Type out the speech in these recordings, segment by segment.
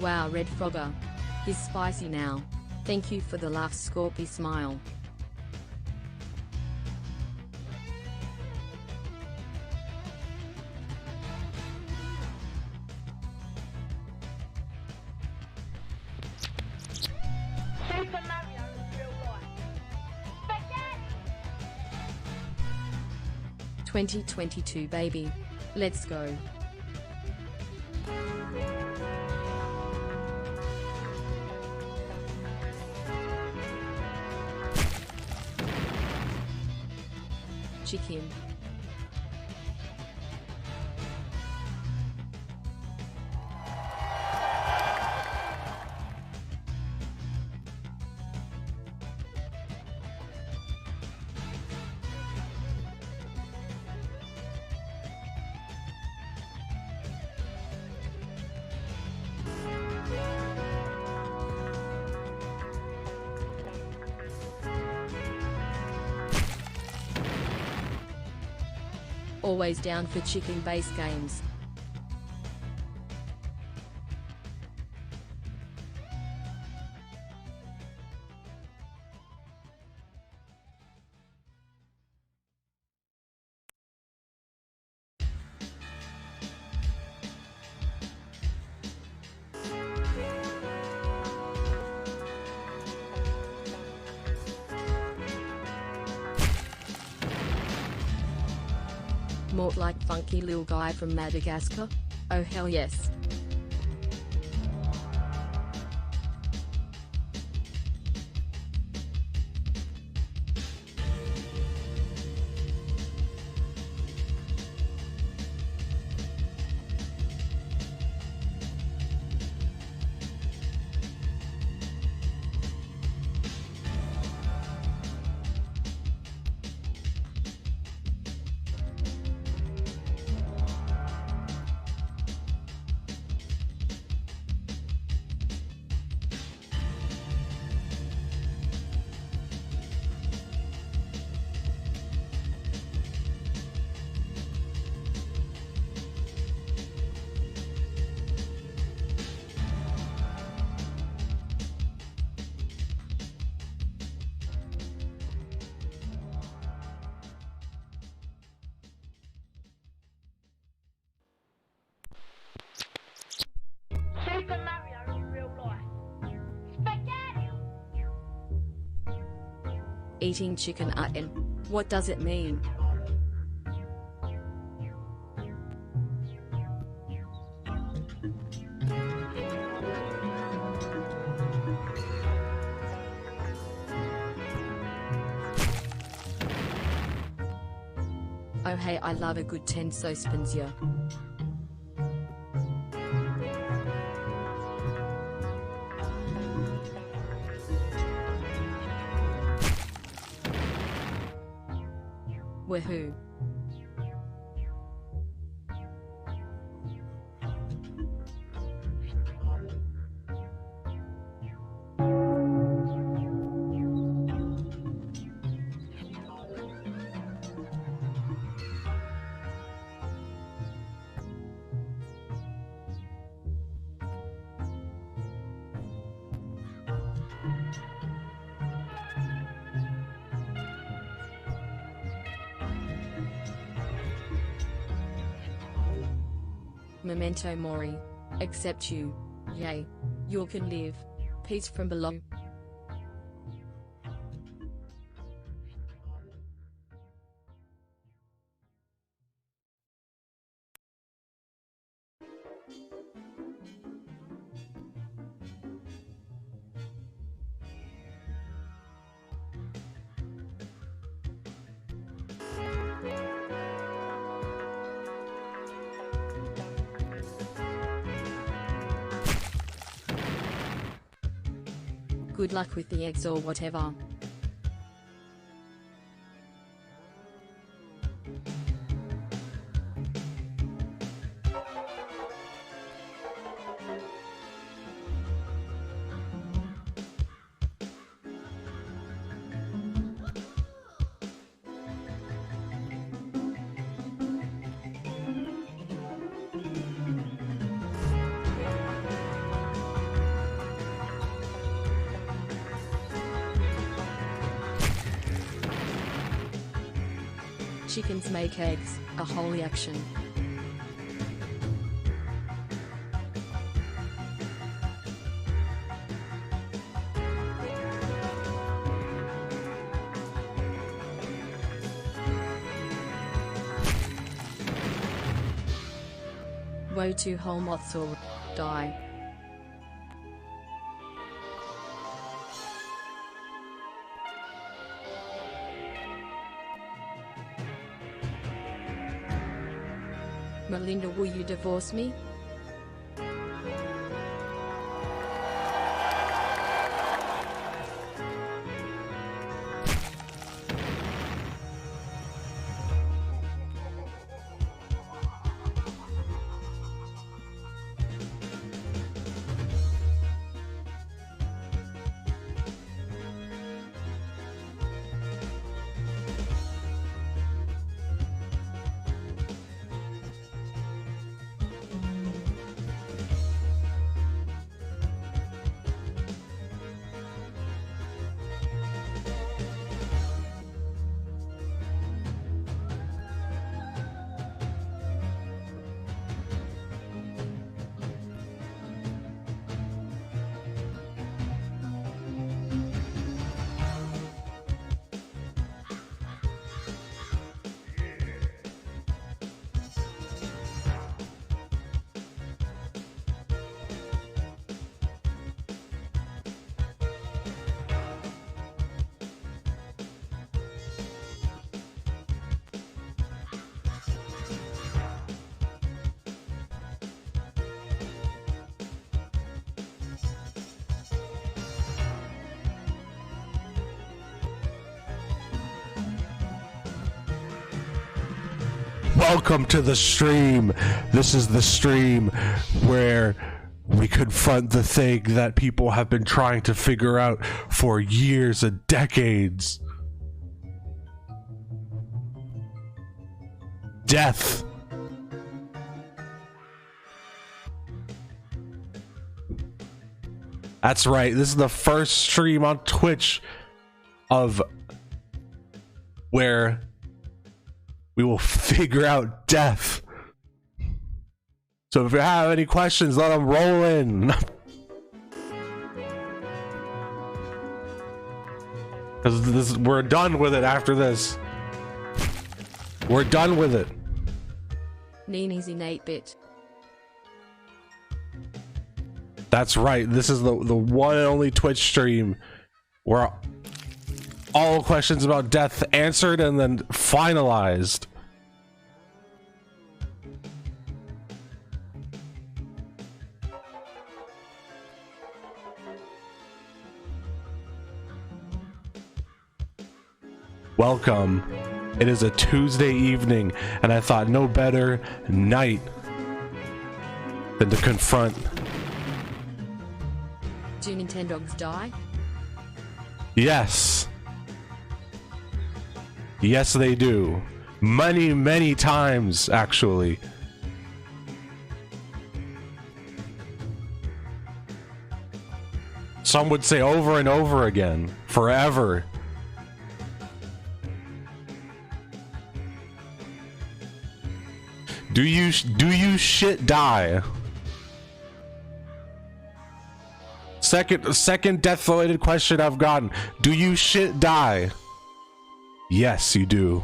Wow, Red Frogger. He's spicy now. Thank you for the laugh, Scorpy smile. Super Mario in real life. Spaghetti! 2022 baby. Let's go. Chicken. Always down for chicken-based games. Mort like funky little guy from Madagascar? Oh hell yes. Super Mario in real life. Spaghetti! Eating chicken and what does it mean? Oh hey, I love a good tenso spinzia. Woohoo. Memento mori. Accept you. Yay. You can live. Peace from below. Good luck with the eggs or whatever. Chickens make eggs, a holy action. Woe to whole moths or die. Melinda, will you divorce me? Welcome to the stream. This is the stream where we confront the thing that people have been trying to figure out for years and decades. Death. That's right. This is the first stream on Twitch of where we will figure out death. So if you have any questions, let them roll in. Because we're done with it after this. We're done with it. Nini's in 8-bit. That's right. This is the one and only Twitch stream where all questions about death answered and then finalized. Welcome. It is a Tuesday evening, and I thought no better night than to confront. Do Nintendogs die? Yes. Yes, they do. Many, many times, actually. Some would say over and over again, forever. Do you shit die? Second death related question I've gotten. Do you shit die? Yes, you do.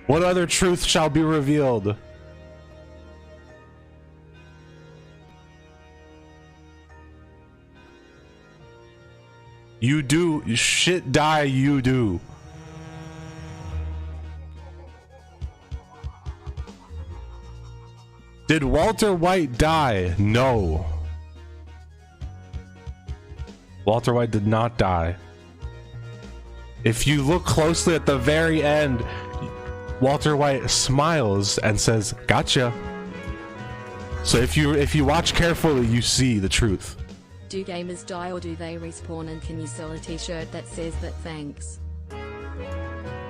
What other truth shall be revealed? You do. Shit die, you do. Did Walter White die? No. Walter White did not die. If you look closely at the very end, Walter White smiles and says, "Gotcha." So if you watch carefully, you see the truth. Do gamers die or do they respawn, and can you sell a t-shirt that says that thanks?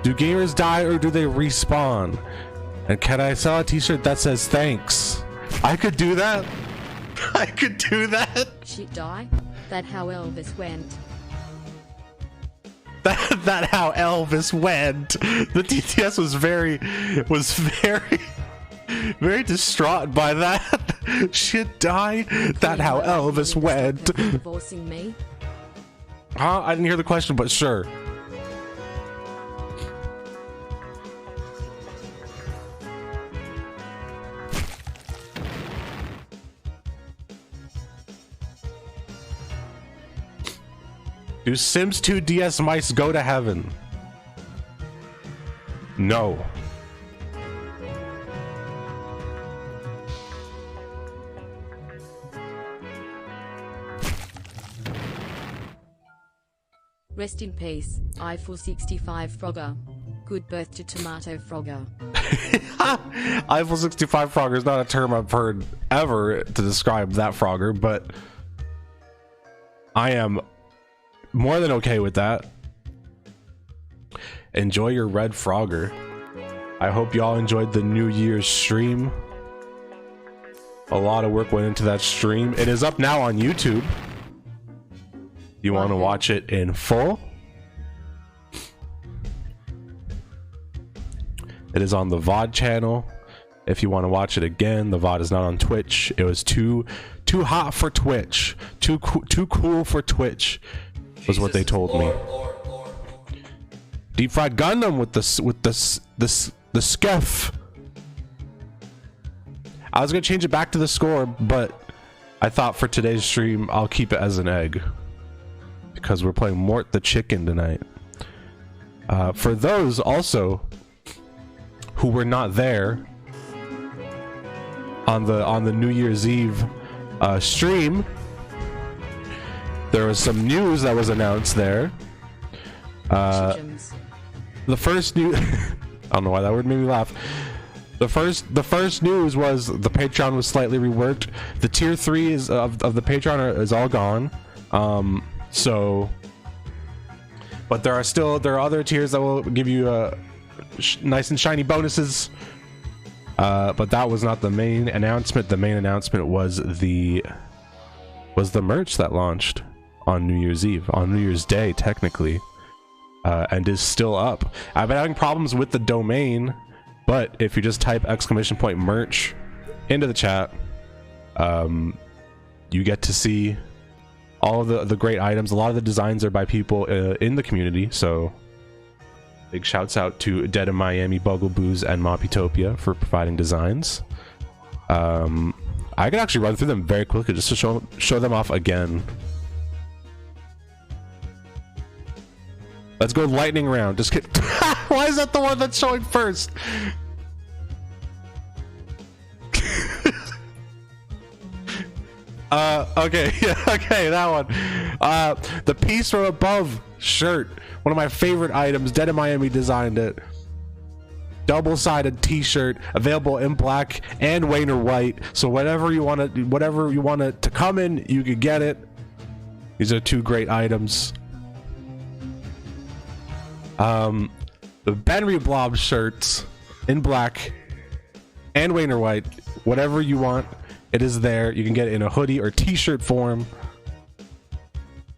Do gamers die or do they respawn? And can I sell a t-shirt that says thanks? I could do that. I could do that. Shit die? That how Elvis went. That how Elvis went. The TTS was very very distraught by that. Shit died. That how Elvis went. Divorcing me? Huh? I didn't hear the question, but sure. Do Sims 2 DS mice go to heaven? No. Rest in peace, Eiffel 65 Frogger. Good birth to Tomato Frogger. Eiffel 65 Frogger is not a term I've heard ever to describe that Frogger, but I am more than okay with that. Enjoy your red Frogger. I hope y'all enjoyed the New Year's stream. A lot of work went into that stream. It is up now on YouTube. You want to watch it in full? It is on the VOD channel. If you want to watch it again, the VOD is not on Twitch. It was too hot for Twitch. Too cool for Twitch was what they told me. Deep fried Gundam with the skeff. I was gonna change it back to the score, but I thought for today's stream I'll keep it as an egg because we're playing Mort the Chicken tonight. For those also who were not there on the New Year's Eve stream, there was some news that was announced there. The first news I don't know why that word made me laugh. The first news was the Patreon was slightly reworked. The tier 3 is of the Patreon is all gone. So, but there are other tiers that will give you nice and shiny bonuses. But that was not the main announcement. The main announcement was the merch that launched on New Year's Eve, on New Year's Day technically, and is still up. I've been having problems with the domain, but if you just type !merch into the chat, you get to see all of the great items. A lot of the designs are by people in the community, so big shouts out to Dead in Miami, Buggleboos, and Moputopia for providing designs. I could actually run through them very quickly just to show them off again. Let's go lightning round. Just kidding. Why is that the one that's showing first? Okay, yeah, okay, that one. The Piece from Above shirt, one of my favorite items. Dead in Miami designed it. Double-sided T-shirt, available in black and Wayne or white. So whatever you want it to come in, you can get it. These are two great items. The Benry Blob shirts in black and Wayne or white, whatever you want, it is there. You can get it in a hoodie or t-shirt form.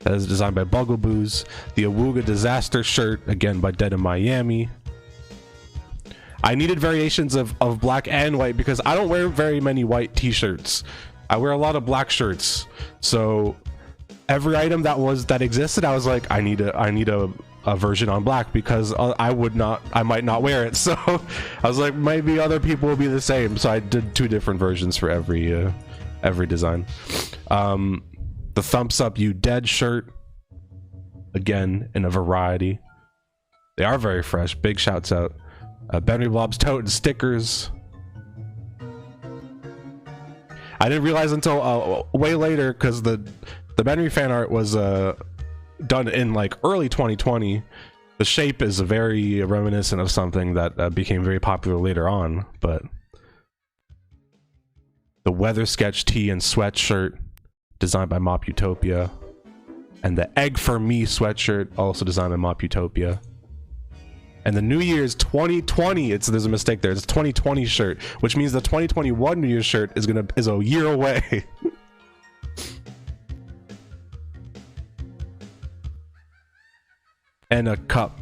That is designed by Buggleboos. The Awuga Disaster shirt, again by Dead in Miami. I needed variations of black and white because I don't wear very many white t-shirts. I wear a lot of black shirts. So every item that existed, I was like, I need a version on black because I might not wear it. So I was like, maybe other people will be the same. So I did two different versions for every design. The Thumps Up You Dead shirt, again in a variety. They are very fresh. Big shouts out. Benry Blob's tote and stickers. I didn't realize until way later because the Benry fan art was done in like early 2020. The shape is very reminiscent of something that became very popular later on, but the Weather Sketch tee and sweatshirt designed by Moputopia, and the Egg for Me sweatshirt also designed by Moputopia, and the New Year's 2020, there's a mistake there, it's a 2020 shirt, which means the 2021 New Year's shirt is a year away. and a cup.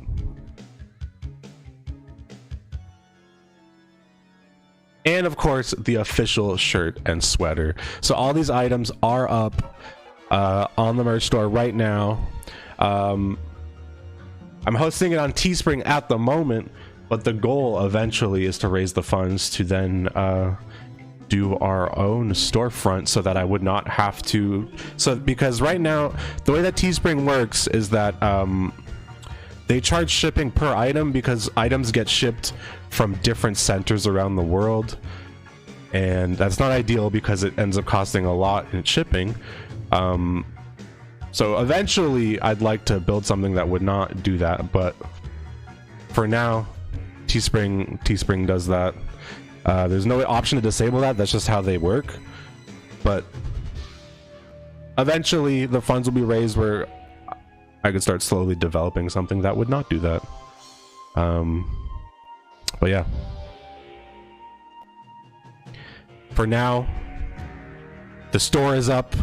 And of course, the official shirt and sweater. So all these items are up on the merch store right now. I'm hosting it on Teespring at the moment, but the goal eventually is to raise the funds to then do our own storefront, so that I would not have to. So because right now the way that Teespring works is that they charge shipping per item, because items get shipped from different centers around the world, and that's not ideal because it ends up costing a lot in shipping. So eventually I'd like to build something that would not do that, but for now Teespring does that. There's no option to disable that. That's just how they work. But eventually the funds will be raised where I could start slowly developing something that would not do that. But yeah, for now the store is up.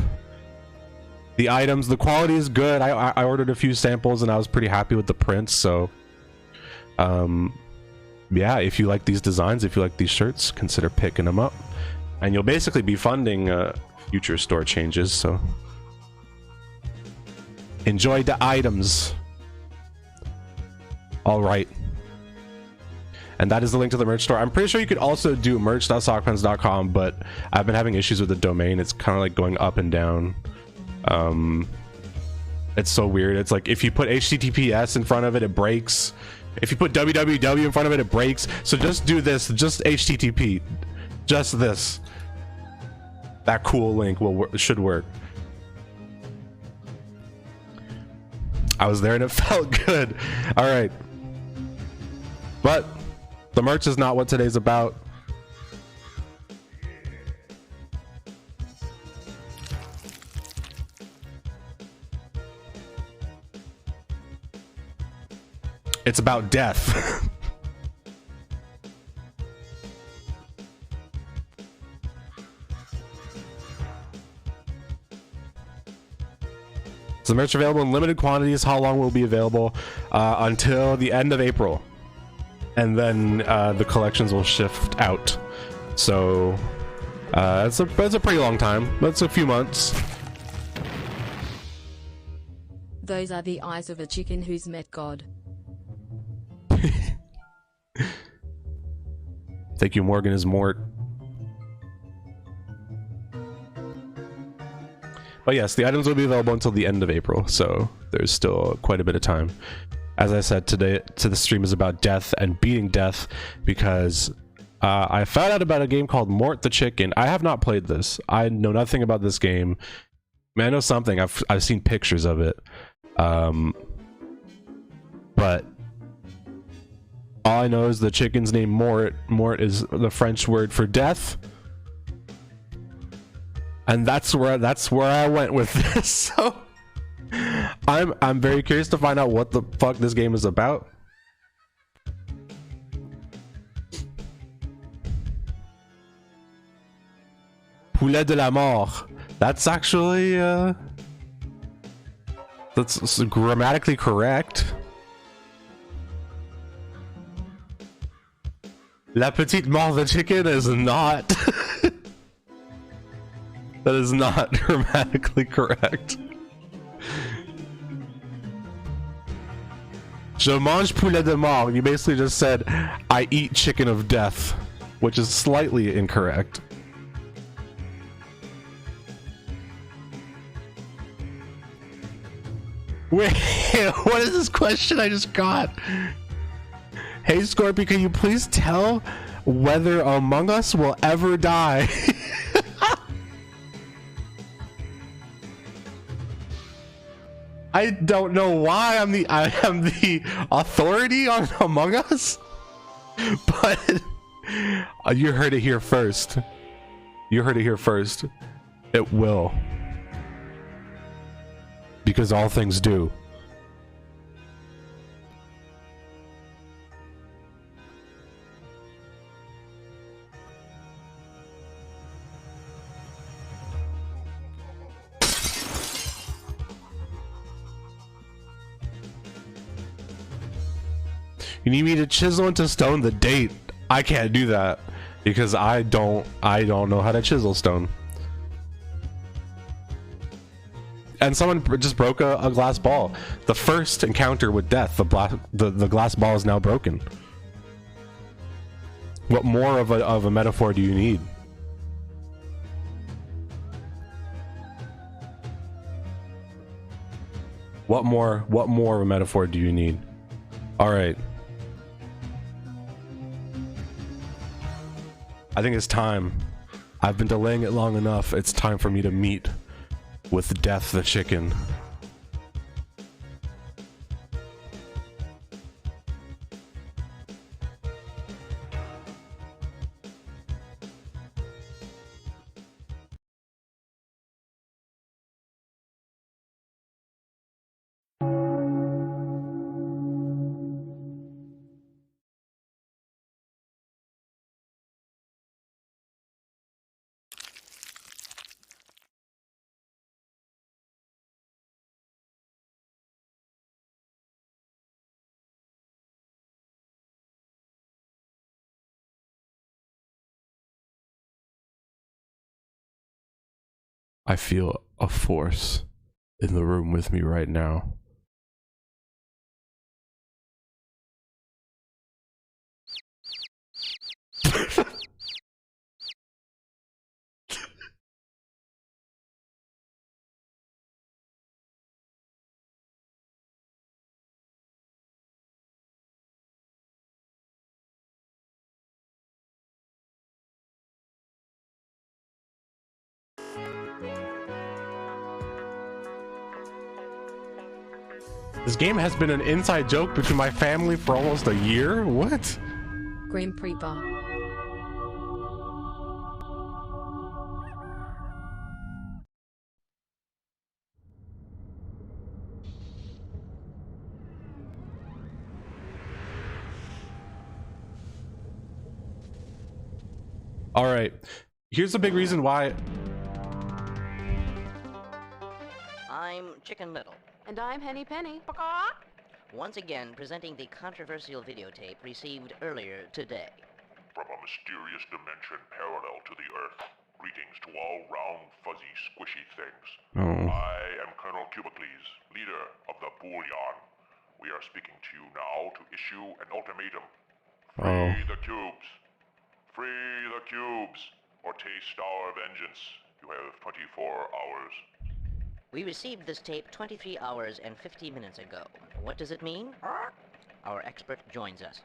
The items, the quality is good. I ordered a few samples and I was pretty happy with the prints. So yeah, if you like these designs, if you like these shirts, consider picking them up, and you'll basically be funding future store changes. So enjoy the items. All right, and that is the link to the merch store. I'm pretty sure you could also do merch.sockpens.com, but I've been having issues with the domain. It's kind of like going up and down. It's so weird. It's like if you put HTTPS in front of it, it breaks. If you put www in front of it, it breaks. So just do this, just HTTP, just this. That cool link should work. I was there and it felt good. All right, but the merch is not what today's about. It's about death. So the merch available in limited quantities. How long will it be available? Until the end of April, and then the collections will shift out. So that's a pretty long time. That's a few months. Those are the eyes of a chicken who's met God. Thank you, Morgan is Mort. But yes, the items will be available until the end of April, so there's still quite a bit of time. As I said, today the stream is about death and beating death, because I found out about a game called Mort the Chicken. I have not played this. I know nothing about this game. I mean, I know something. I've seen pictures of it, but all I know is the chicken's name Mort. Mort is the French word for death, and that's where I went with this. So I'm very curious to find out what the fuck this game is about. Poulet de la mort. That's actually that's grammatically correct. La petite mort de chicken is not. That is not grammatically correct. Je mange poulet de mort. You basically just said, I eat chicken of death, which is slightly incorrect. Wait, what is this question I just got? Hey Scorpio, can you please tell whether Among Us will ever die? I don't know why I am the authority on Among Us, but you heard it here first. You heard it here first. It will. Because all things do. You need me to chisel into stone the date. I can't do that because I don't know how to chisel stone. And someone just broke a glass ball. The first encounter with death, the glass ball is now broken. What more of a metaphor do you need? What more of a metaphor do you need? All right. I think it's time. I've been delaying it long enough. It's time for me to meet with Death the Chicken. I feel a force in the room with me right now. This game has been an inside joke between my family for almost a year? What? Grim Reaper. All right. Here's the big reason why. I'm Chicken Little. And I'm Henny Penny. Once again, presenting the controversial videotape received earlier today. From a mysterious dimension parallel to the Earth, greetings to all round, fuzzy, squishy things. Oh. I am Colonel Cubicles, leader of the Bullion. We are speaking to you now to issue an ultimatum. Free the cubes. Free the cubes, or taste our vengeance. You have 24 hours. We received this tape 23 hours and 50 minutes ago. What does it mean? Our expert joins us.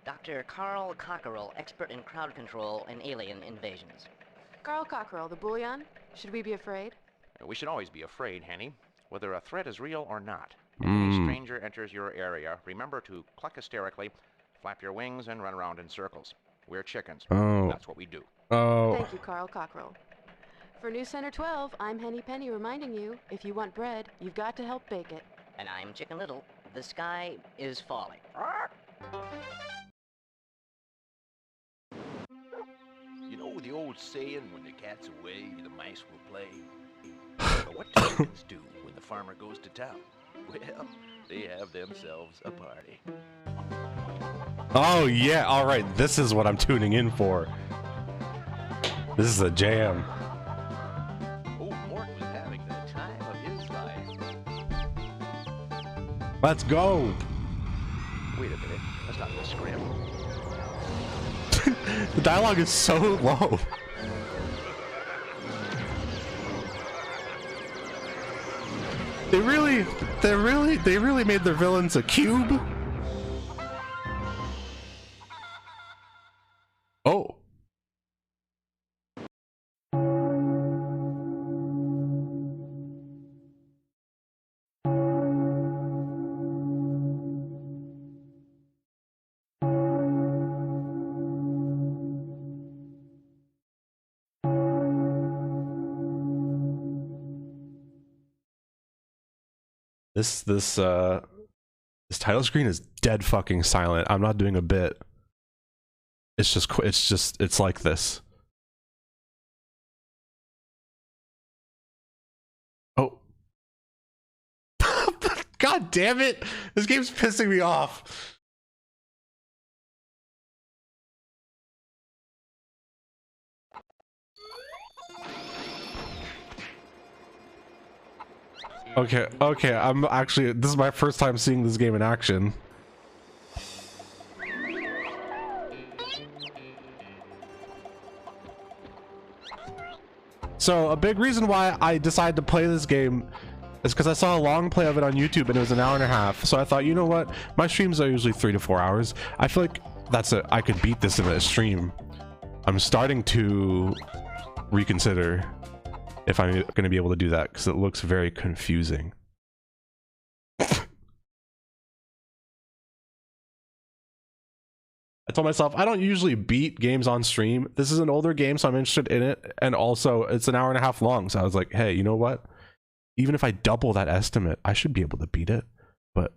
Dr. Carl Cockerell, expert in crowd control and alien invasions. Carl Cockerell, the Bullion. Should we be afraid? We should always be afraid, Henny, whether a threat is real or not. If any stranger enters your area, remember to cluck hysterically, flap your wings, and run around in circles. We're chickens. Oh. That's what we do. Oh. Thank you, Carl Cockerell. For News Center 12, I'm Henny Penny reminding you, if you want bread, you've got to help bake it. And I'm Chicken Little. The sky is falling. You know the old saying, when the cat's away, the mice will play? But what do chickens do when the farmer goes to town? Well, they have themselves a party. Oh yeah, all right. This is what I'm tuning in for. This is a jam. Oh, Mort was having the time of his life. Let's go. Wait a minute, that's not the script. The dialogue is so low. They really made their villains a cube. Oh. This title screen is dead fucking silent. I'm not doing a bit. It's like this. Oh. God damn it. This game's pissing me off. Okay, okay, I'm actually, this is my first time seeing this game in action. So a big reason why I decided to play this game is because I saw a long play of it on YouTube and it was an hour and a half. So I thought, you know what? My streams are usually 3 to 4 hours. I feel like I could beat this in a stream. I'm starting to reconsider if I'm going to be able to do that because it looks very confusing. I told myself I don't usually beat games on stream. This is an older game, so I'm interested in it, and also it's an hour and a half long. So I was like, hey, you know what? Even if I double that estimate, I should be able to beat it. But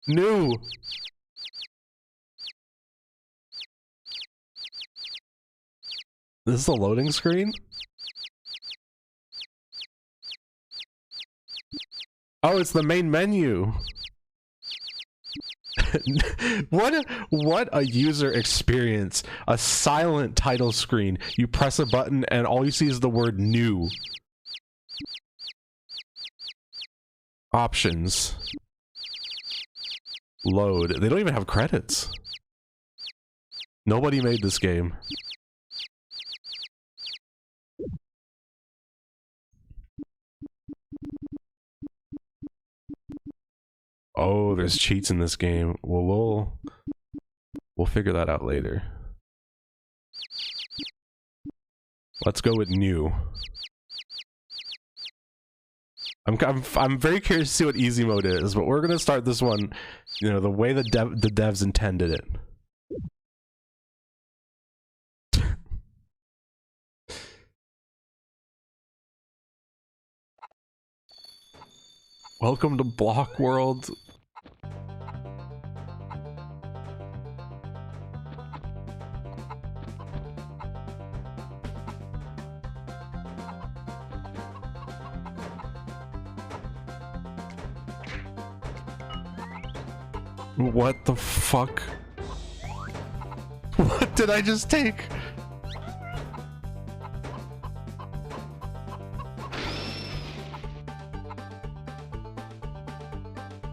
new. This is a loading screen? Oh, it's the main menu. What a user experience. A silent title screen. You press a button and all you see is the word new. Options. Load. They don't even have credits. Nobody made this game. Oh, there's cheats in this game. Well, we'll figure that out later. Let's go with new. I'm very curious to see what easy mode is, but we're gonna start this one, you know, the way the devs intended it. Welcome to Block World. What the fuck? What did I just take?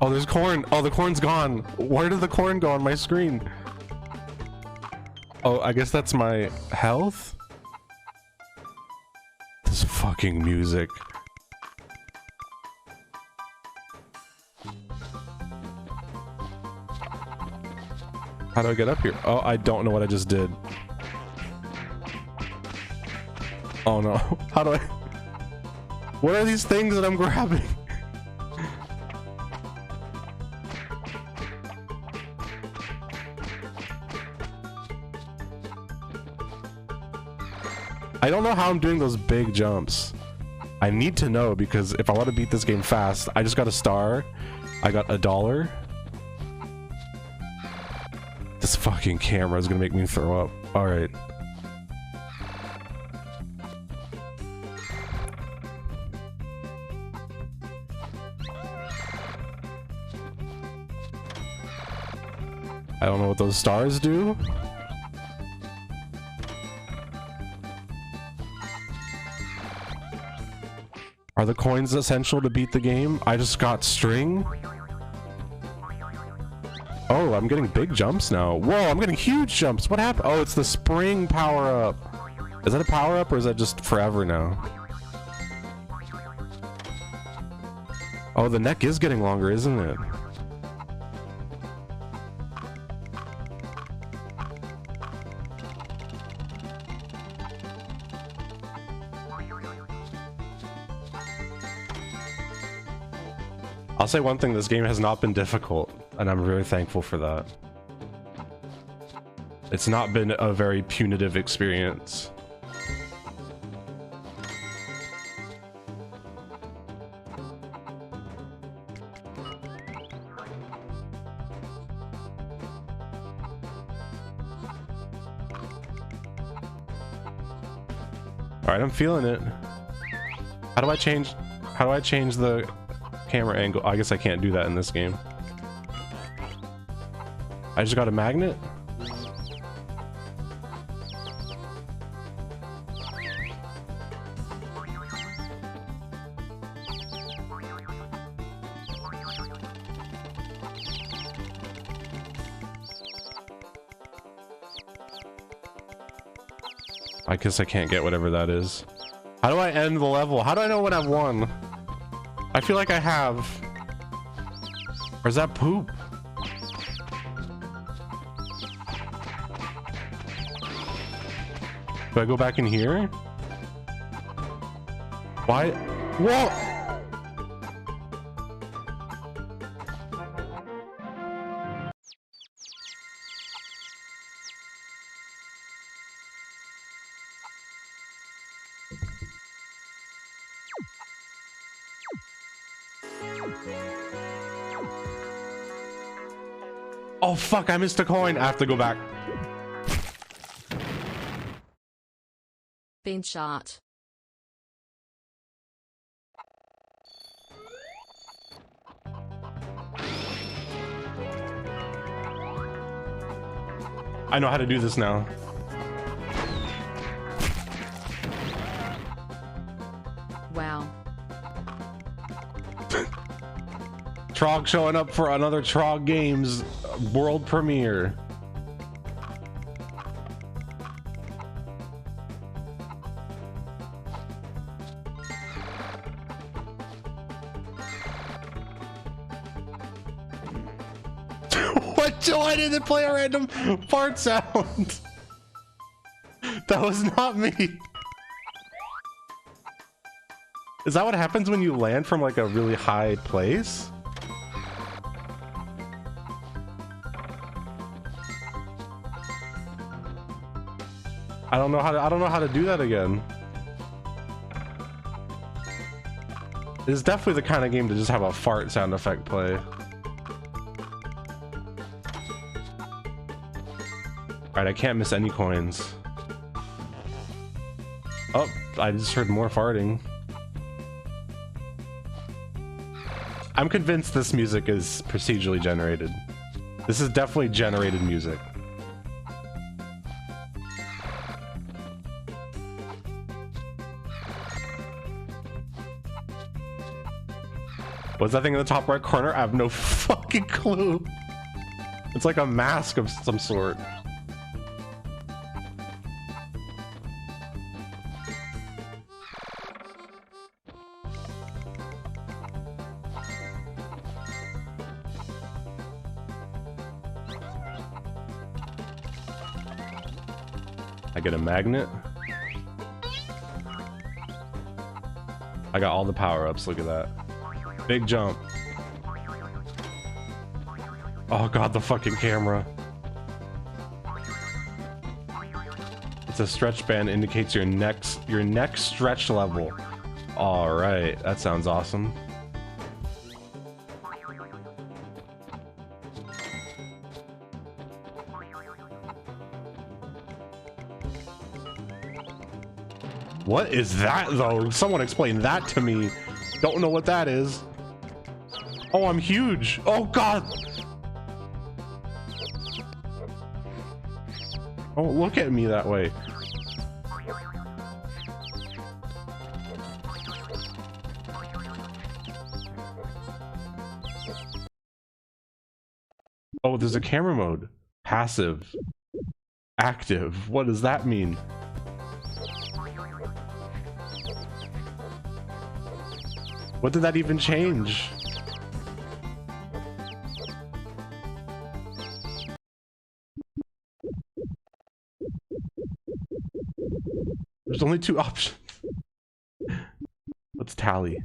Oh, there's corn. Oh, the corn's gone. Where did the corn go on my screen? Oh, I guess that's my health? This fucking music. How do I get up here? Oh, I don't know what I just did. Oh no. How do I... What are these things that I'm grabbing? I don't know how I'm doing those big jumps. I need to know because if I want to beat this game fast, I just got a star. I got $1. This fucking camera is gonna make me throw up. All right. I don't know what those stars do. Are the coins essential to beat the game? I just got string. Oh, I'm getting big jumps now. Whoa, I'm getting huge jumps. What happened? Oh, it's the spring power-up. Is that a power-up or is that just forever now? Oh, the neck is getting longer, isn't it? I'll say one thing, this game has not been difficult, and I'm very thankful for that. It's not been a very punitive experience. Alright, I'm feeling it. How do I change the camera angle? I guess I can't do that in this game. I just got a magnet? I guess I can't get whatever that is. How do I end the level? How do I know when I've won? I feel like I have. Or is that poop? Do I go back in here? Why? Whoa! Oh fuck, I missed a coin. I have to go back. Been shot. I know how to do this now. Wow. Trog showing up for another Trog Games world premiere. What? Why did it play a random fart sound? That was not me. Is that what happens when you land from like a really high place? I don't know how to do that again. It's definitely the kind of game to just have a fart sound effect play. Alright, I can't miss any coins. Oh, I just heard more farting. I'm convinced this music is procedurally generated. This is definitely generated music. What's that thing in the top right corner? I have no fucking clue. It's like a mask of some sort. I get a magnet. I got all the power-ups, look at that. Big jump. Oh god, the fucking camera. It's a stretch band, indicates your next stretch level. Alright, that sounds awesome. What is that though? Someone explain that to me. Don't know what that is. Oh, I'm huge. Oh god. Don't look at me that way. Oh, there's a camera mode. Passive. Active. What does that mean? What did that even change? There's only 2 options. Let's tally.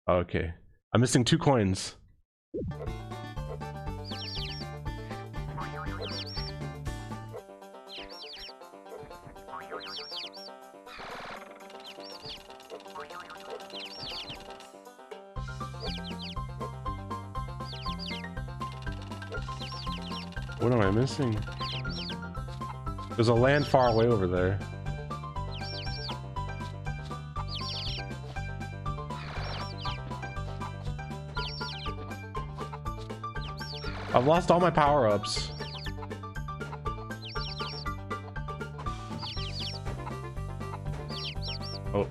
Okay. I'm missing 2 coins. What am I missing? There's a land far away over there. I've lost all my power-ups. Oh.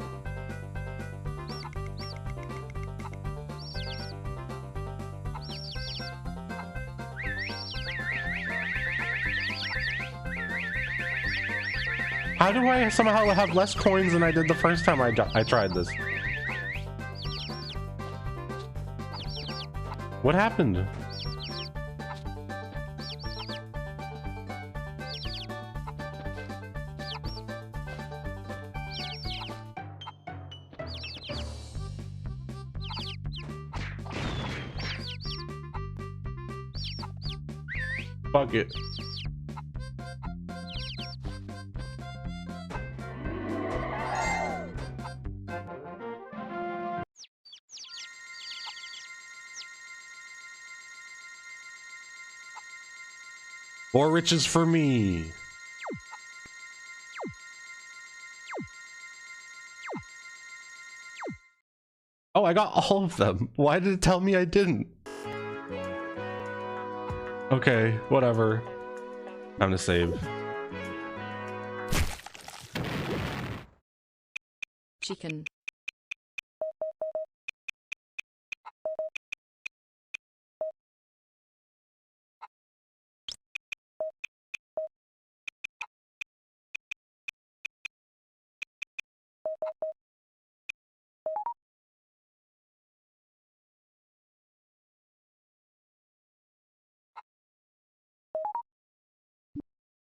How do I somehow have less coins than I did the first time I tried this? What happened? Fuck it. More riches for me. Oh, I got all of them. Why did it tell me I didn't? Okay, whatever. Time to save. Chicken.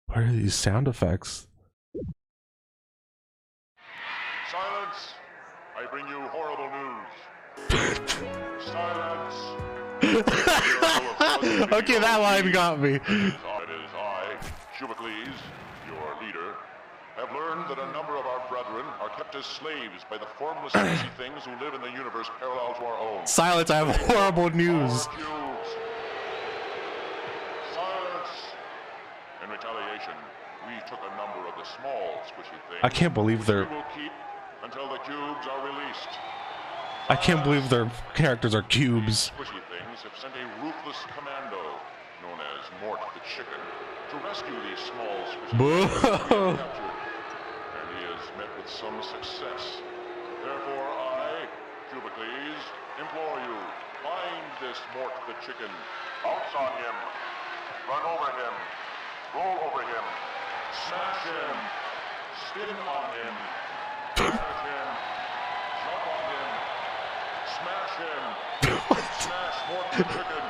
What are these sound effects? Silence! I bring you horrible news. Silence! Okay, that line got me. It is I, Jubicles, your leader, have learned that a number of our brethren are kept as slaves by the formless lazy things who live in the universe parallel to our own. Silence, I have horrible news. Our cubes. Silence! In retaliation, we took a number of the small squishy things. I can't believe We they're... will keep until the cubes are released. I can't believe their characters are cubes. Squishy things have sent a ruthless commando, known as Mort the Chicken, to rescue these small squishy things that we have captured. And he has met with some success. Therefore I, Jubicles, implore you, find this Mort the Chicken. Bounce on him. Run over him. Roll over him. Smash him. Spin on him. Smash him. Jump on him. Smash him. Smash Mort the Chicken.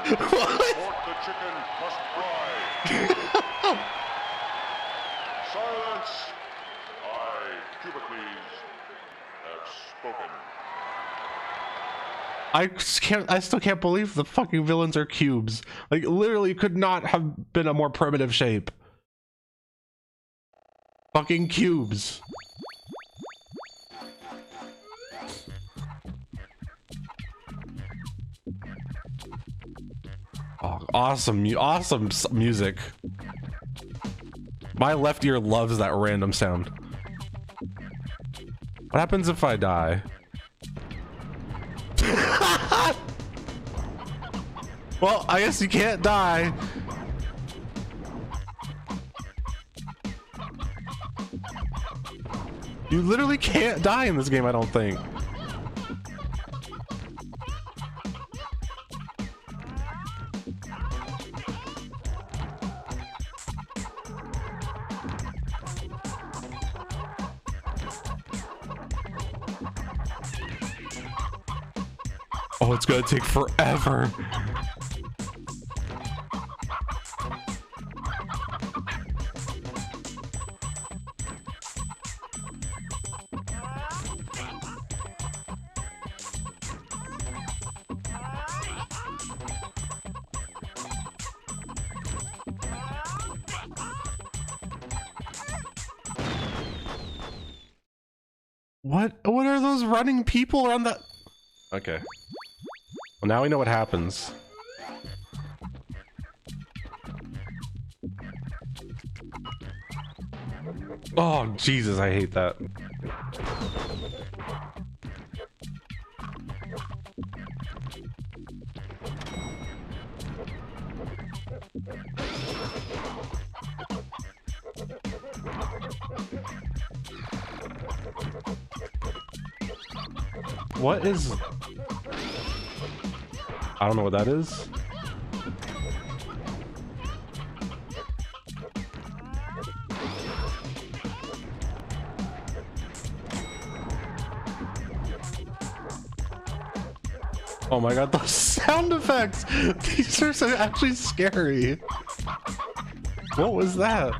Mort the Chicken must cry. Silence. I, Jubicles, have spoken. I still can't believe the fucking villains are cubes. Like, literally could not have been a more primitive shape. Fucking cubes. Oh, awesome music. My left ear loves that random sound. What happens if I die? Well, I guess you can't die. You literally can't die in this game, I don't think. Oh, it's gonna take forever. What are those running people around the... Okay. Well, now we know what happens. Oh, Jesus, I hate that. What is... I don't know what that is. Oh my god, those sound effects! These are actually scary. What was that?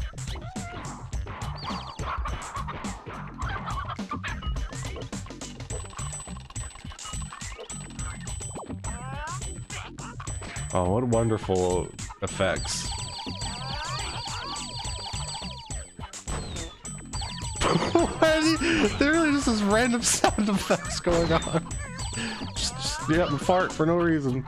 Oh, what wonderful effects. There really just this random sound effects going on. Just yeah, fart for no reason.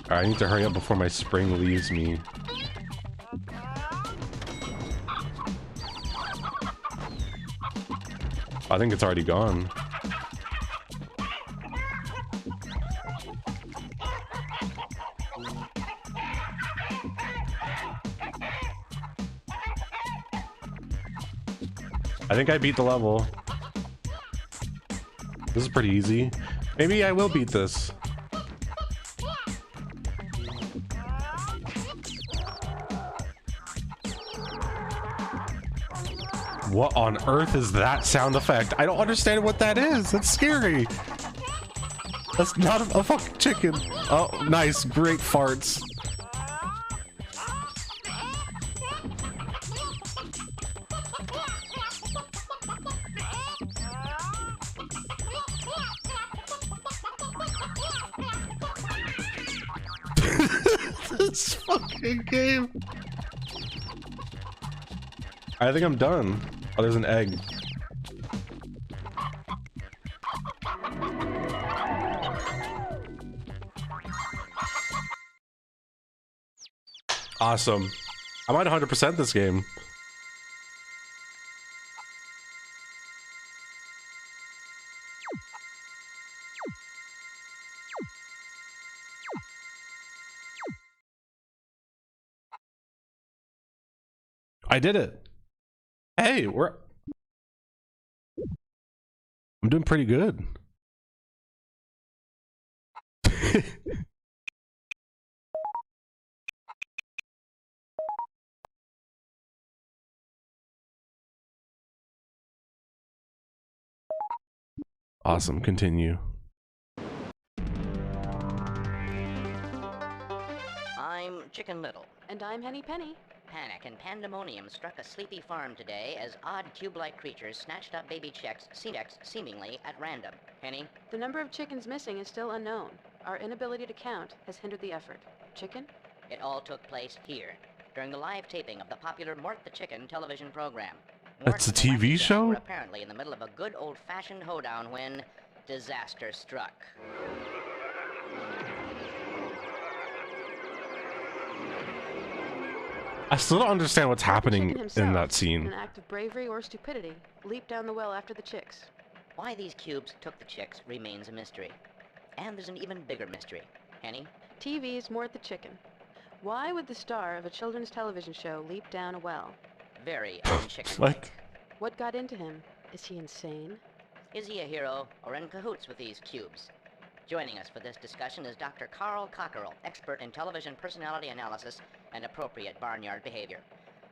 I need to hurry up before my spring leaves me. I think it's already gone. I think I beat the level. This is pretty easy. Maybe I will beat this. What on earth is that sound effect? I don't understand what that is. That's scary. That's not a fucking chicken. Oh, nice. Great farts. This fucking game. I think I'm done. Oh, there's an egg. Awesome. I might 100% this game. I did it. Hey, I'm doing pretty good. Awesome, continue. I'm Chicken Little. And I'm Henny Penny. Panic and pandemonium struck a sleepy farm today as odd cube-like creatures snatched up baby chicks seemingly at random. Henny? The number of chickens missing is still unknown. Our inability to count has hindered the effort. Chicken? It all took place here, during the live taping of the popular Mort the Chicken television program. That's a Mort and the TV Wacky show? Gang were apparently in the middle of a good old-fashioned hoedown when disaster struck. I still don't understand what's happening in that In scene. an act of bravery or stupidity, leaped down the well after the chicks. Why these cubes took the chicks remains a mystery. And there's an even bigger mystery. Henny? TV's Mort the Chicken. Why would the star of a children's television show leap down a well? Very un-chicken-like. What got into him? Is he insane? Is he a hero or in cahoots with these cubes? Joining us for this discussion is Dr. Carl Cockerell, expert in television personality analysis and appropriate barnyard behavior.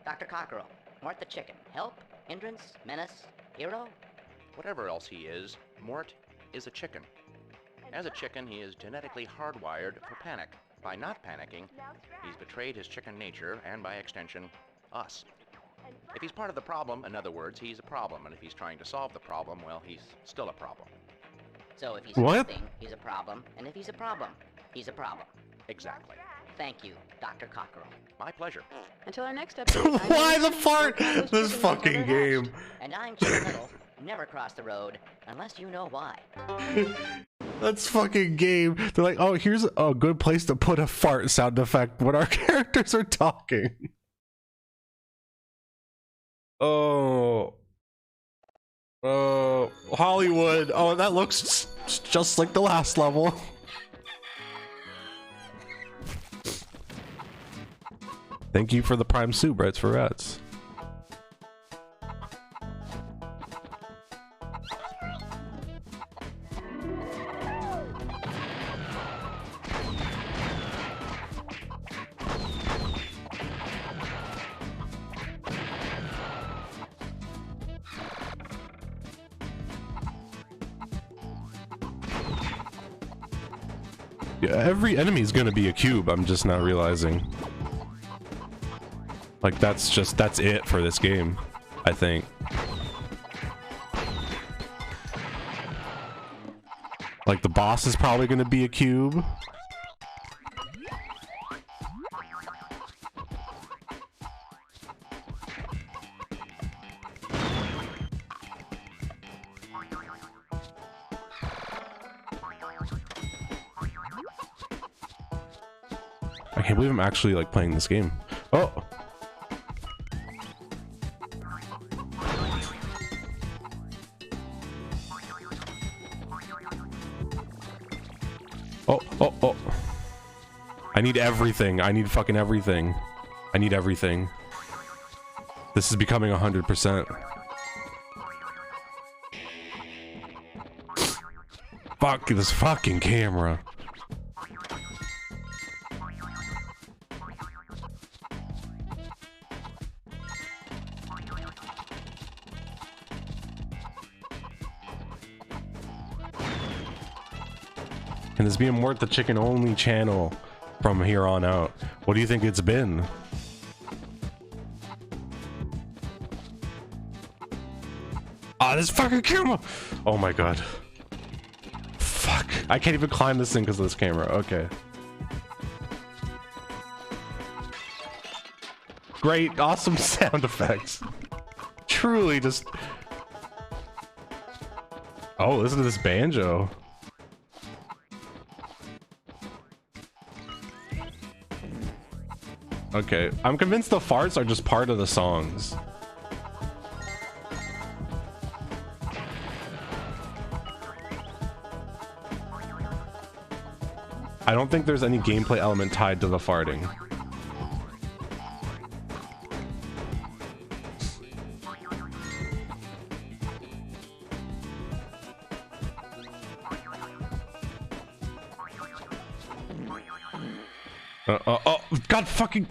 Dr. Cockerell, Mort the Chicken, help, hindrance, menace, hero? Whatever else he is, Mort is a chicken. As a chicken, he is genetically hardwired for panic. By not panicking, he's betrayed his chicken nature and, by extension, us. If he's part of the problem, in other words, he's a problem, and if he's trying to solve the problem, well, he's still a problem. So if he's What? nothing, he's a problem, and if he's a problem, he's a problem. Exactly. Thank you, Dr. Cockerell. My pleasure. Until our next episode. Why the fart? This fucking game. And I'm Chicken Little. Never cross the road unless you know why. That's fucking game. They're like, oh, here's a good place to put a fart sound effect when our characters are talking. Oh. Oh, Hollywood. Oh, that looks just like the last level. Thank you for the prime soup, Reds for Reds. Yeah, every enemy is gonna be a cube. I'm just not realizing. Like that's it for this game, I think. Like the boss is probably gonna be a cube. I can't believe I'm actually like playing this game. Oh. Oh. I need everything. I need fucking everything. I need everything. This is becoming 100%. Fuck this fucking camera. Can this be a Mort the Chicken only channel from here on out? What do you think it's been? Ah, this fucking camera! Oh my god. Fuck. I can't even climb this thing because of this camera. Okay. Great, awesome sound effects. Truly just... Oh, listen to this banjo. Okay, I'm convinced the farts are just part of the songs. I don't think there's any gameplay element tied to the farting. Oh, God fucking...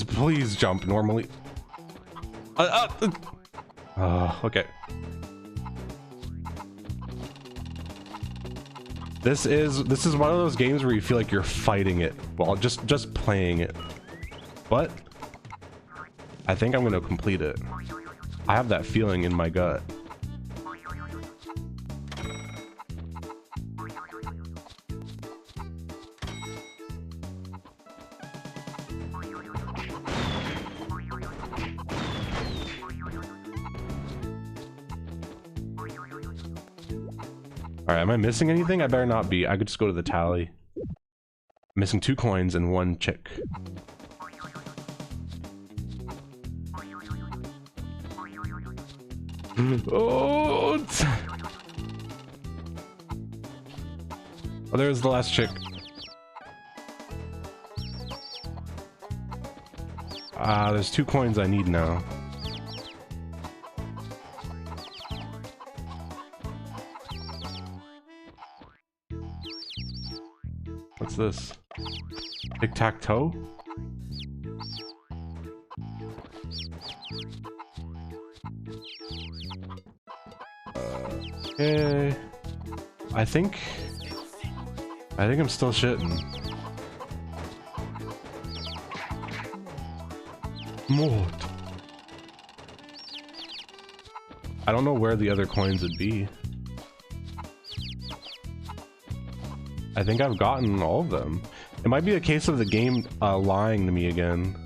Please jump normally. Okay. This is one of those games where you feel like you're fighting it while just playing it. But I think I'm gonna complete it. I have that feeling in my gut. Alright, am I missing anything? I better not be. I could just go to the tally. Missing 2 coins and 1 chick. Oh, there's the last chick. There's 2 coins I need now. What's this? Tic-tac-toe? Okay. I think I'm still shitting. Mort. I don't know where the other coins would be. I think I've gotten all of them. It might be a case of the game lying to me again.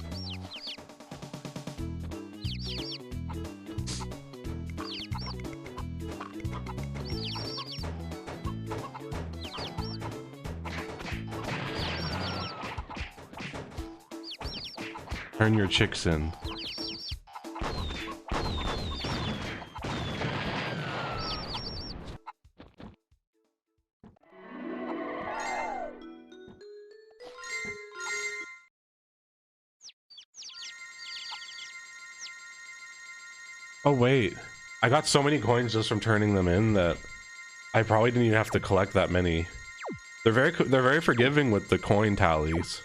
Turn your chicks in. Oh wait, I got so many coins just from turning them in that I probably didn't even have to collect that many. They're very forgiving with the coin tallies.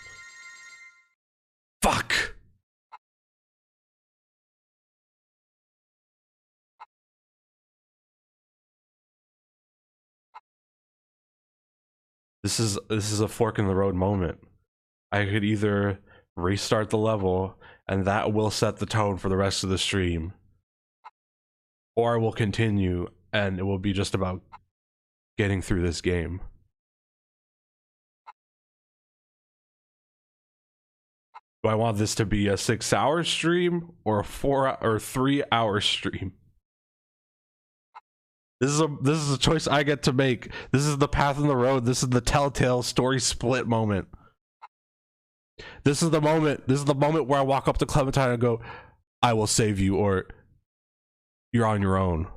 This is a fork in the road moment. I could either restart the level and that will set the tone for the rest of the stream, or I will continue and it will be just about getting through this game. Do I want this to be a 6-hour stream or a 3-hour stream? This is a choice I get to make. This is the path in the road. This is the telltale story split moment. This is the moment. This is the moment where I walk up to Clementine and go, "I will save you," or "You're on your own."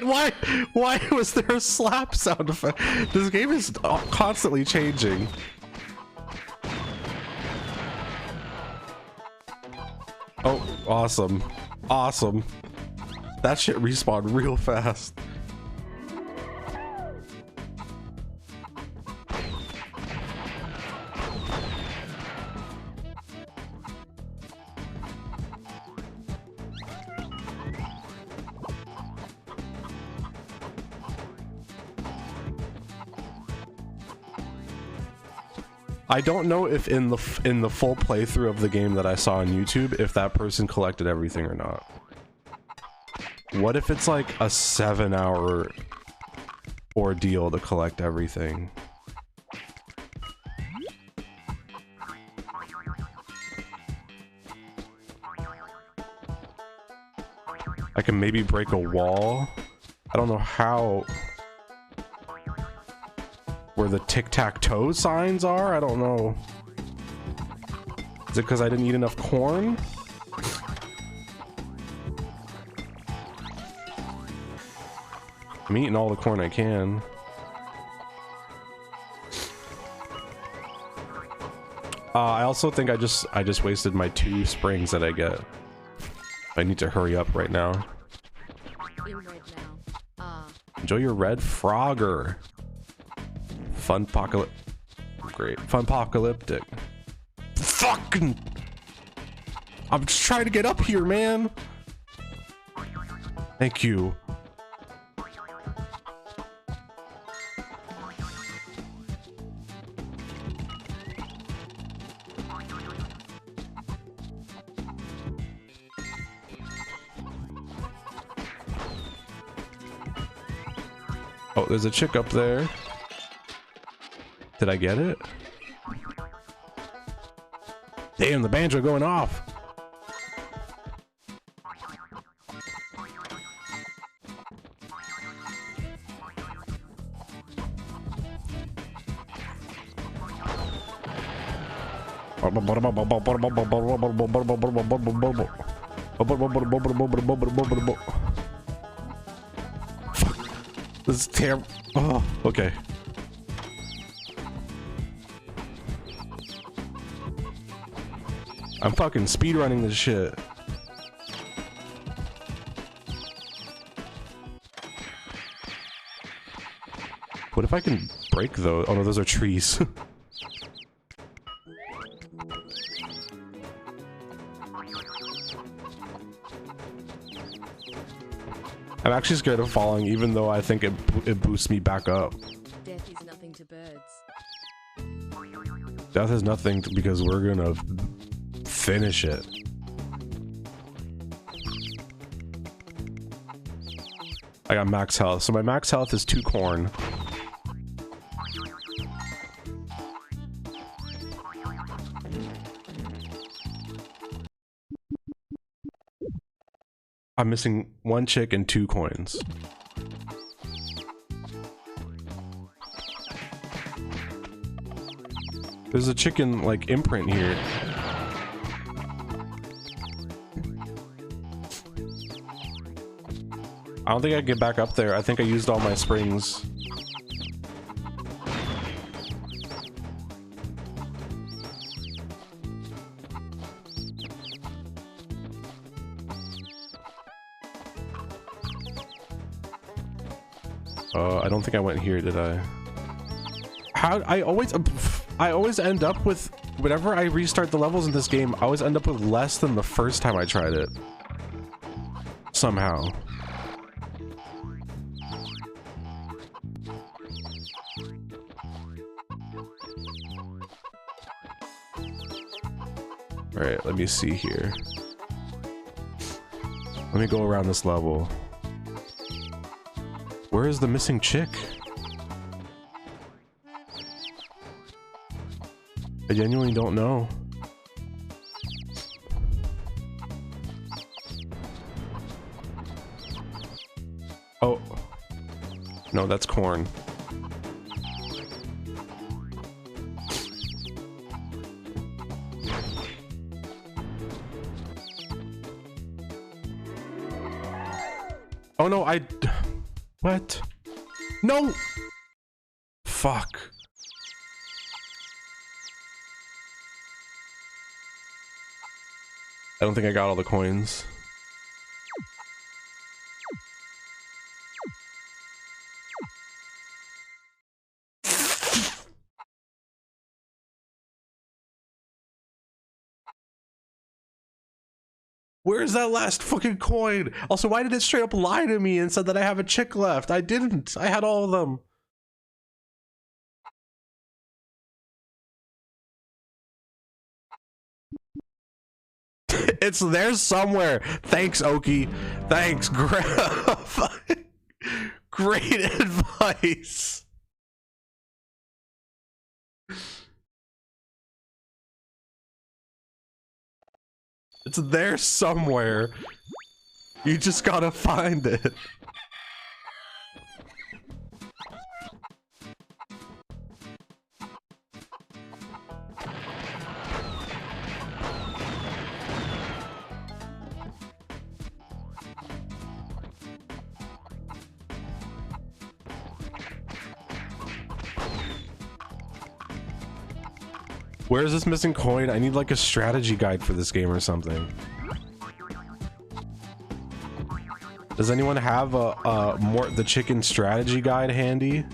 What? Why was there a slap sound effect? This game is constantly changing. Oh, awesome. Awesome. That shit respawned real fast. I don't know if in the full playthrough of the game that I saw on YouTube, if that person collected everything or not. What if it's like a 7-hour ordeal to collect everything? I can maybe break a wall. I don't know how. Where the tic-tac-toe signs are? I don't know. Is it because I didn't eat enough corn? I'm eating all the corn I can. I also think I just wasted my 2 springs that I get. I need to hurry up right now. In red now. Enjoy your red Frogger. Great. Funpocalyptic. Fucking! I'm just trying to get up here, man! Thank you. Oh, there's a chick up there. Did I get it? Damn, the banjo going off. This is terrible. Oh, okay. I'm fucking speedrunning this shit. What if I can break those? Oh no, those are trees. I'm actually scared of falling, even though I think it boosts me back up. Death is nothing to birds. Death is nothing because we're gonna finish it. I got max health, so my max health is 2 corn. I'm missing 1 chick and 2 coins. There's a chicken like imprint here. I don't think I can get back up there. I think I used all my springs. I don't think I went here, did I? How I always end up with, whenever I restart the levels in this game, I always end up with less than the first time I tried it. Somehow. All right, let me see here. Let me go around this level. Where is the missing chick? I genuinely don't know. Oh. No, that's corn. Oh no, what? No! Fuck. I don't think I got all the coins. Where's that last fucking coin? Also, why did it straight up lie to me and said that I have a chick left? I didn't. I had all of them. It's there somewhere. Thanks, Oki. Thanks. Great advice. It's there somewhere. You just gotta find it. Where is this missing coin? I need like a strategy guide for this game or something. Does anyone have a Mort the Chicken strategy guide handy?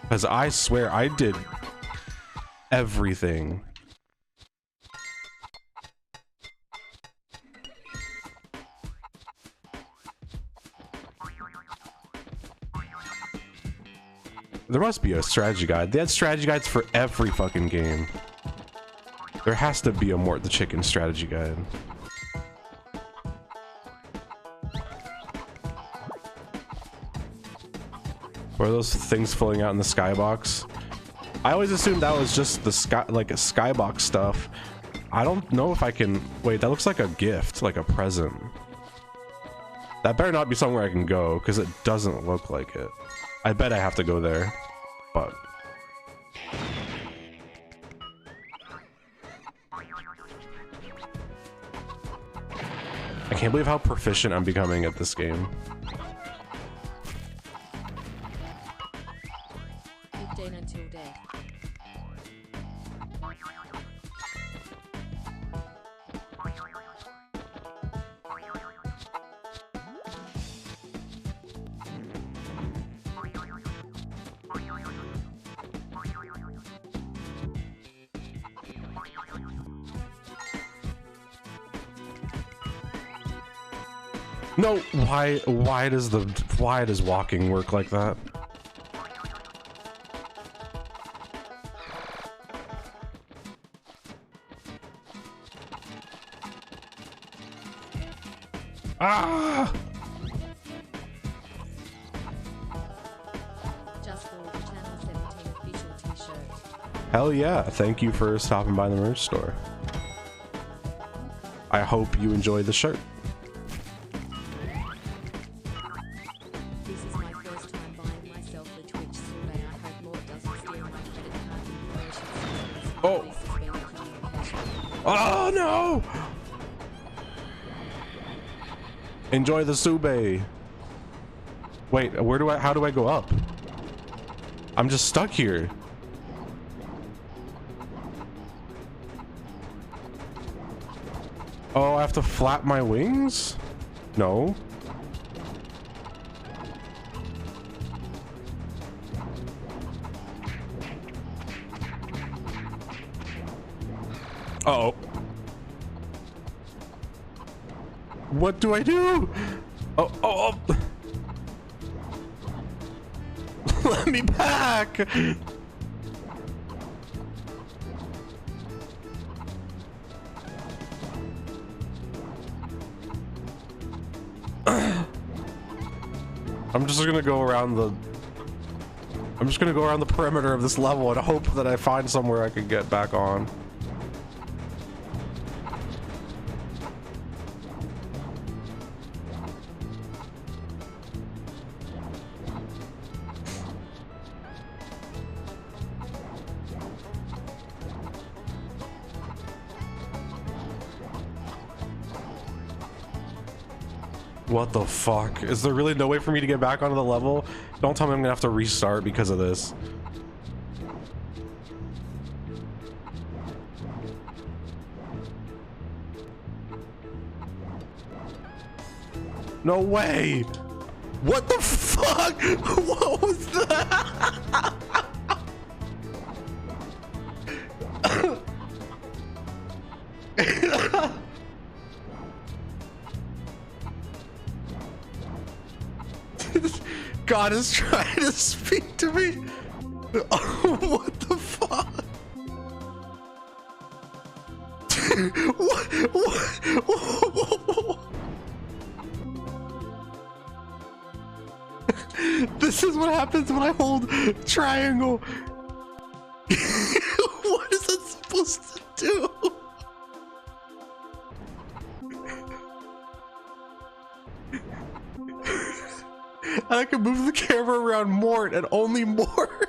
Because I swear I did everything. There must be a strategy guide. They had strategy guides for every fucking game. There has to be a Mort the Chicken strategy guide. What are those things floating out in the skybox? I always assumed that was just the sky, like a skybox stuff. I don't know if I can. Wait, that looks like a gift, like a present. That better not be somewhere I can go, because it doesn't look like it. I bet I have to go there, but I can't believe how proficient I'm becoming at this game. Day until day. No, why does walking work like that? Ah! Just for the Channel 17 official t-shirt. Hell yeah, thank you for stopping by the merch store. I hope you enjoy the shirt. This is my first time buying myself a Twitch survey. I hope Mort doesn't steal my credit card information. Oh no! Enjoy the sube. Wait, how do I go up? I'm just stuck here. Oh, I have to flap my wings? No. Uh-oh. What do I do? Oh. Let me back. I'm just gonna go around the perimeter of this level and hope that I find somewhere I can get back on. What the fuck? Is there really no way for me to get back onto the level? Don't tell me I'm gonna have to restart because of this. No way! What the fuck? What was that? God is trying to speak to me. Oh, what the fuck? What? This is what happens when I hold triangle. What is that supposed to do? And I can move the camera around Mort and only Mort.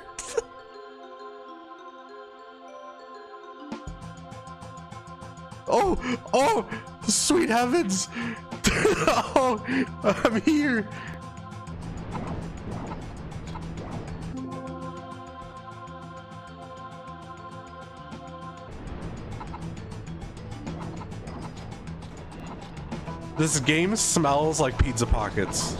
Oh, sweet heavens. Oh, I'm here. This game smells like pizza pockets.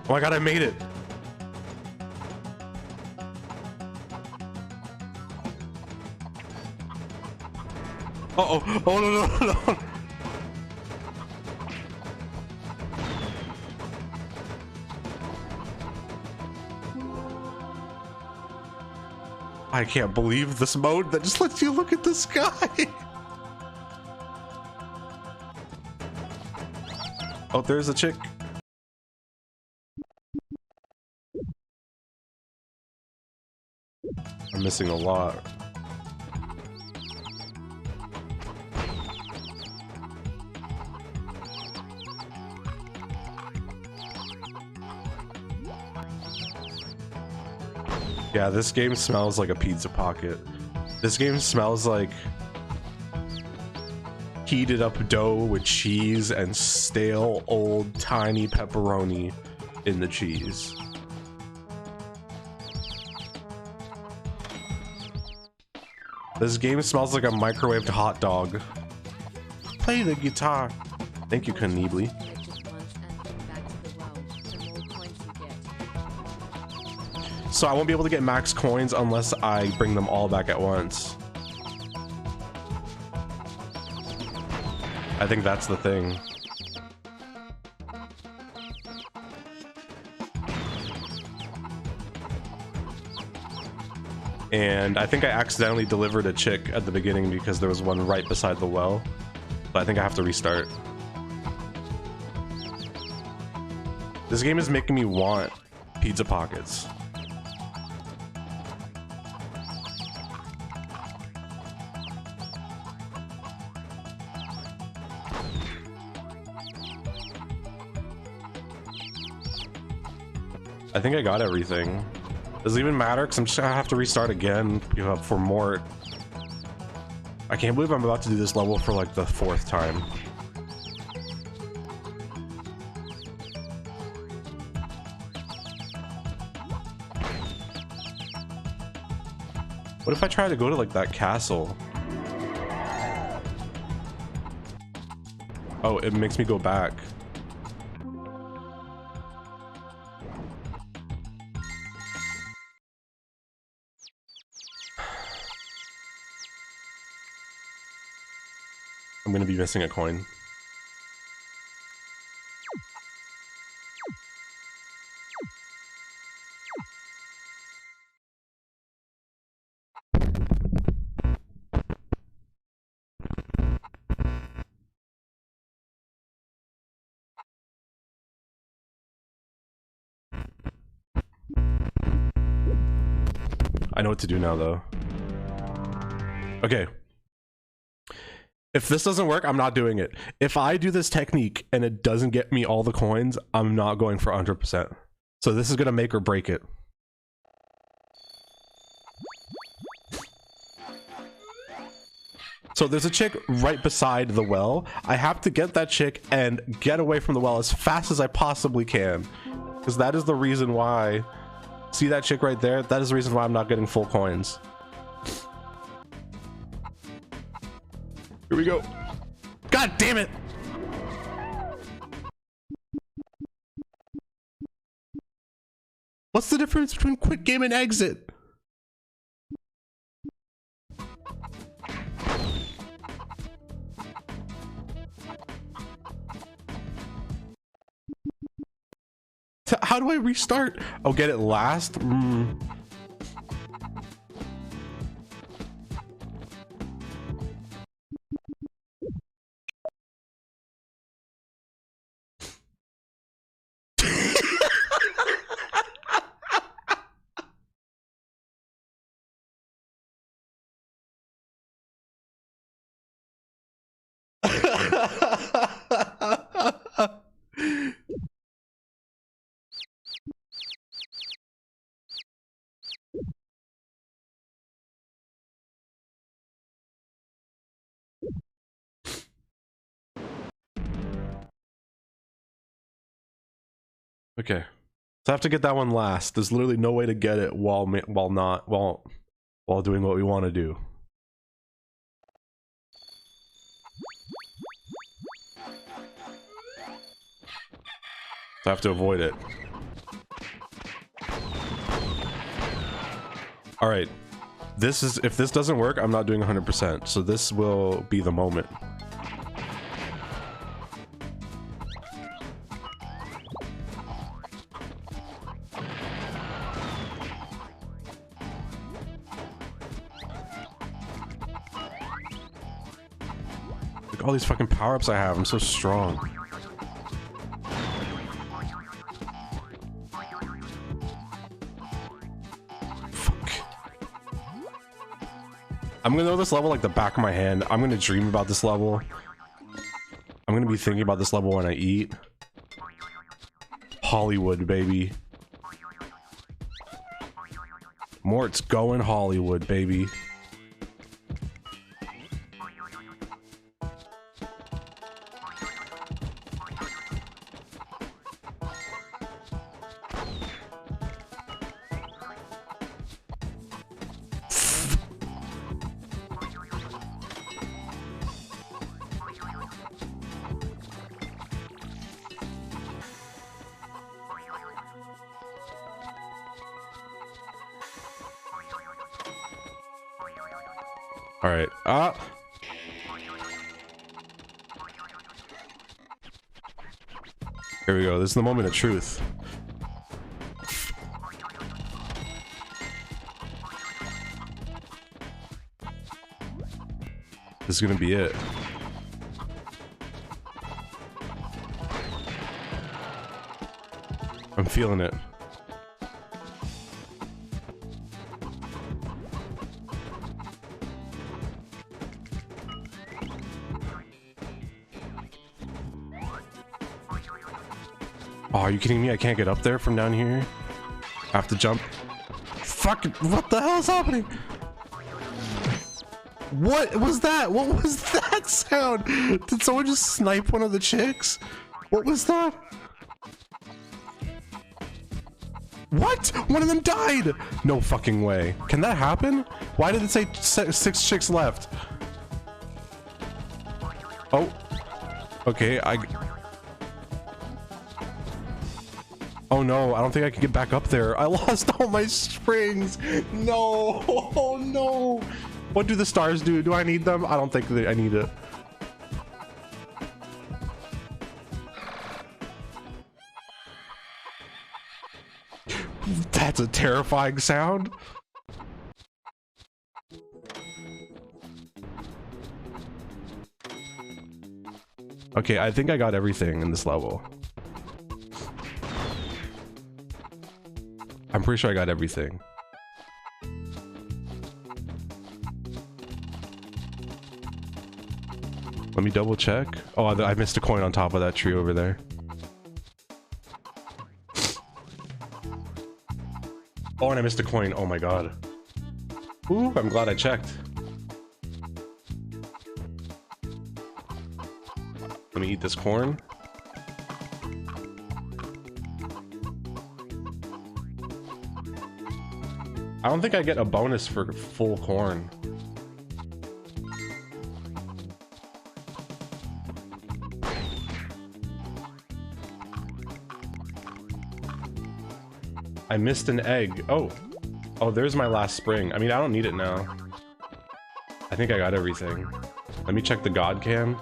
Oh my god, I made it. Uh-oh. Oh, no. I can't believe this mode that just lets you look at the sky. Oh, there's a chick. I'm missing a lot. Yeah, this game smells like a pizza pocket. This game smells like heated up dough with cheese and stale old tiny pepperoni in the cheese. This game smells like a microwaved hot dog. Play the guitar. Thank you, Kneebly. So I won't be able to get max coins unless I bring them all back at once. I think that's the thing. And I think I accidentally delivered a chick at the beginning because there was one right beside the well. But I think I have to restart. This game is making me want pizza pockets. I think I got everything. Does it even matter? Because I'm just gonna have to restart again for Mort. I can't believe I'm about to do this level for like the 4th time. What if I try to go to like that castle? Oh, it makes me go back. I'm gonna be missing a coin. I know what to do now, though. Okay. If this doesn't work, I'm not doing it. If I do this technique and it doesn't get me all the coins, I'm not going for 100%. So this is gonna make or break it. So there's a chick right beside the well. I have to get that chick and get away from the well as fast as I possibly can. Because that is the reason why... See that chick right there? That is the reason why I'm not getting full coins. Here we go. God damn it! What's the difference between quit game and exit? How do I restart? Oh, get it last? Okay, so I have to get that one last. There's literally no way to get it while doing what we want to do. So I have to avoid it. All right, this is, if this doesn't work, I'm not doing 100%. So this will be the moment. All these fucking power-ups I have, I'm so strong. Fuck. I'm gonna know this level like the back of my hand. I'm gonna dream about this level. I'm gonna be thinking about this level when I eat. Hollywood, baby. Mort's going Hollywood, baby. All right. Here we go. This is the moment of truth. This is gonna be it. I'm feeling it. Oh, are you kidding me? I can't get up there from down here? I have to jump. Fuck, what the hell is happening? What was that? What was that sound? Did someone just snipe one of the chicks? What was that? What? One of them died! No fucking way. Can that happen? Why did it say 6 chicks left? Oh. Okay, oh no, I don't think I can get back up there. I lost all my springs. No. Oh no. What do the stars do? Do I need them? I don't think that I need it. That's a terrifying sound. Okay, I think I got everything in this level. I'm pretty sure I got everything. Let me double check. Oh, I missed a coin on top of that tree over there. Oh, and I missed a coin. Oh my god. Ooh, I'm glad I checked. Let me eat this corn. I don't think I get a bonus for full corn. I missed an egg. Oh. Oh, there's my last spring. I mean, I don't need it now. I think I got everything. Let me check the god can.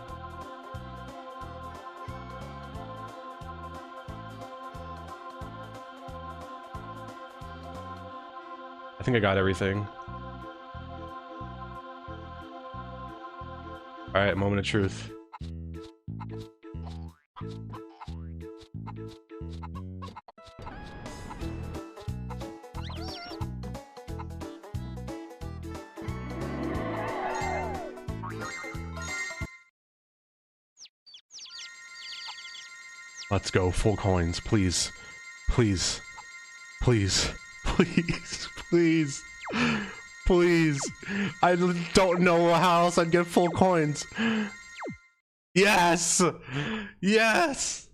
I think I got everything. Alright, moment of truth. Let's go, full coins, please. Please. Please. Please. Please. Please. I don't know how else I'd get full coins. Yes! Yes!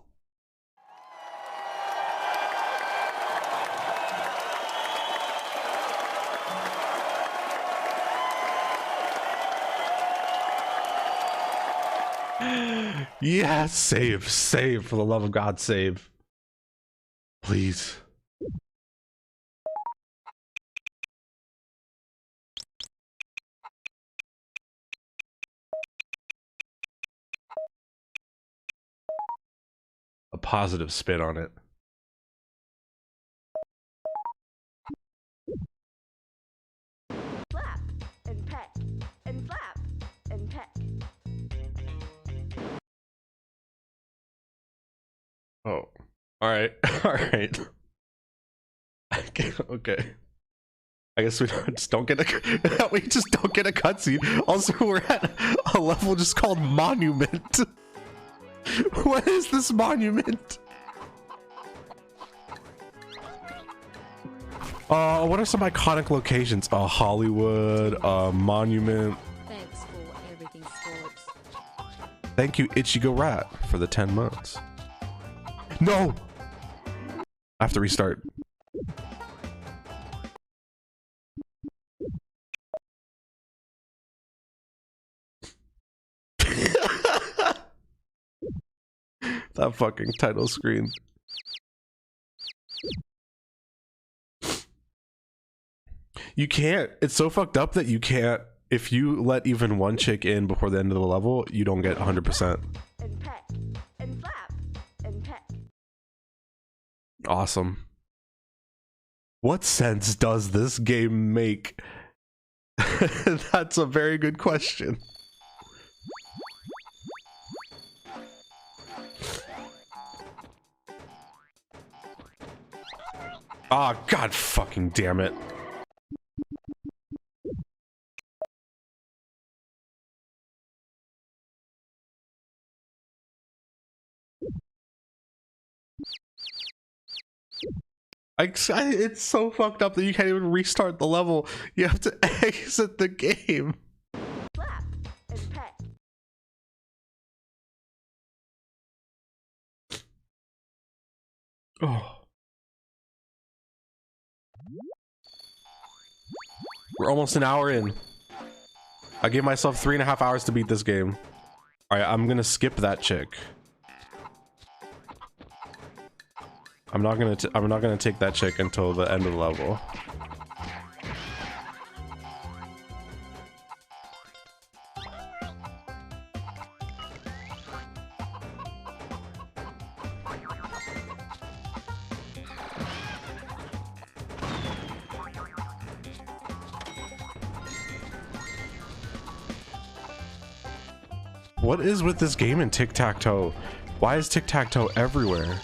Yes, save, save, for the love of God, save. Please. A positive spin on it. Slap and peck and slap and peck. Oh. Alright. Alright. Okay. I guess we just don't get a we just don't get a cutscene. Also, we're at a level just called Monument. What is this monument? What are some iconic locations? Hollywood, Monument. Thanks for everything, Scorps. Thank you, Ichigo Rat, for the 10 months. No! I have to restart. That fucking title screen. You can't. It's so fucked up that you can't. If you let even one chick in before the end of the level, you don't get 100%. And peck and slap and peck. Awesome. What sense does this game make? That's a very good question. Ah, oh, god fucking damn it. It's so fucked up that you can't even restart the level. You have to exit the game. Slap and peck. Oh. We're almost an hour in. I gave myself 3.5 hours to beat this game. All right, I'm gonna skip that chick. I'm not gonna take that chick until the end of the level. What is with this game in tic-tac-toe? Why is tic-tac-toe everywhere?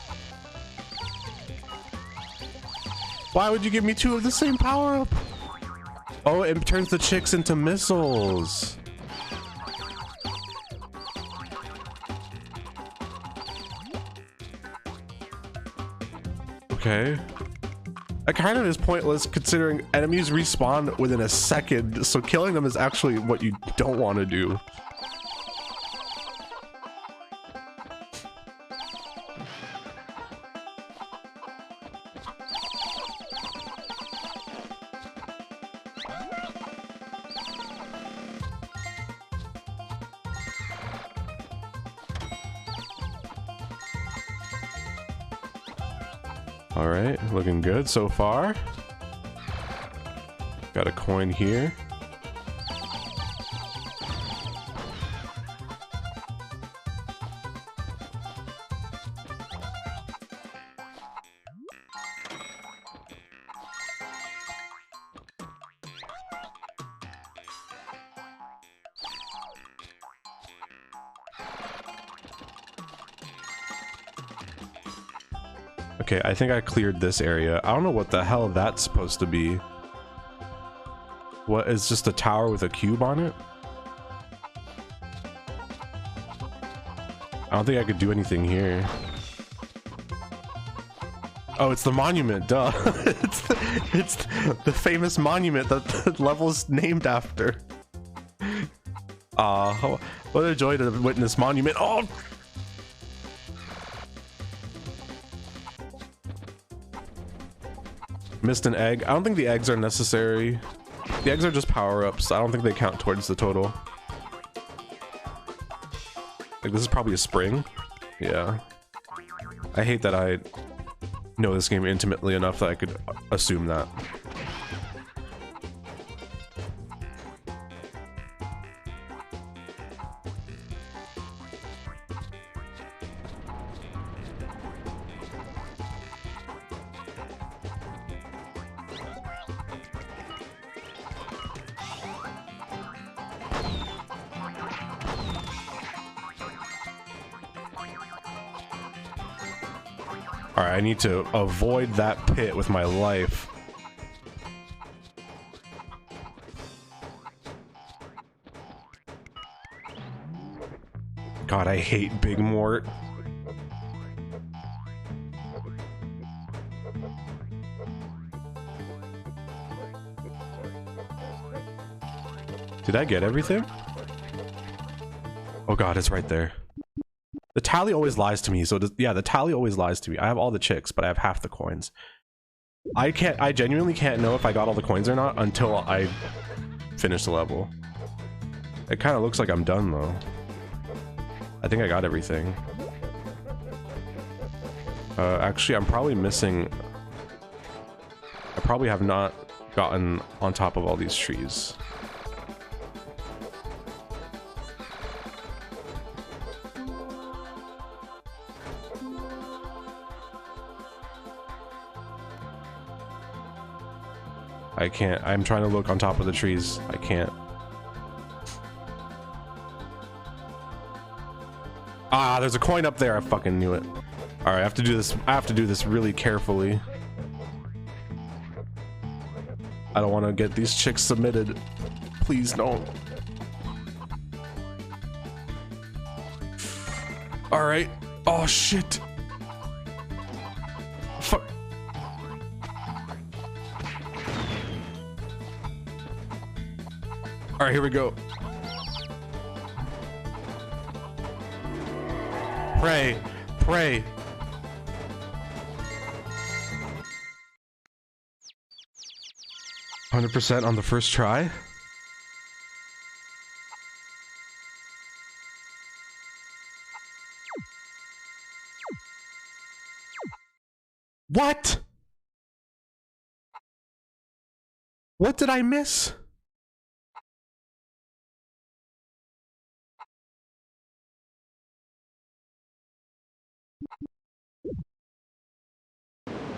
Why would you give me 2 of the same power-up? Oh, it turns the chicks into missiles. Okay. That kind of is pointless considering enemies respawn within a second, so killing them is actually what you don't want to do. All right, looking good so far. Got a coin here. Okay, I think I cleared this area. I don't know what the hell that's supposed to be. What is just a tower with a cube on it? I don't think I could do anything here. Oh, it's the monument, duh. it's the famous monument that the level's named after. What a joy to witness monument. Oh! Missed an egg. I don't think the eggs are necessary. The eggs are just power-ups. I don't think they count towards the total. Like, this is probably a spring. Yeah. I hate that I know this game intimately enough that I could assume that. Alright, I need to avoid that pit with my life. God, I hate Big Mort. Did I get everything? Oh God, it's right there. The tally always lies to me, so yeah, the tally always lies to me. I have all the chicks, but I have half the coins. I genuinely can't know if I got all the coins or not until I finish the level. It kind of looks like I'm done though. I think I got everything. Actually, I'm probably missing... I probably have not gotten on top of all these trees. I can't. I'm trying to look on top of the trees. I can't. Ah, there's a coin up there. I fucking knew it. All right, I have to do this. I have to do this really carefully. I don't want to get these chicks submitted. Please don't. All right. Oh shit. Fuck. All right, here we go. Pray, pray. 100% on the first try? What? What did I miss?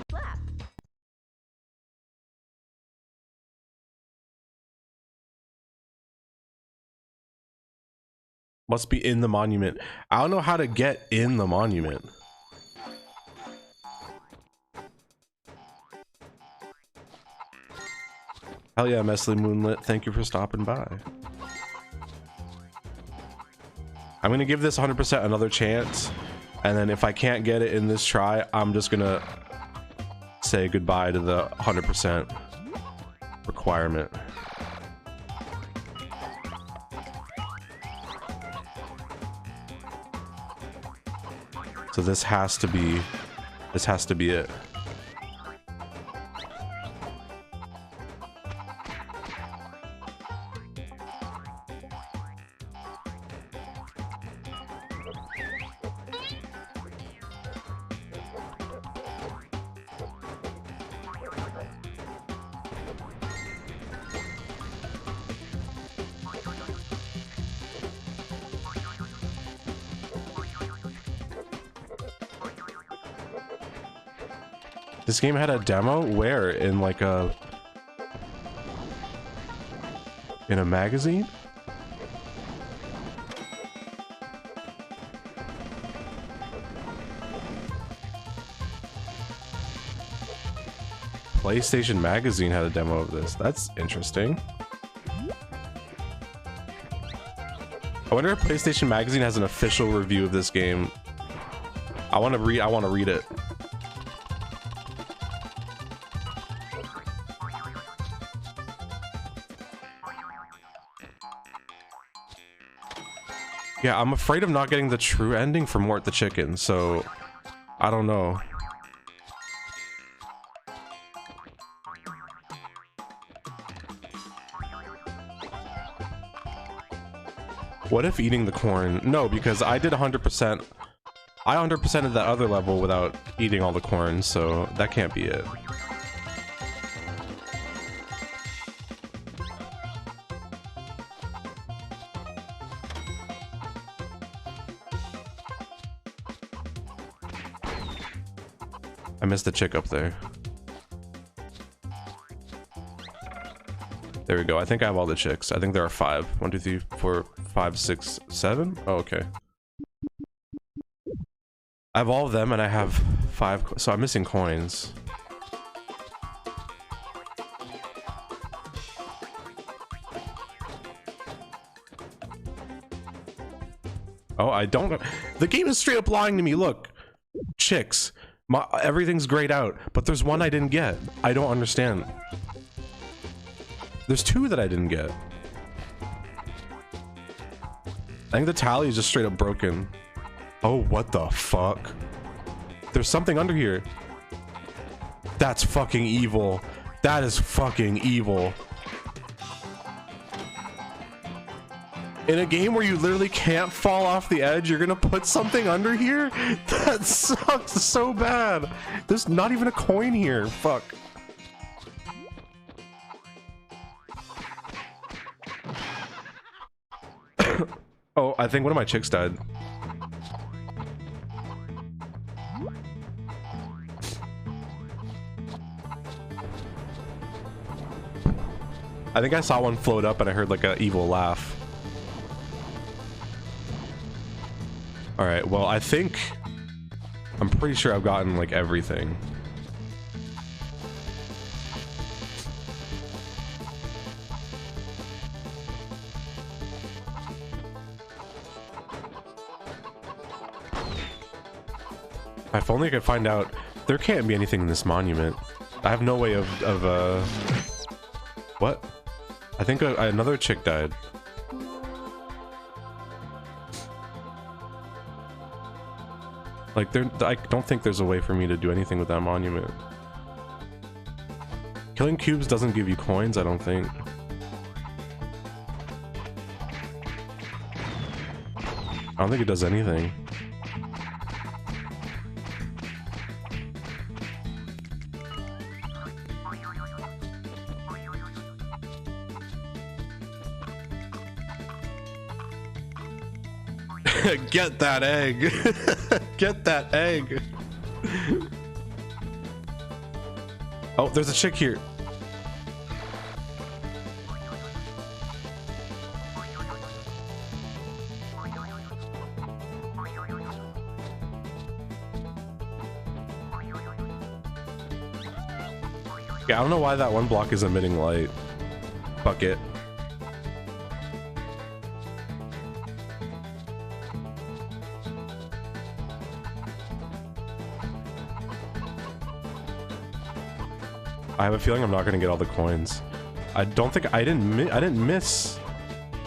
Slap. Must be in the monument. I don't know how to get in the monument. Hell yeah, Mesley Moonlit. Thank you for stopping by. I'm gonna give this 100% another chance, and then if I can't get it in this try, I'm just gonna say goodbye to the 100% requirement. So this has to be it. This game had a demo? Where? In like a... in a magazine? PlayStation Magazine had a demo of this. That's interesting. I wonder if PlayStation Magazine has an official review of this game. I want to read it. Yeah, I'm afraid of not getting the true ending for Mort the Chicken, so I don't know. What if eating the corn? No, because I did 100%. I 100%ed that other level without eating all the corn, so that can't be it. I missed the chick up there. There we go. I think I have all the chicks. I think there are 5. 1, 2, 3, 4, 5, 6, 7. Oh, okay. I have all of them and I have 5. So I'm missing coins. Oh, I don't. The game is straight up lying to me. Look, chicks. Everything's grayed out, but there's one I didn't get. I don't understand. There's 2 that I didn't get. I think the tally is just straight up broken. Oh, what the fuck? There's something under here. That's fucking evil. That is fucking evil. In a game where you literally can't fall off the edge, you're gonna put something under here? That sucks so bad. There's not even a coin here. Fuck. Oh, I think one of my chicks died. I think I saw one float up and I heard like an evil laugh. All right, well, I'm pretty sure I've gotten like everything. If only I could find out. There can't be anything in this monument. I have no way of what? I think another chick died. Like, I don't think there's a way for me to do anything with that monument. Killing cubes doesn't give you coins, I don't think. I don't think it does anything. Get that egg. Get that egg. Oh, there's a chick here. Yeah, I don't know why that one block is emitting light. Fuck it. I have a feeling I'm not gonna get all the coins. I don't think I didn't miss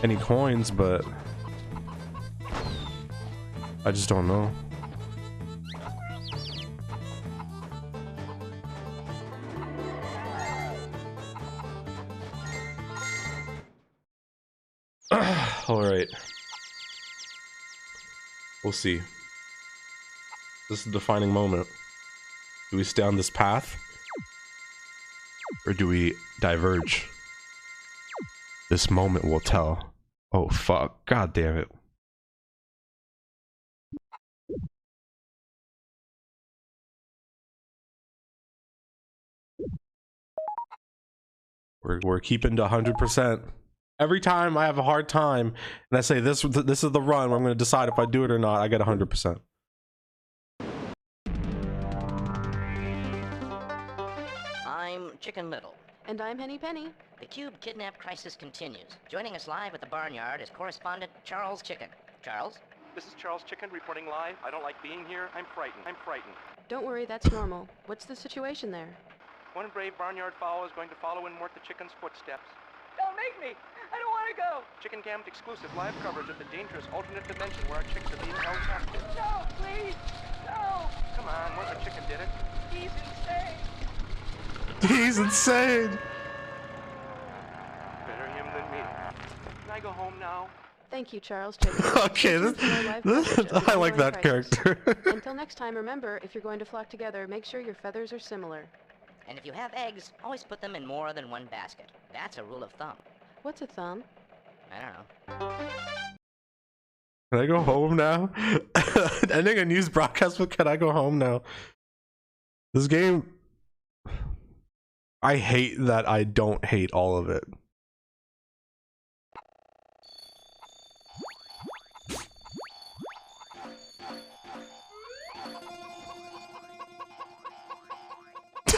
any coins, but I just don't know. All right, we'll see. This is the defining moment. Do we stay on this path? Or do we diverge? This moment will tell. Oh fuck, god damn it. We're keeping to 100%. Every time I have a hard time and I say this is the run where I'm going to decide if I do it or not, I get 100%. I'm Chicken Little. And I'm Henny Penny. The Cube kidnap crisis continues. Joining us live at the barnyard is correspondent Charles Chicken. Charles? This is Charles Chicken reporting live. I don't like being here. I'm frightened. I'm frightened. Don't worry, that's normal. What's the situation there? One brave barnyard fowl is going to follow in Mort the Chicken's footsteps. Don't make me. I don't want to go. Chicken Cammed exclusive live coverage of the dangerous alternate dimension where our chicks are being held captive. No, please. No. Come on, Mort the Chicken did it. He's insane. He's insane. Better him than me. Can I go home now? Thank you, Charles Chicken. Okay, I like that character. Until next time, remember, if you're going to flock together, make sure your feathers are similar. And if you have eggs, always put them in more than one basket. That's a rule of thumb. What's a thumb? I don't know. Can I go home now? Ending a news broadcast with "Can I go home now?" This game, I hate that I don't hate all of it.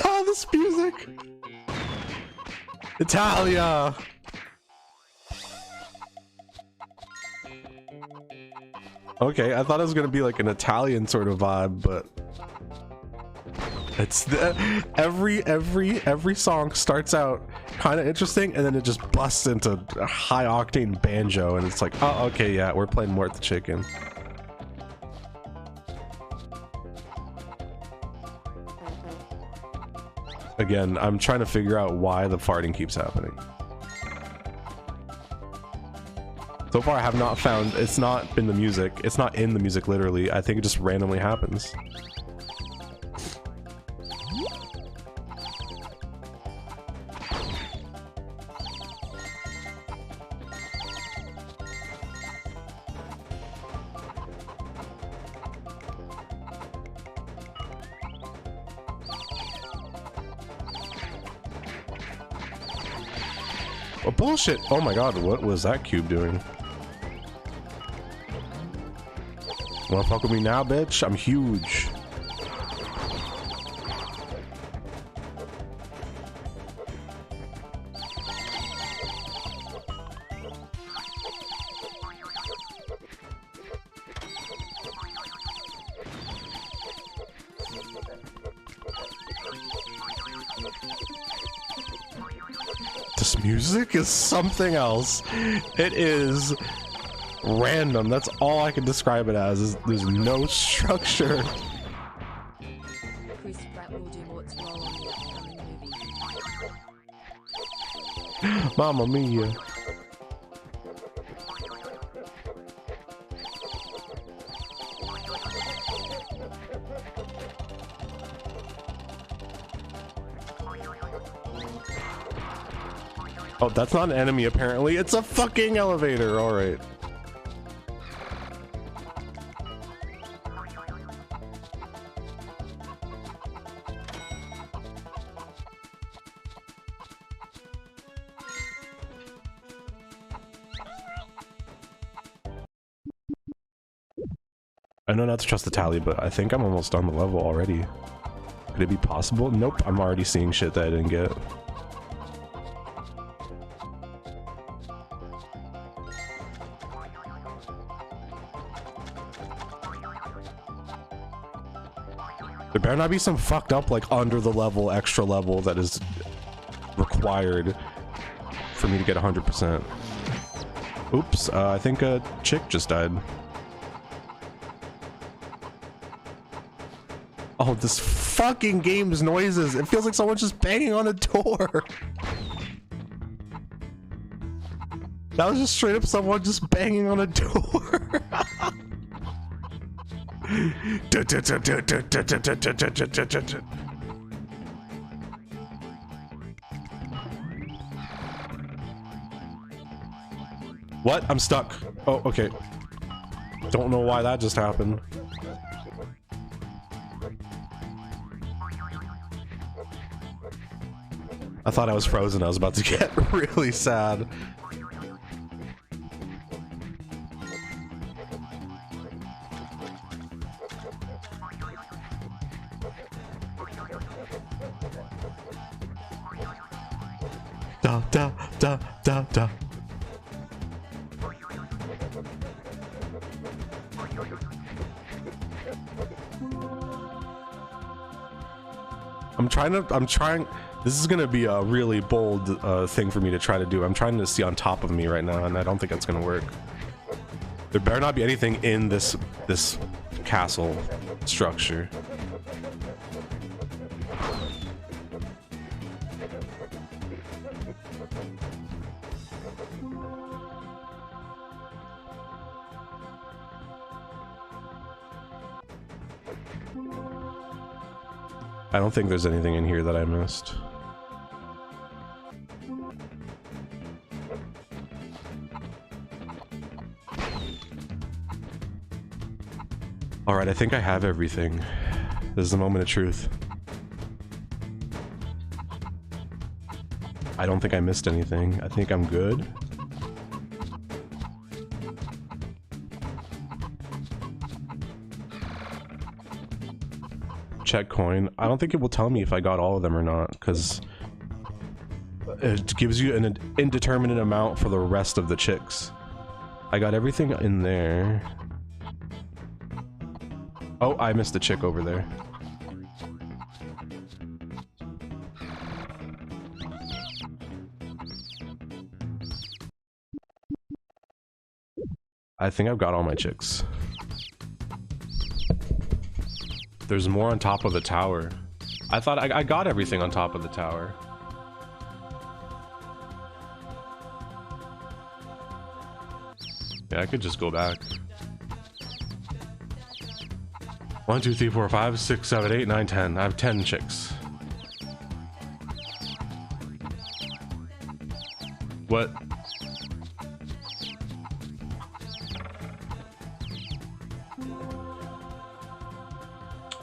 Oh, this music! Italia! Okay, I thought it was gonna be like an Italian sort of vibe, but it's every song starts out kind of interesting and then it just busts into a high octane banjo and it's like, oh, okay, yeah, we're playing Mort the Chicken. Again, I'm trying to figure out why the farting keeps happening. So far I have not found, it's not in the music, it's not in the music literally, I think it just randomly happens. Oh, bullshit! Oh my god, what was that cube doing? Wanna fuck with me now, bitch? I'm huge. This music is something else. It is random. That's all I can describe it as. There's no structure. Chris Pratt will do Mort's role on the upcoming movie. Mamma mia. Oh, that's not an enemy apparently. It's a fucking elevator. All right. I know not to trust the tally, but I think I'm almost on the level already. Could it be possible? Nope, I'm already seeing shit that I didn't get. There better not be some fucked up, like, under the level, extra level that is required for me to get 100%. Oops, I think a chick just died. Oh, this fucking game's noises. It feels like someone's just banging on a door. That was just straight up someone just banging on a door. What? I'm stuck. Oh, okay. Don't know why that just happened. I thought I was frozen. I was about to get really sad. Da da da da da. I'm trying. This is gonna be a really bold thing for me to try to do. I'm trying to see on top of me right now, and I don't think that's gonna work. There better not be anything in this castle structure. I don't think there's anything in here that I missed. All right, I think I have everything. This is the moment of truth. I don't think I missed anything. I think I'm good. Check coin. I don't think it will tell me if I got all of them or not, because it gives you an indeterminate amount for the rest of the chicks. I got everything in there. Oh, I missed a chick over there. I think I've got all my chicks. There's more on top of the tower. I thought I got everything on top of the tower. Yeah, I could just go back. 1, 2, 3, 4, 5, 6, 7, 8, 9, 10. I have 10 chicks. What?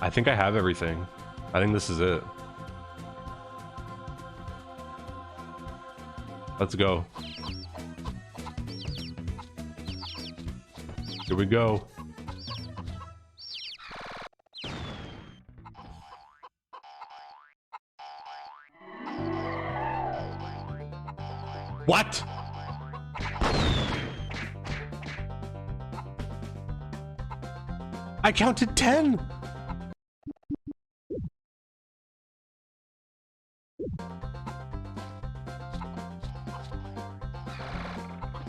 I think I have everything. I think this is it. Let's go. Here we go. What? I counted 10.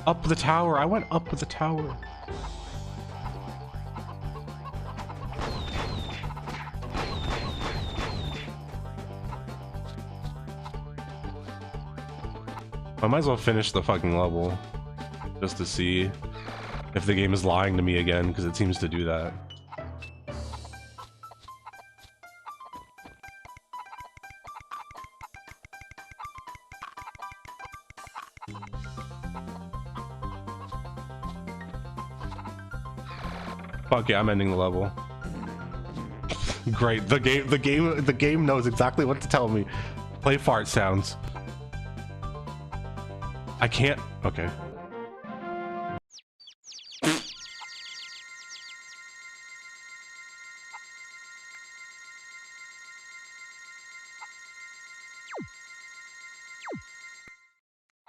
Up the tower. I went up the tower. I might as well finish the fucking level just to see if the game is lying to me again, because it seems to do that. Fuck yeah, I'm ending the level. Great. The game knows exactly what to tell me. Play fart sounds. I can't. Okay.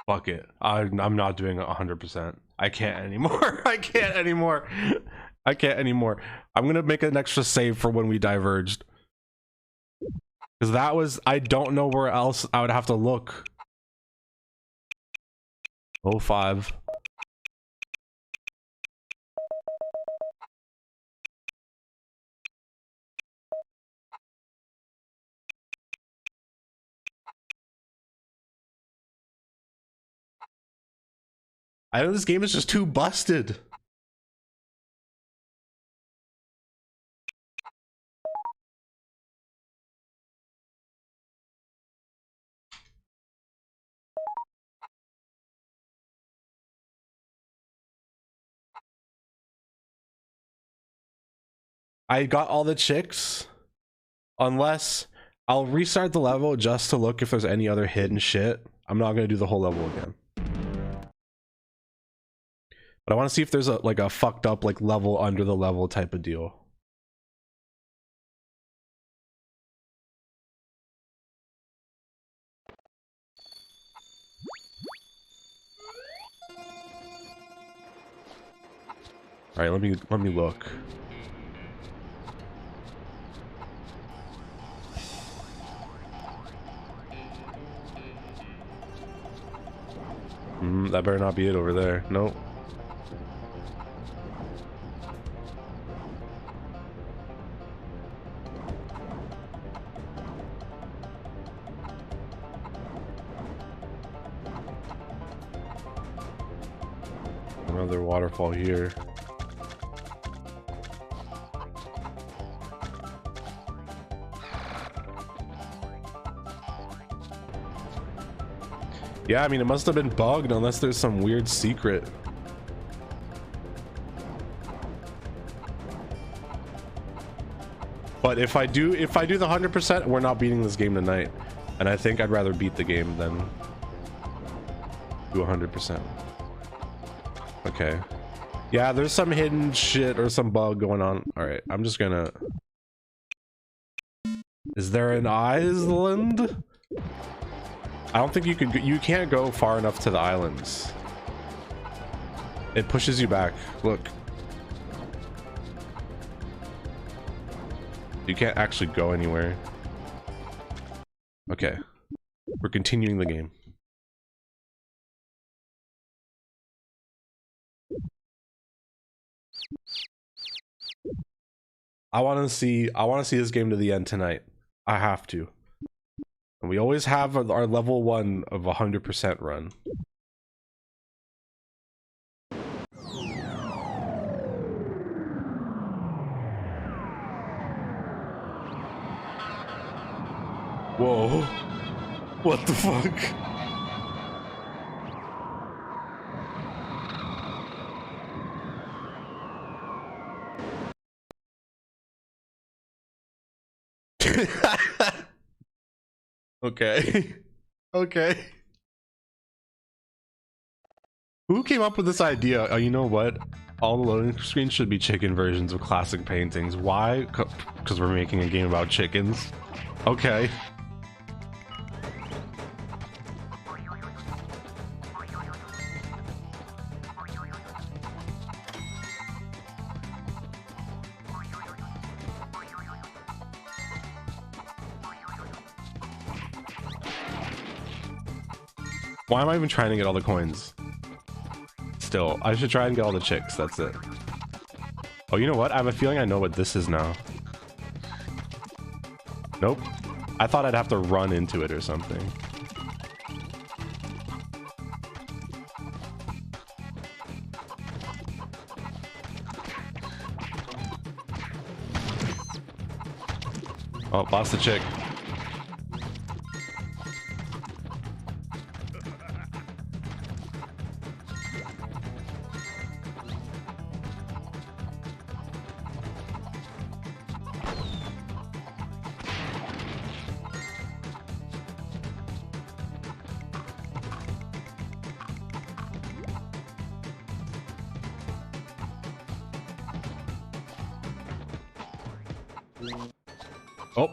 Fuck it. I'm not doing 100%. I can't anymore. I can't anymore. I can't anymore. I'm gonna make an extra save for when we diverged. Because that was, I don't know where else I would have to look. 05. I know this game is just too busted. I got all the chicks, unless I'll restart the level just to look if there's any other hidden shit. I'm not gonna do the whole level again. But I want to see if there's a fucked up like level under the level type of deal. All right, let me look. That better not be it over there. Nope. Another waterfall here. Yeah, I mean, it must have been bugged unless there's some weird secret. But if I do the 100%, we're not beating this game tonight. And I think I'd rather beat the game than do 100%. Okay. Yeah, there's some hidden shit or some bug going on. All right, I'm just gonna... Is there an island? I don't think you can't go far enough to the islands. It pushes you back. Look. You can't actually go anywhere. Okay. We're continuing the game. I want to see this game to the end tonight. I have to. And we always have our level 1 of 100% run. Whoa. What the fuck? Okay. Okay. Who came up with this idea? Oh, you know what? All the loading screens should be chicken versions of classic paintings. Why? Because we're making a game about chickens. Okay. Why am I even trying to get all the coins? Still, I should try and get all the chicks, that's it. Oh, you know what? I have a feeling I know what this is now. Nope. I thought I'd have to run into it or something. Oh, lost the chick. Oh.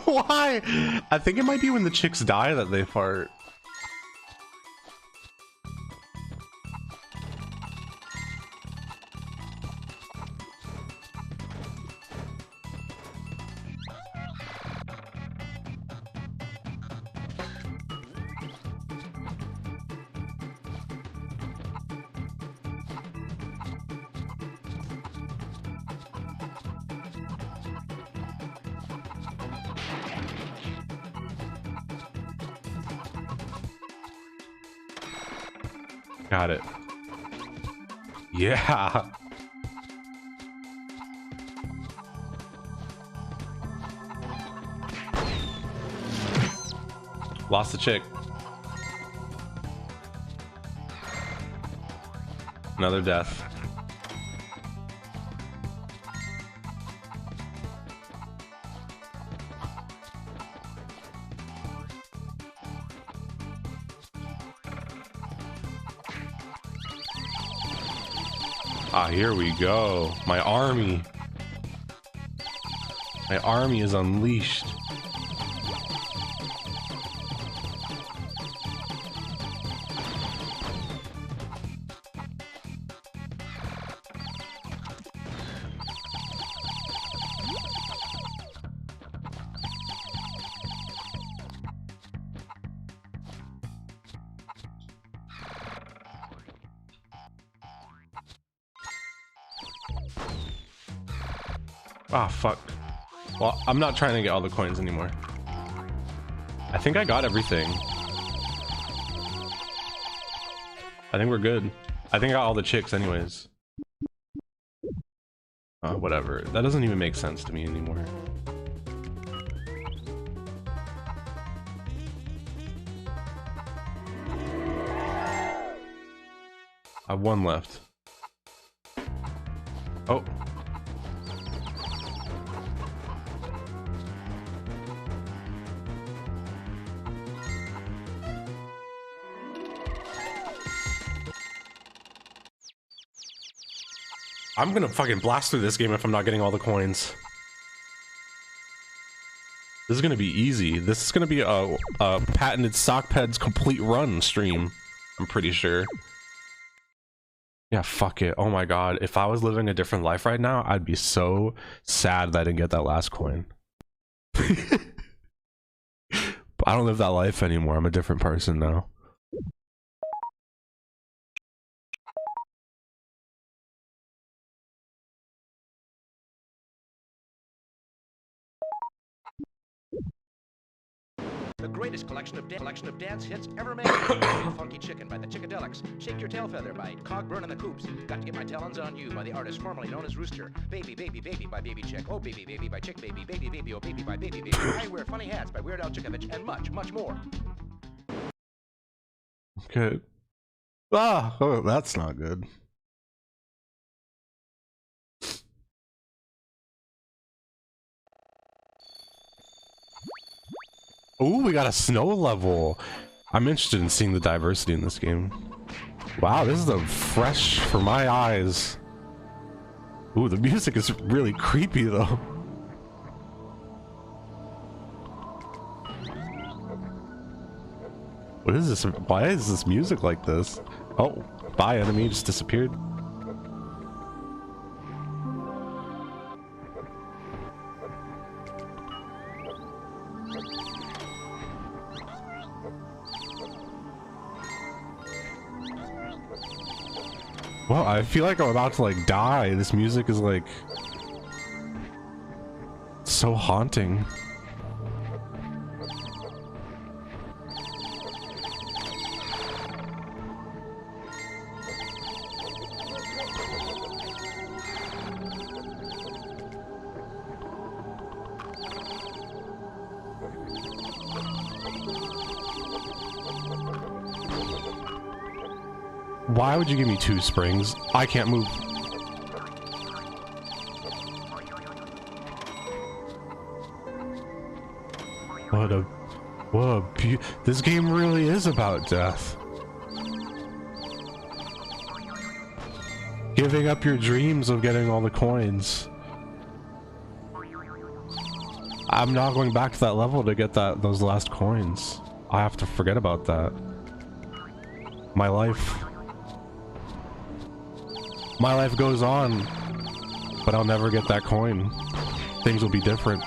Why? I think it might be when the chicks die that they fart. Got it. Yeah. Lost the chick. Another death. Ah, here we go. My army. My army is unleashed. Ah, fuck. Well, I'm not trying to get all the coins anymore. I think I got everything. I think we're good. I think I got all the chicks anyways. Whatever. That doesn't even make sense to me anymore. I have one left. Oh. I'm gonna fucking blast through this game if I'm not getting all the coins. This is gonna be easy. This is gonna be a patented Sockpeds complete run stream. I'm pretty sure. Yeah, fuck it. Oh my god. If I was living a different life right now, I'd be so sad that I didn't get that last coin. But I don't live that life anymore. I'm a different person now. The greatest collection of dance hits ever made. Funky Chicken by the Chickadelics. Shake Your Tail Feather by Cogburn and the Coops. Got to Get My Talons on You by the artist formerly known as Rooster. Baby, Baby, Baby by Baby Chick. Oh, Baby, Baby by Chick Baby. Baby, Baby, Oh, Baby by Baby Baby. I Wear Funny Hats by Weird Al Chickovich, and much, much more. Okay. Ah, oh, that's not good. Ooh, we got a snow level. I'm interested in seeing the diversity in this game. Wow, this is a fresh for my eyes. Ooh, the music is really creepy though. What is this? Why is this music like this? Oh, bye enemy, just disappeared. Well, I feel like I'm about to like die. This music is like so haunting. Why would you give me 2 springs? I can't move. This game really is about death. Giving up your dreams of getting all the coins. I'm not going back to that level to get those last coins. I have to forget about that. My life goes on, but I'll never get that coin. Things will be different.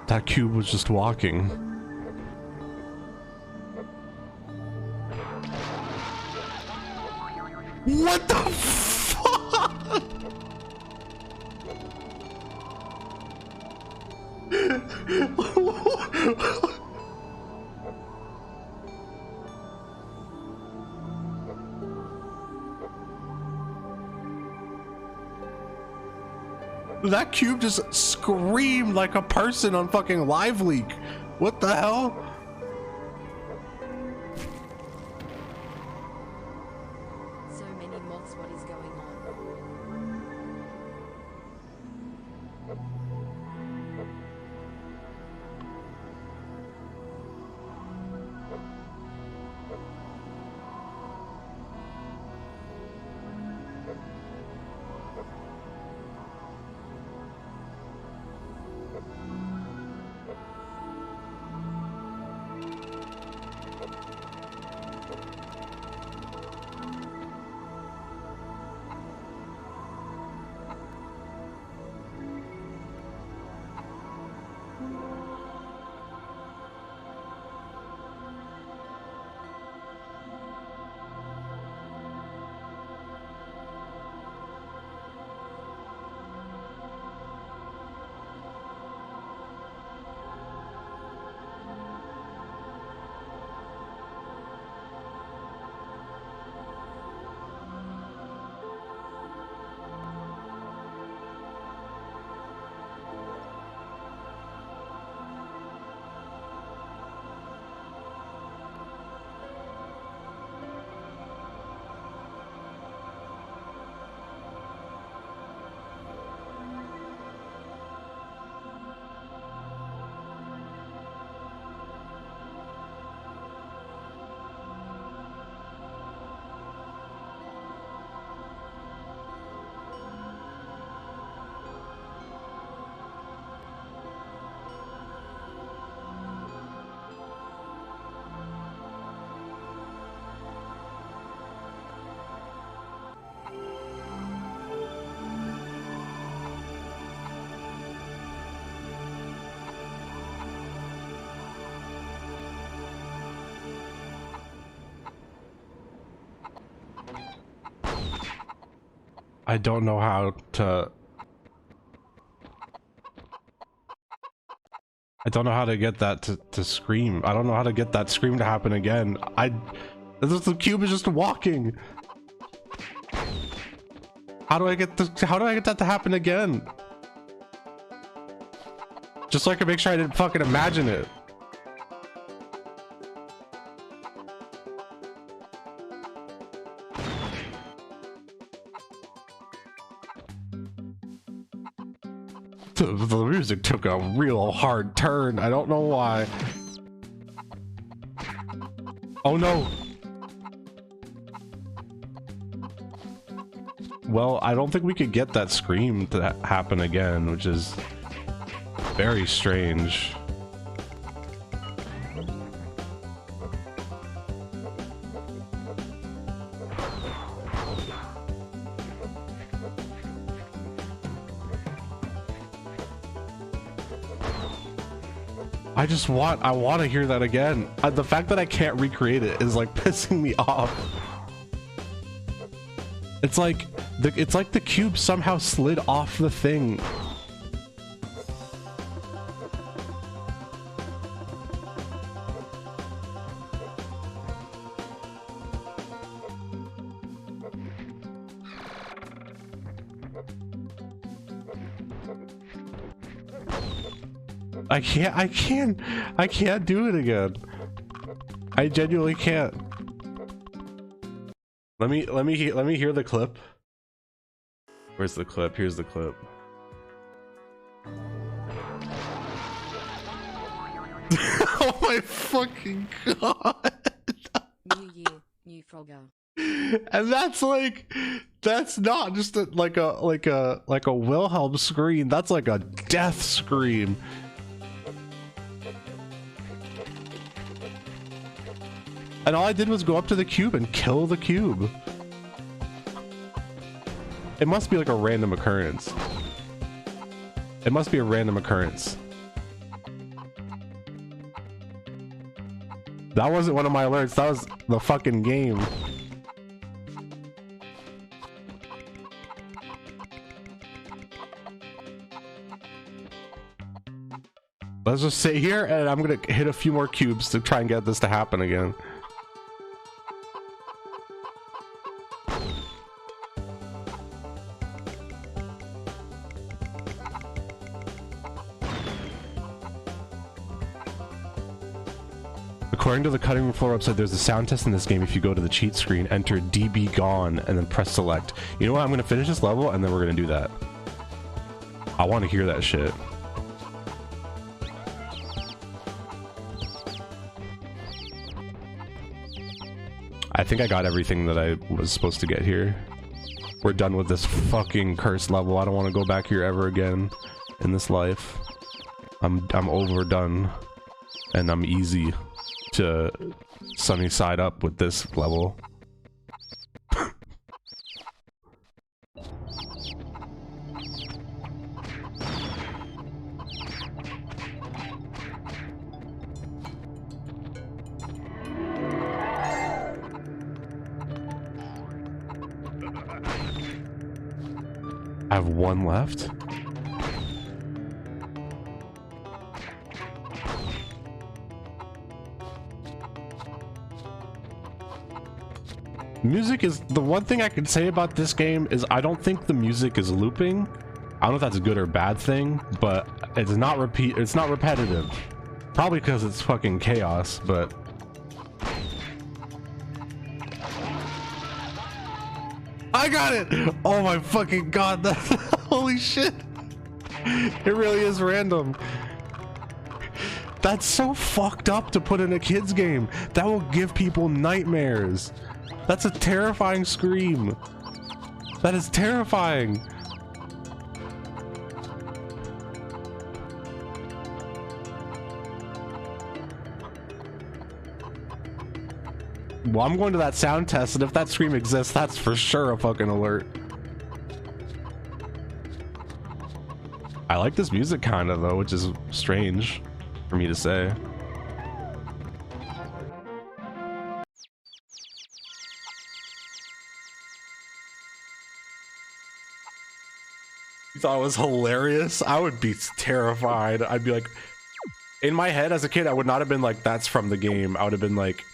That cube was just walking. What the fuck? That cube just screamed like a person on fucking Live Leak. What the hell? So many moths, what is going on? I don't know how to... I don't know how to get that to scream. I don't know how to get that scream to happen again. The cube is just walking. How do I get that to happen again? Just so I can make sure I didn't fucking imagine it. The music took a real hard turn. I don't know why. Oh no. Well, I don't think we could get that scream to happen again, which is very strange. I want to hear that again. The fact that I can't recreate it is like pissing me off. It's like the cube somehow slid off the thing. I can't do it again. I genuinely can't. Let me hear the clip. Where's the clip? Here's the clip. Oh my fucking god. New year, new Frogger. And that's like, that's not just like a Wilhelm scream. That's like a death scream. And all I did was go up to the cube and kill the cube. It must be like a random occurrence. It must be a random occurrence. That wasn't one of my alerts. That was the fucking game. Let's just sit here and I'm gonna hit a few more cubes to try and get this to happen again. According to the cutting room floor website, there's a sound test in this game. If you go to the cheat screen, enter DB gone, and then press select. You know what? I'm gonna finish this level, and then we're gonna do that. I want to hear that shit. I think I got everything that I was supposed to get here. We're done with this fucking cursed level. I don't want to go back here ever again in this life. I'm overdone, and I'm easy to sunny side up with this level. I have one left. Music is the one thing I can say about this game is I don't think the music is looping. I don't know if that's a good or bad thing, but it's not repetitive. Probably because it's fucking chaos, but I got it! Oh my fucking god, that holy shit. It really is random. That's so fucked up to put in a kid's game. That will give people nightmares. That's a terrifying scream. That is terrifying. Well, I'm going to that sound test, and if that scream exists, that's for sure a fucking alert. I like this music kind of, though, which is strange for me to say. You thought it was hilarious? I would be terrified. I'd be like, in my head as a kid, I would not have been like, that's from the game. I would have been like,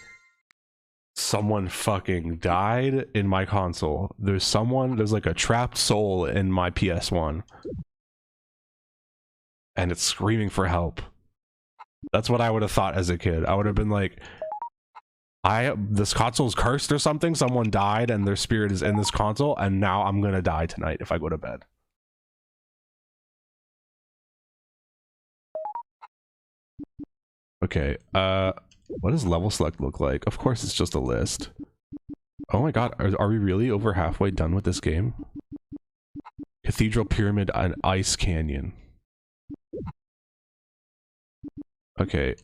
someone fucking died in my console. There's like a trapped soul in my PS1. And it's screaming for help. That's what I would have thought as a kid. I would have been like, this console's cursed or something. Someone died and their spirit is in this console, and now I'm gonna die tonight if I go to bed. Okay, what does level select look like? Of course it's just a list. Oh my god, are we really over halfway done with this game? Cathedral, Pyramid, and Ice Canyon. Okay.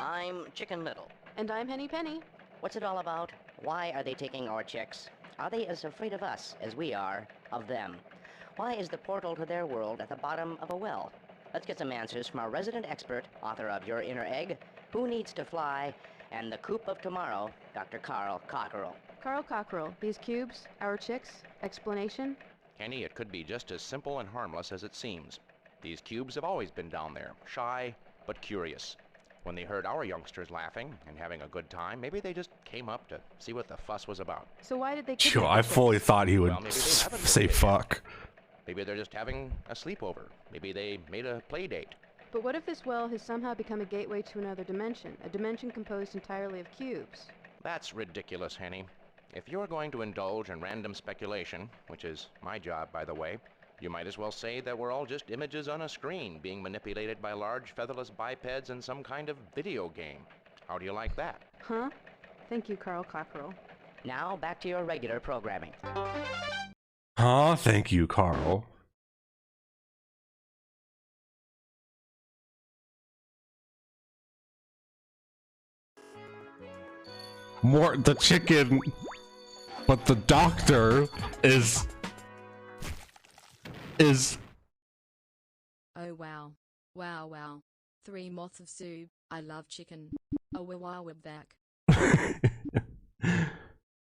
I'm Chicken Little. And I'm Henny Penny. What's it all about? Why are they taking our chicks? Are they as afraid of us as we are of them? Why is the portal to their world at the bottom of a well? Let's get some answers from our resident expert, author of Your Inner Egg, Who Needs to Fly, and The Coop of Tomorrow, Dr. Carl Cockerell. Carl Cockerell, these cubes, our chicks, explanation? Kenny, it could be just as simple and harmless as it seems. These cubes have always been down there, shy but curious. When they heard our youngsters laughing and having a good time, maybe they just came up to see what the fuss was about. So why did they Sure, kidnap I the chicks? fully thought he would Well, maybe they haven't say been fuck. Maybe they're just having a sleepover. Maybe they made a play date. But what if this well has somehow become a gateway to another dimension, a dimension composed entirely of cubes? That's ridiculous, Henny. If you're going to indulge in random speculation, which is my job, by the way, you might as well say that we're all just images on a screen being manipulated by large featherless bipeds in some kind of video game. How do you like that? Huh? Thank you, Carl Cockerell. Now back to your regular programming. Huh? Thank you, Carl. Mort the Chicken, but the doctor is Oh wow. Wow wow. 3 moths of soup. I love chicken. Oh wow we're back.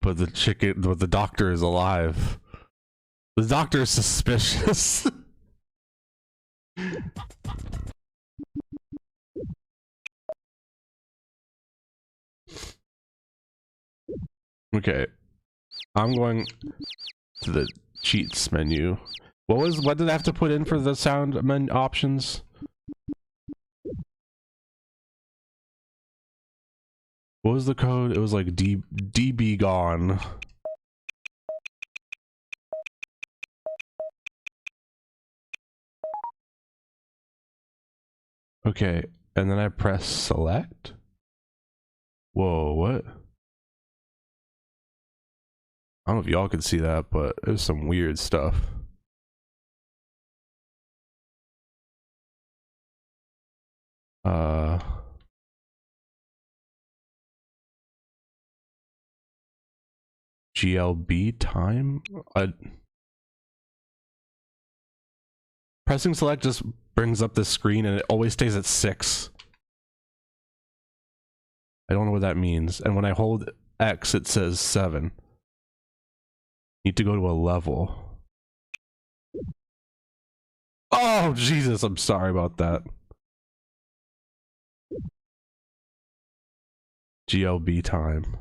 but the doctor is alive. The doctor is suspicious. Okay. I'm going to the cheats menu. What did I have to put in for the sound options? What was the code? It was like DB gone. Okay, and then I press select. Whoa, what? I don't know if y'all could see that, but it was some weird stuff. GLB time? Pressing select just brings up this screen and it always stays at 6. I don't know what that means. And when I hold X, it says 7. Need to go to a level. Oh, Jesus, I'm sorry about that. GLB time.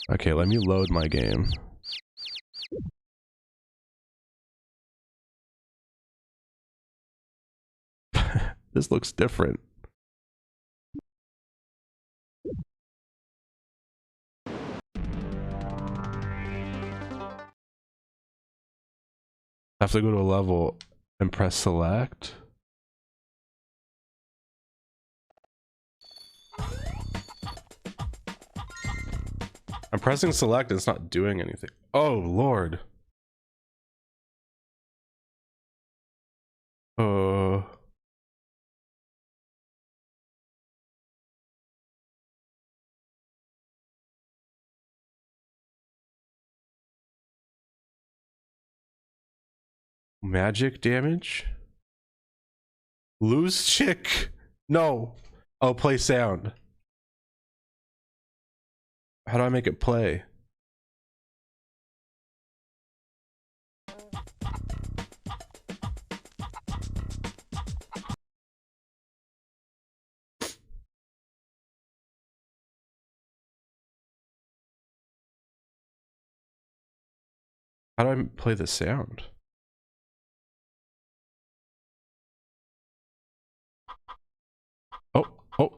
Okay, let me load my game. This looks different. I have to go to a level and press select. I'm pressing select and it's not doing anything. Oh, Lord. Magic damage? Lose chick? No. Oh, play sound. How do I make it play? How do I play the sound? Oh, oh.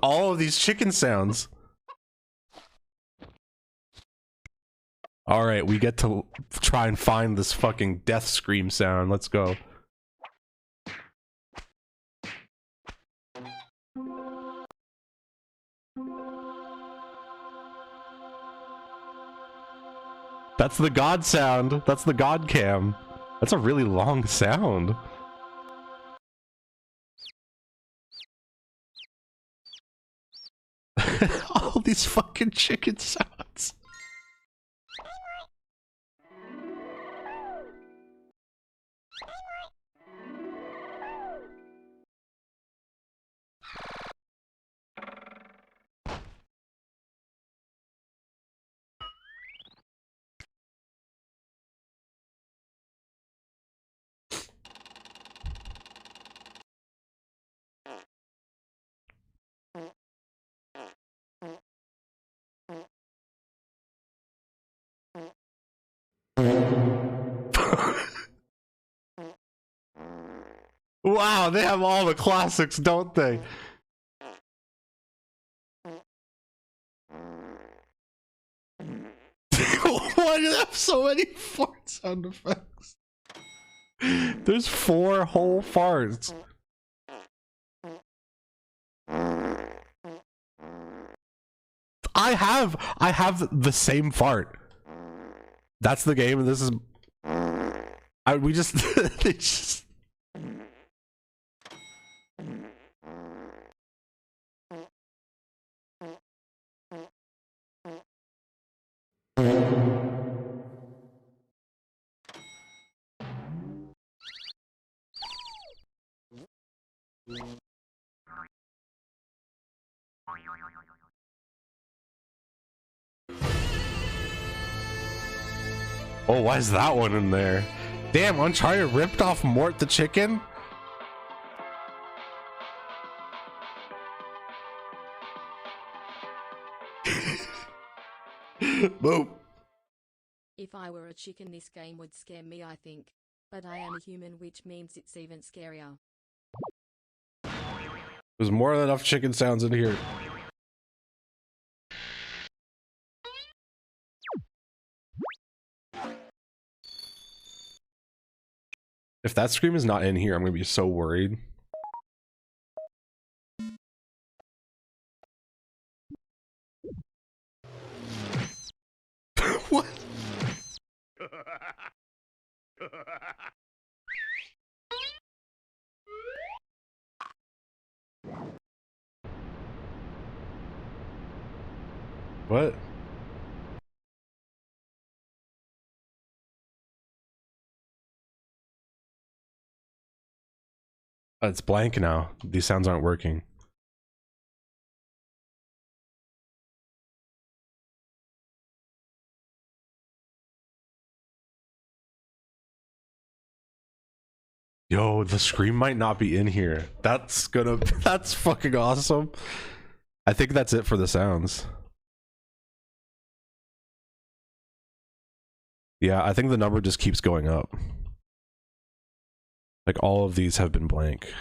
All of these chicken sounds. Alright, we get to try and find this fucking death scream sound. Let's go. That's the god sound. That's the god cam. That's a really long sound. All these fucking chicken sounds. Wow, they have all the classics, don't they? Why do they have so many fart sound effects? There's 4 whole farts. I have the same fart. That's the game, and this is we just they just Oh, why is that one in there? Damn, Uncharted ripped off Mort the Chicken? Boom. If I were a chicken, this game would scare me, I think. But I am a human, which means it's even scarier. There's more than enough chicken sounds in here. If that scream is not in here, I'm gonna be so worried. What? What? It's blank now. These sounds aren't working. Yo, the scream might not be in here. That's fucking awesome. I think that's it for the sounds. Yeah, I think the number just keeps going up. Like all of these have been blank.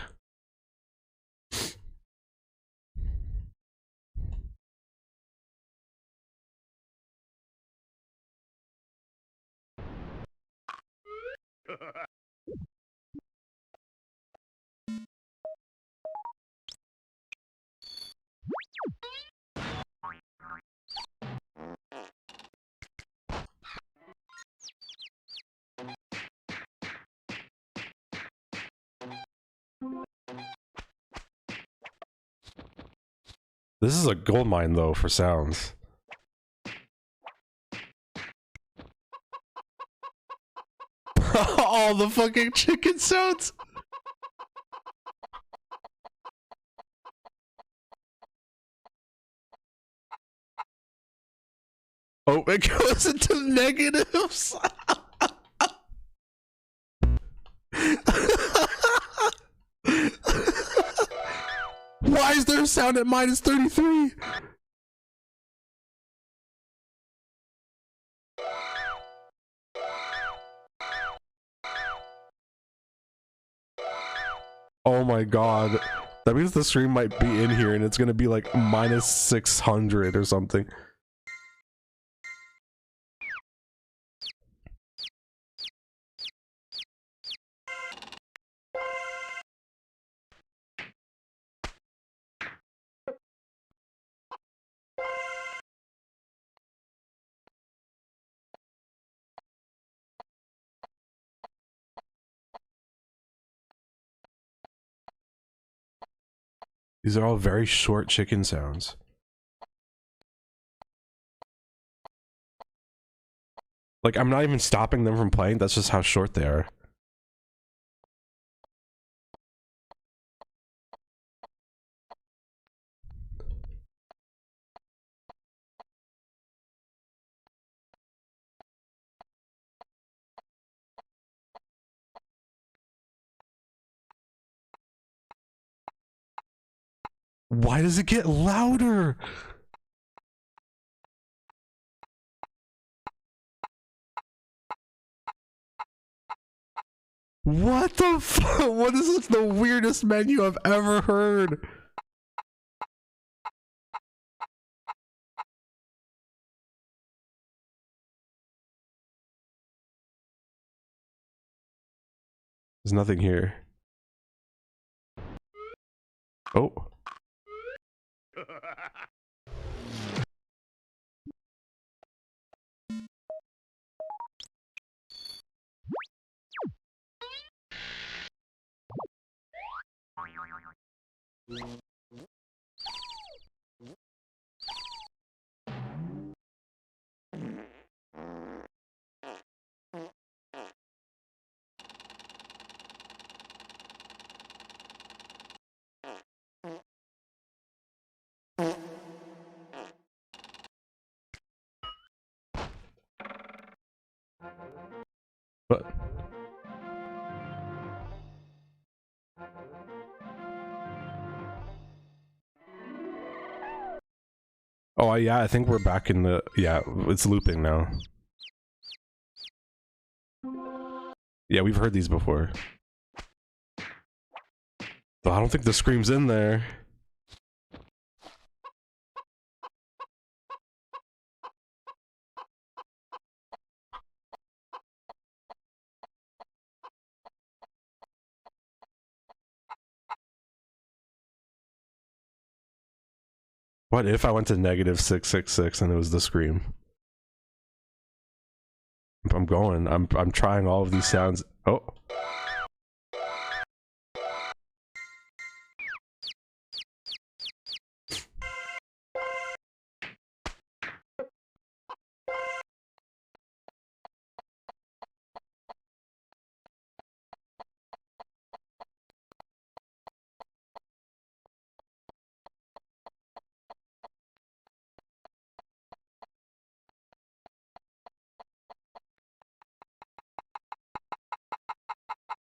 This is a gold mine though for sounds. All the fucking chicken sounds. Oh, it goes into negatives. Why is there a sound at -33? Oh my god. That means the stream might be in here and it's gonna be like -600 or something. These are all very short chicken sounds. Like, I'm not even stopping them from playing, that's just how short they are. Why does it get louder? What the fuck? What is this? The weirdest menu I've ever heard. There's nothing here. Oh. What? Oh, yeah, I think we're back in the... Yeah, it's looping now. Yeah, we've heard these before. But I don't think the scream's in there. What if I went to -666 and it was the scream? I'm going. I'm trying all of these sounds. Oh.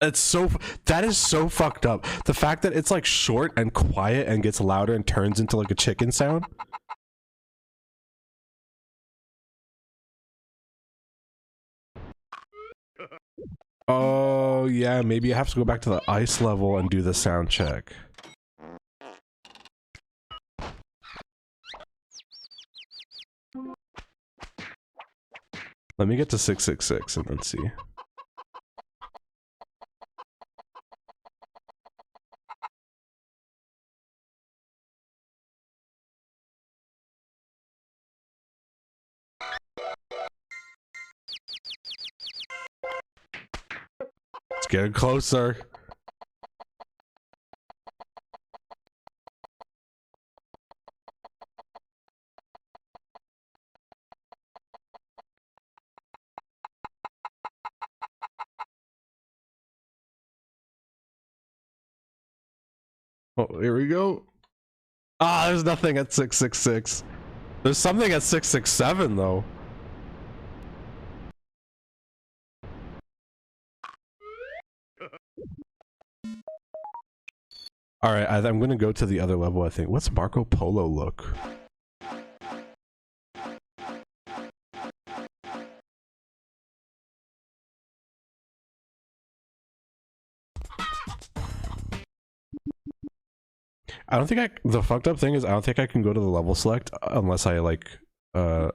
It's so, that is so fucked up. The fact that it's like short and quiet and gets louder and turns into like a chicken sound. Oh yeah, maybe I have to go back to the ice level and do the sound check. Let me get to 666 and then see. It's getting closer. Oh, here we go. Ah, there's nothing at 666. There's something at 667 though. All right, I'm gonna go to the other level. I think. What's Marco Polo look? I don't think the fucked up thing is I don't think I can go to the level select unless I like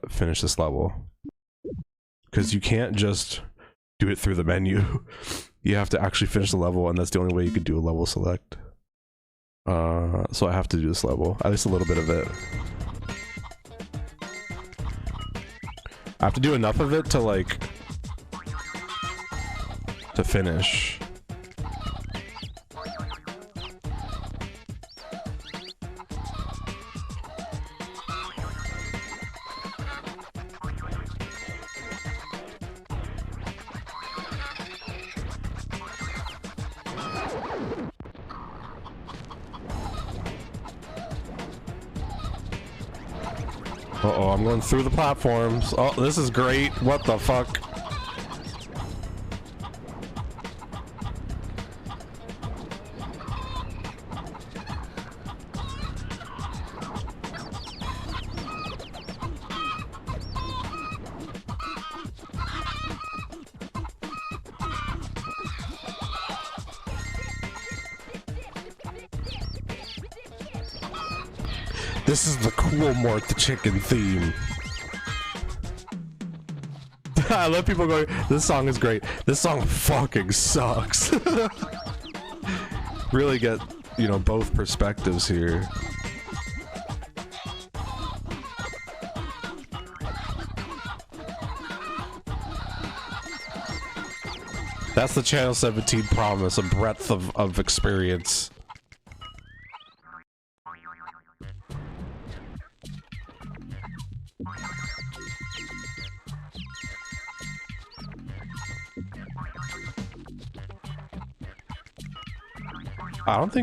finish this level. Because you can't just do it through the menu. You have to actually finish the level, and that's the only way you could do a level select. So I have to do this level, at least a little bit of it. I have to do enough of it to like to finish. Uh-oh, I'm going through the platforms. Oh, this is great. What the fuck? This is the cool Mort the Chicken theme. I love people going, this song is great. This song fucking sucks. Really get, you know, both perspectives here. That's the Channel 17 promise, a breadth of experience.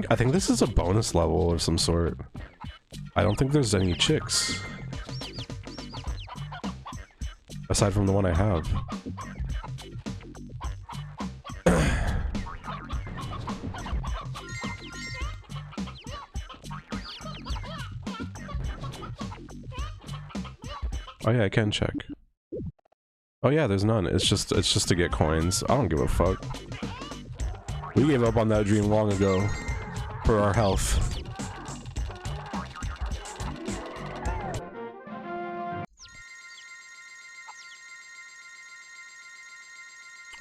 I think this is a bonus level of some sort. I don't think there's any chicks. Aside from the one I have. Oh yeah, I can check. Oh yeah, there's none. It's just to get coins. I don't give a fuck. We gave up on that dream long ago for our health.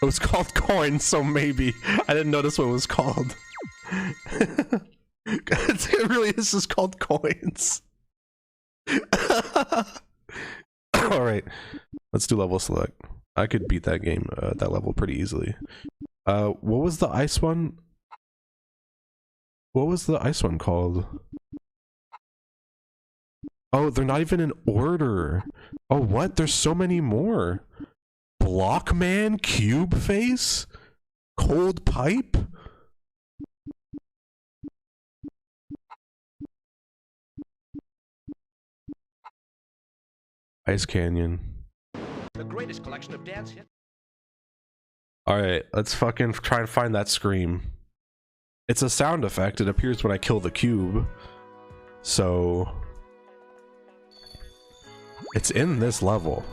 It was called coins, so maybe. I didn't notice what it was called. It really is just called coins. Alright, let's do level select. I could beat that game, that level pretty easily. What was the ice one? What was the ice one called? Oh, they're not even in order. Oh, what? There's so many more. Blockman, Cube Face, Cold Pipe. Ice Canyon. The greatest collection of dance hits. Alright, let's fucking try and find that scream. It's a sound effect. It appears when I kill the cube. So... it's in this level.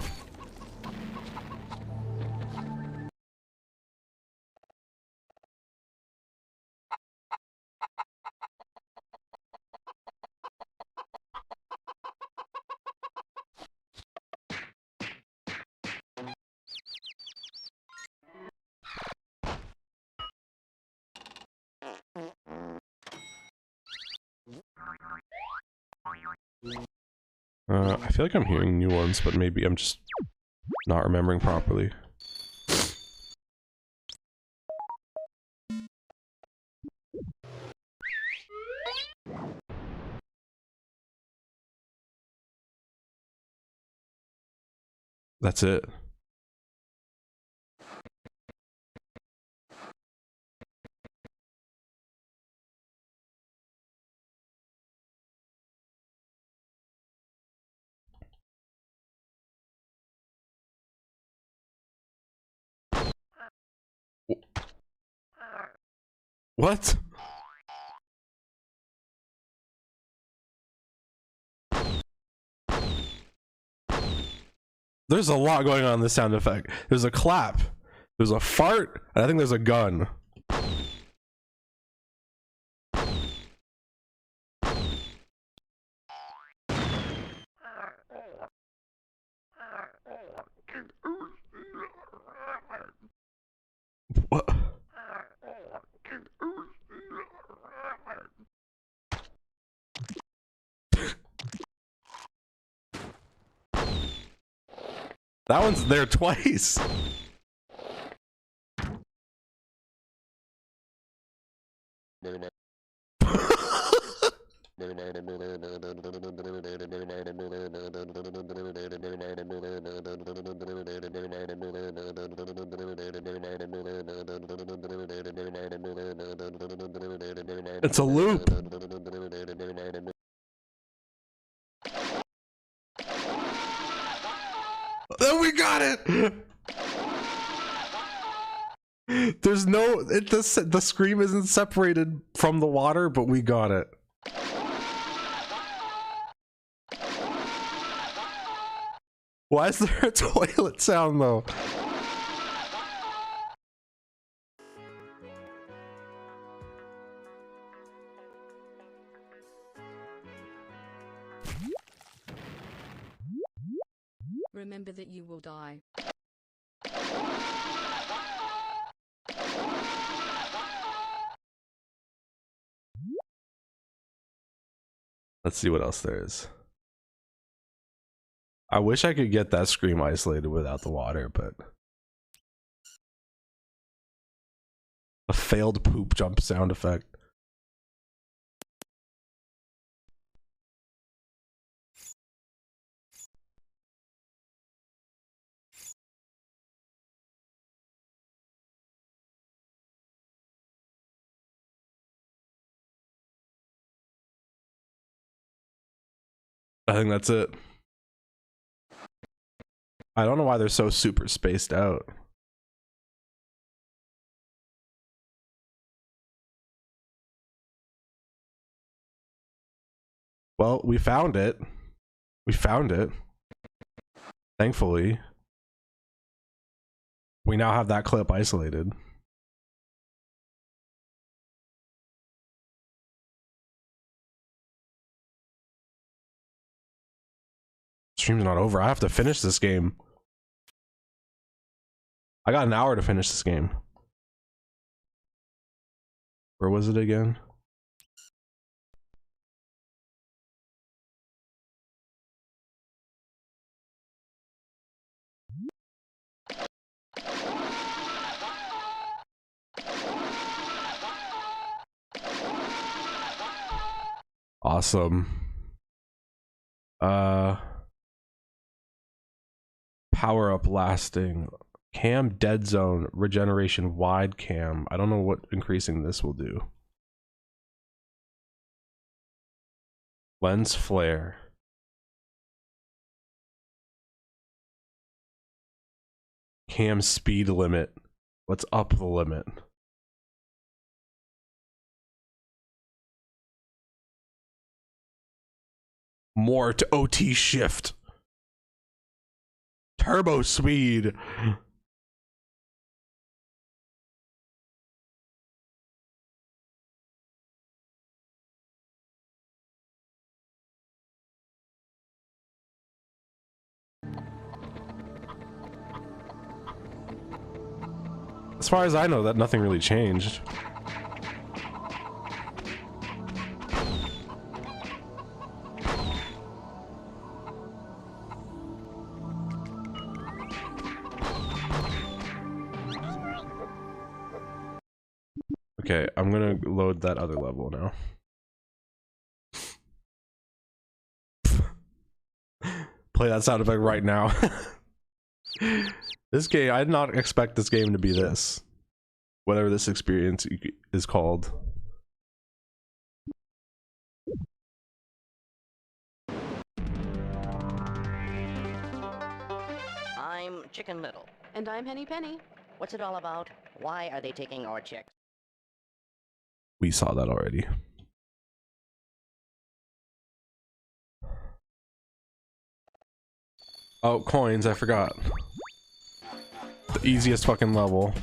I feel like I'm hearing new ones, but maybe I'm just not remembering properly. That's it. What? There's a lot going on in this sound effect. There's a clap, there's a fart, and I think there's a gun. What? That one's there twice. It's a loop. Then we got it. There's no the scream isn't separated from the water, but we got it. Why is there a toilet sound though? remember that you will die. Let's see what else there is. I wish I could get that scream isolated without the water, but a failed poop jump sound effect. I think that's it. I don't know why they're so super spaced out. Well, we found it. We found it. Thankfully. We now have that clip isolated. Stream's not over. I have to finish this game. I got an hour to finish this game. Where was it again? Awesome. Power up lasting. Cam dead zone regeneration wide cam. I don't know what increasing this will do. Lens flare. Cam speed limit. Let's up the limit. Mort OT shift. Turbo speed. As far as I know, that nothing really changed. Okay, I'm gonna load that other level now. Play that sound effect right now. This game, I did not expect this game to be this. Whatever this experience is called. I'm Chicken Little. And I'm Henny Penny. What's it all about? Why are they taking our chicks? We saw that already. Oh, coins, I forgot. The easiest fucking level.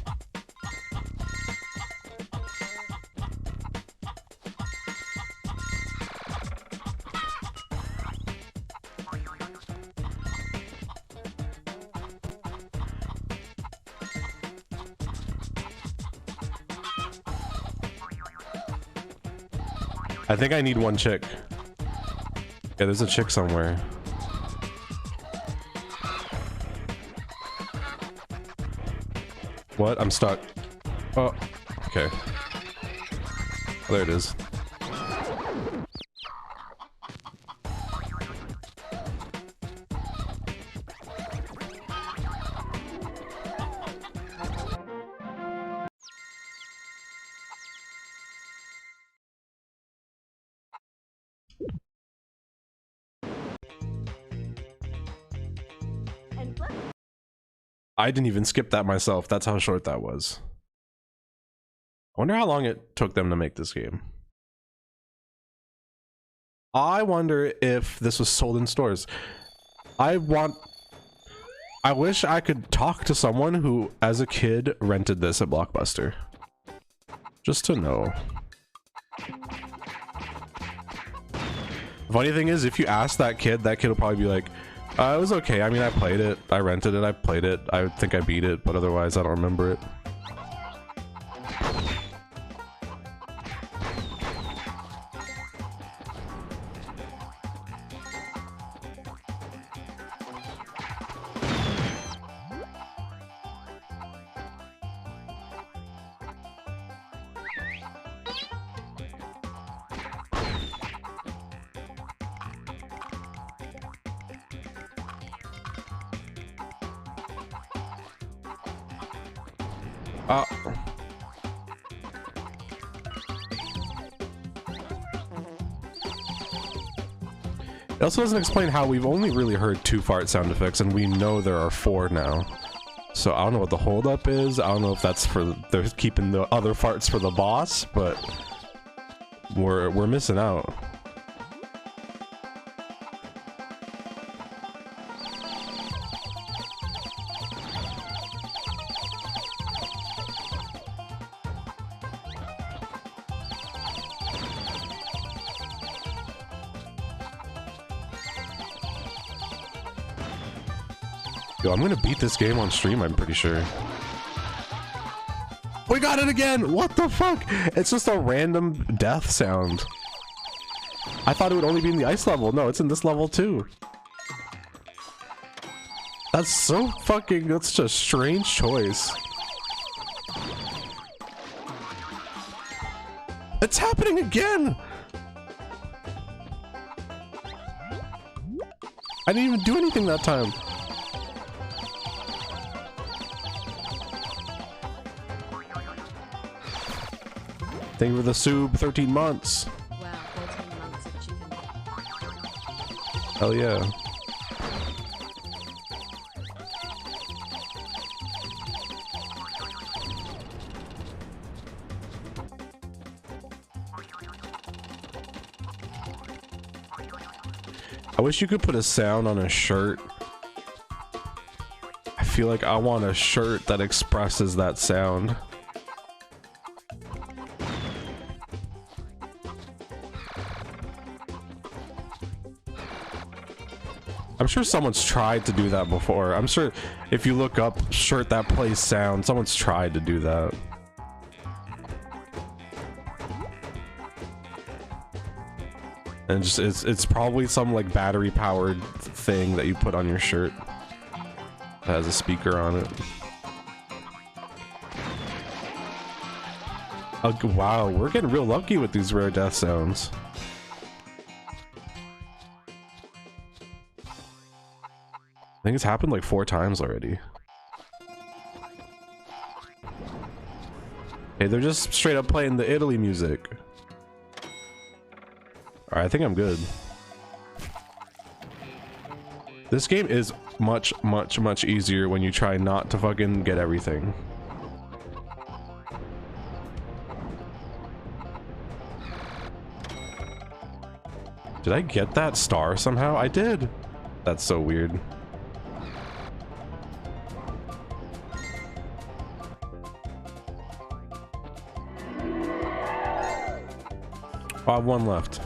I think I need one chick. Yeah, there's a chick somewhere. What? I'm stuck. Oh, okay. There it is. I didn't even skip that myself. That's how short that was. I wonder how long it took them to make this game. I wonder if this was sold in stores. I wish I could talk to someone who, as a kid, rented this at Blockbuster. Just to know. The funny thing is, if you ask that kid will probably be like, It was okay. I mean, I played it. I rented it. I played it. I think I beat it, but otherwise I don't remember it. It also doesn't explain how we've only really heard 2 fart sound effects and we know there are 4 now. So I don't know what the holdup is. I don't know if that's for they're keeping the other farts for the boss, but we're missing out. Yo, I'm gonna beat this game on stream, I'm pretty sure. We got it again! What the fuck? It's just a random death sound. I thought it would only be in the ice level. No, it's in this level too. That's so fucking... That's such a strange choice. It's happening again! I didn't even do anything that time. Thank you for the sub, 13 months. Wow, 13 months of chicken. Hell yeah. I wish you could put a sound on a shirt. I feel like I want a shirt that expresses that sound. I'm sure someone's tried to do that before. I'm sure if you look up shirt that plays sound, someone's tried to do that. And just it's probably some like battery powered thing that you put on your shirt that has a speaker on it. Oh, wow, we're getting real lucky with these rare death sounds. I think it's happened like 4 times already. Hey, they're just straight up playing the Italy music. Alright, I think I'm good. This game is much easier when you try not to fucking get everything. Did I get that star somehow? I did. That's so weird. I have 1 left.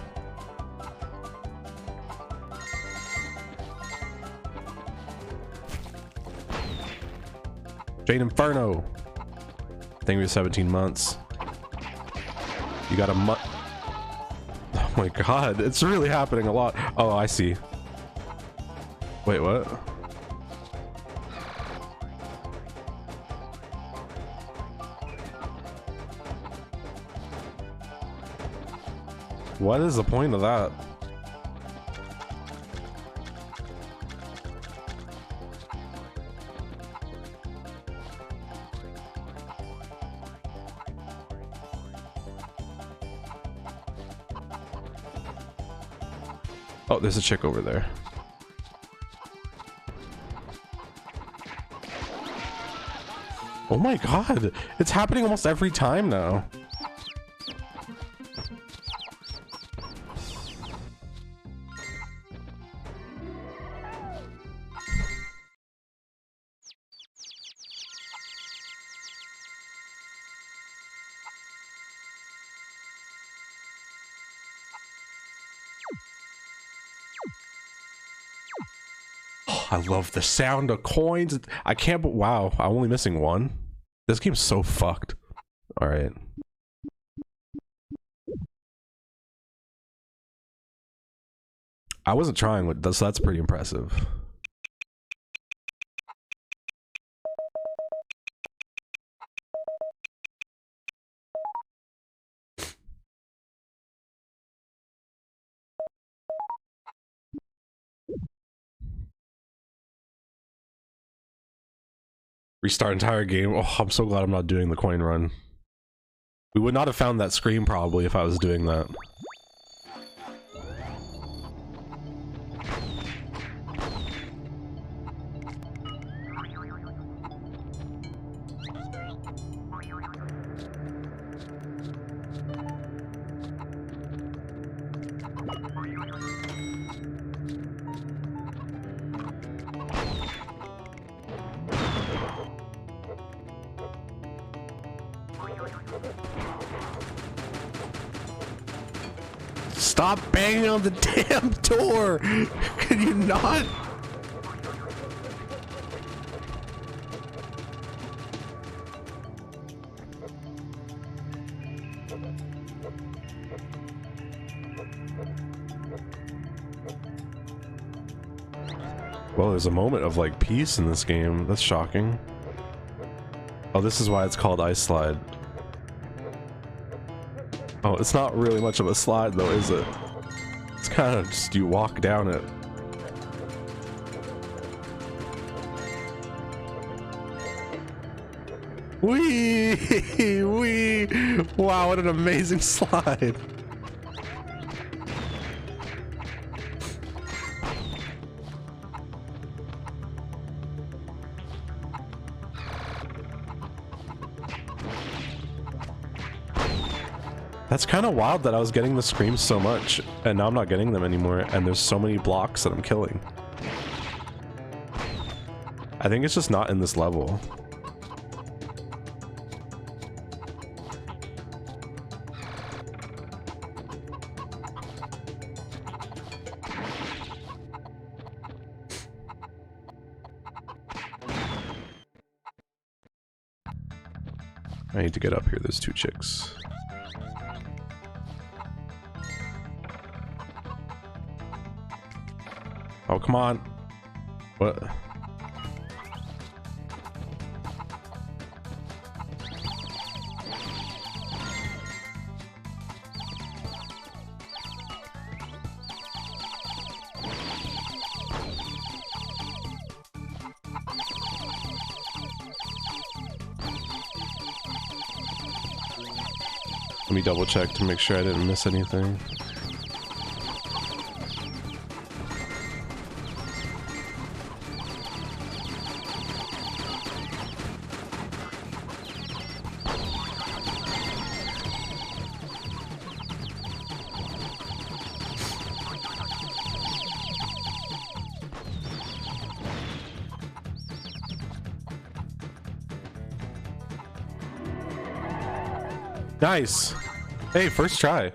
Jade Inferno. Thank you for 17 months. You got a Oh my god, it's really happening a lot. Oh, I see. Wait, what? What is the point of that? Oh, there's a chick over there. Oh my god, it's happening almost every time now. I love the sound of coins. I can't, but wow, I'm only missing one. This game's so fucked. All right. I wasn't trying with this, so that's pretty impressive. Restart entire game. Oh, I'm so glad I'm not doing the coin run. We would not have found that screen probably if I was doing that. Stop banging on the damn door! Can you not? Well, there's a moment of like peace in this game. That's shocking. Oh, this is why it's called Ice Slide. Oh, it's not really much of a slide though, is it? It's kind of just you walk down it. Wee! Wee! Wow, what an amazing slide. That's kind of wild that I was getting the screams so much, and now I'm not getting them anymore, and there's so many blocks that I'm killing. I think it's just not in this level. I need to get up here, there's two chicks. Oh, come on. What? Let me double check to make sure I didn't miss anything. Nice. Hey, first try.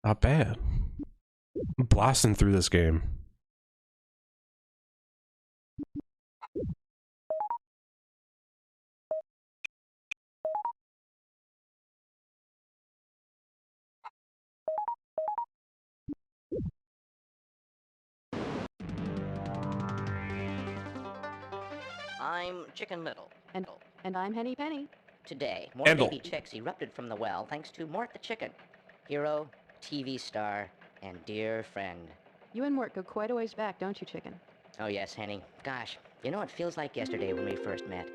Not bad. I'm blasting through this game. I'm Chicken Little. And I'm Henny Penny. Today, more baby chicks erupted from the well thanks to Mort the Chicken. Hero, TV star, and dear friend. You and Mort go quite a ways back, don't you, Chicken? Oh yes, Henny. Gosh, you know it feels like yesterday when we first met.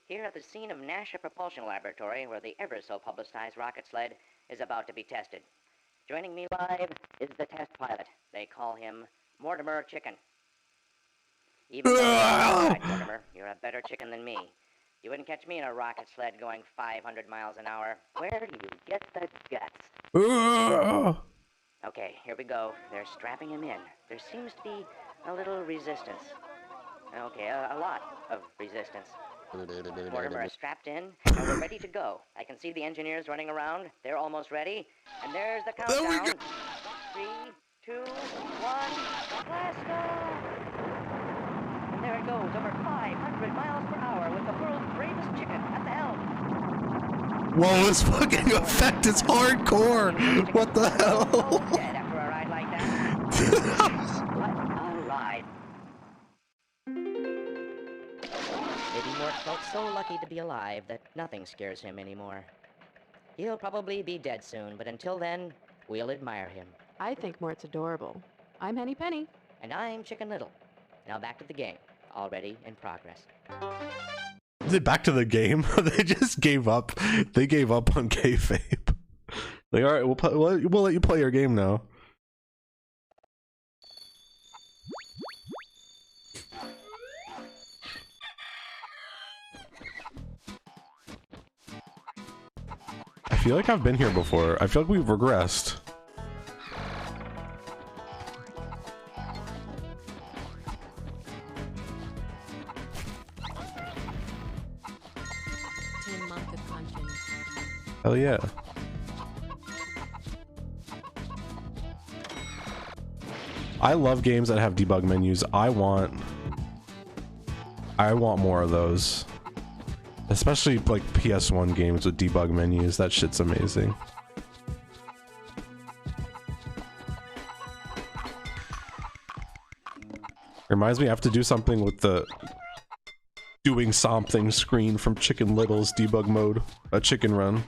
Here at the scene of NASA Propulsion Laboratory, where the ever-so-publicized rocket sled is about to be tested. Joining me live is the test pilot. They call him Mortimer Chicken. Even though you're right, Mortimer, you're a better chicken than me. You wouldn't catch me in a rocket sled going 500 miles an hour. Where do you get the guts? Okay, here we go. They're strapping him in. There seems to be a little resistance. Okay, a lot of resistance. Mortimer is strapped in, and we're ready to go. I can see the engineers running around. They're almost ready. And there's the countdown. 3, 2, 1, blast off! And there it goes, over 500 miles per hour with the world's bravest chicken at the helm. Whoa, this fucking effect is hardcore! What the hell? Almost dead after a ride like that. What a ride. Maybe Mort felt so lucky to be alive that nothing scares him anymore. He'll probably be dead soon, but until then, we'll admire him. I think Mort's adorable. I'm Henny Penny. And I'm Chicken Little. Now back to the game, already in progress. Back to the game. They just gave up. They gave up on kayfabe. Like, all right, we'll let you play your game now. I feel like I've been here before. I feel like we've regressed. Hell yeah. I love games that have debug menus. I want more of those. Especially like PS1 games with debug menus. That shit's amazing. Reminds me I have to do something with the doing something screen from Chicken Little's debug mode. A chicken run.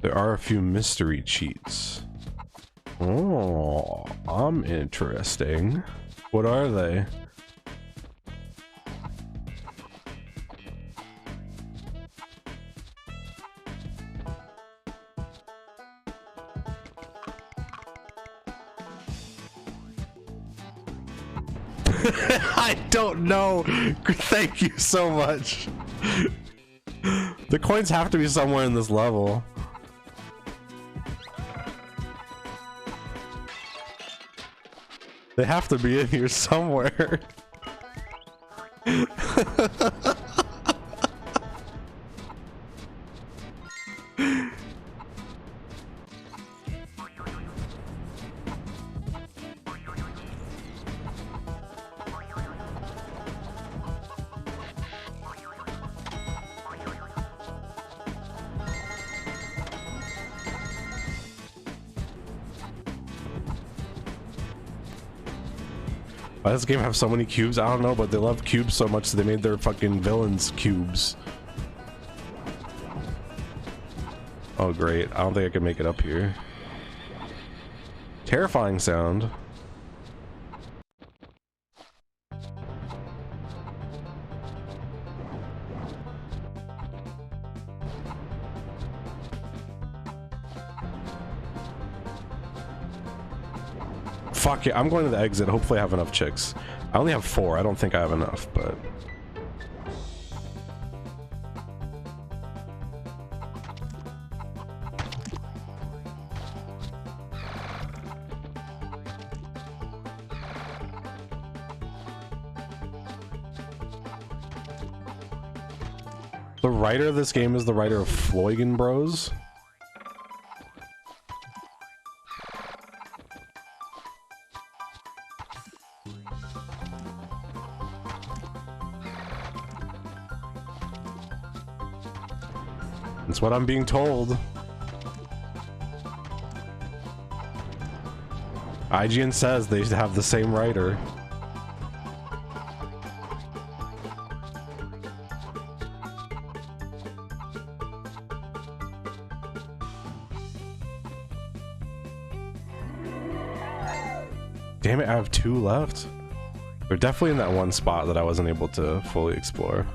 There are a few mystery cheats. Oh, I'm interesting. What are they? I don't know. Thank you so much. The coins have to be somewhere in this level. They have to be in here somewhere. Why does this game have so many cubes? I don't know, but they love cubes so much that they made their fucking villains cubes. Oh great, I don't think I can make it up here. Terrifying sound. Fuck it, I'm going to the exit. Hopefully I have enough chicks. I only have 4. I don't think I have enough, but... The writer of this game is the writer of Floygen Bros. That's what I'm being told. IGN says they have the same writer. Damn it, I have 2 left. They're definitely in that one spot that I wasn't able to fully explore.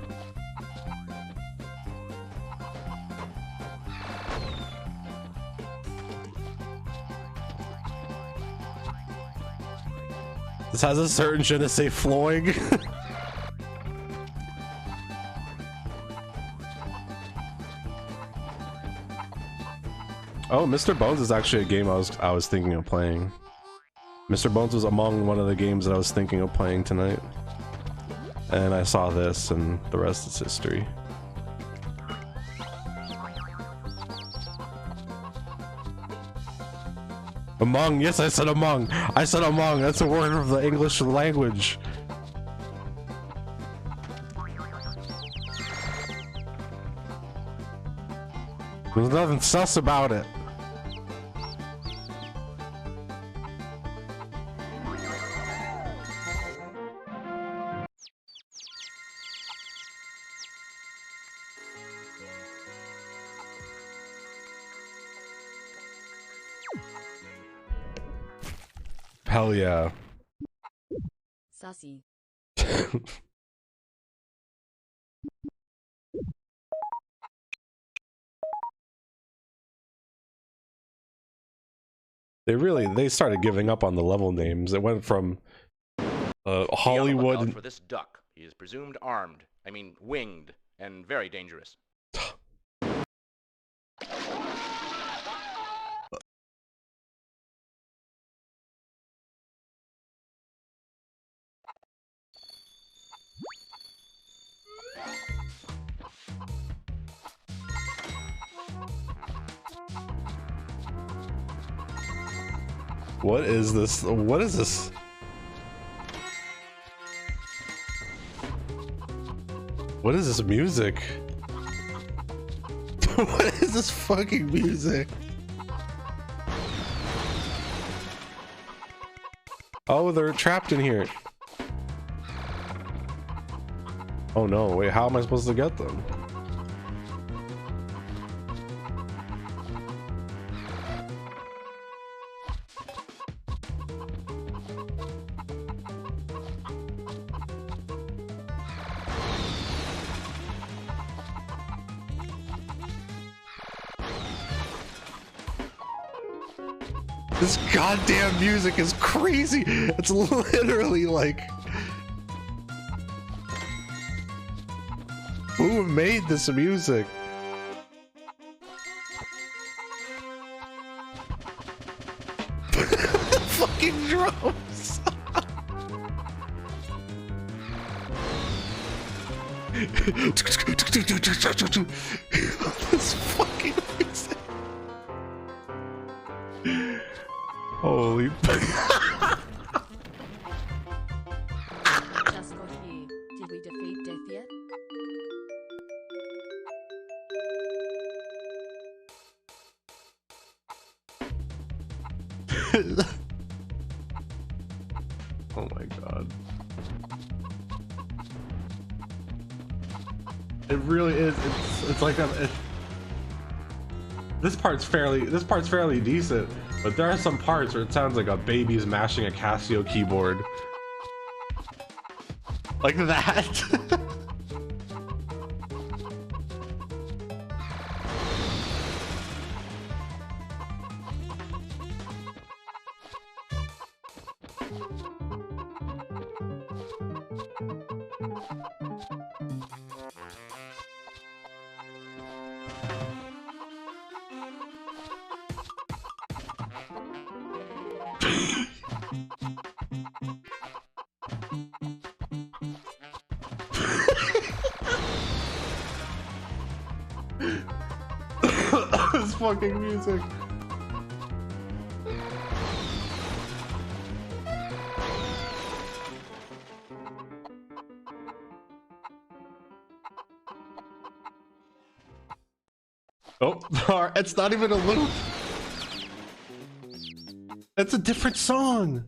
This has a certain je ne sais flowing. Oh, Mr. Bones is actually a game I was thinking of playing. Mr. Bones was among one of the games that I was thinking of playing tonight. And I saw this, and the rest is history. Among, yes, I said among. I said among, that's a word of the English language. There's nothing sus about it. Hell yeah. Sussy. They started giving up on the level names. It went from Hollywood. Be on the lookout for this duck. He is presumed armed. I mean, winged, and very dangerous. What is this? What is this? What is this music? What is this fucking music? Oh, they're trapped in here. Oh no, wait, how am I supposed to get them? This goddamn music is crazy. It's literally like, who made this music? Fucking drums. This fucking music. Holy Just got here. Did we defeat death yet? Oh my god. It really is. It's like this part's fairly decent, but there are some parts where it sounds like a baby's mashing a Casio keyboard. Like that. This fucking music. Oh, it's not even a loop. It's a different song.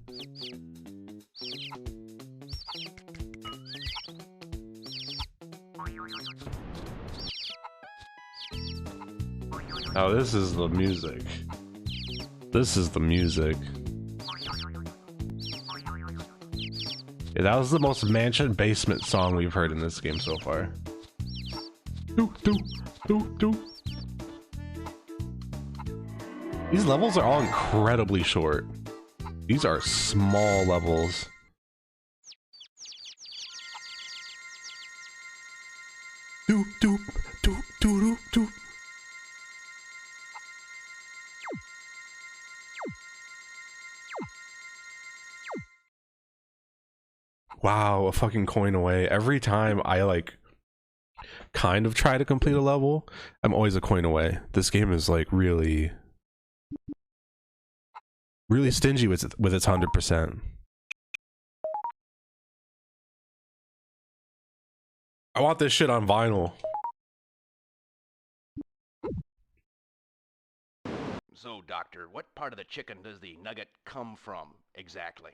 Oh, this is the music. This is the music. Yeah, that was the most mansion basement song we've heard in this game so far. Doo, doo, doo, doo. These levels are all incredibly short. These are small levels. Doop, doop, doop, doop, doop, doop. Wow, a fucking coin away. Every time I like kind of try to complete a level, I'm always a coin away. This game is like really stingy with its 100%. I want this shit on vinyl. So, Doctor, what part of the chicken does the nugget come from, exactly?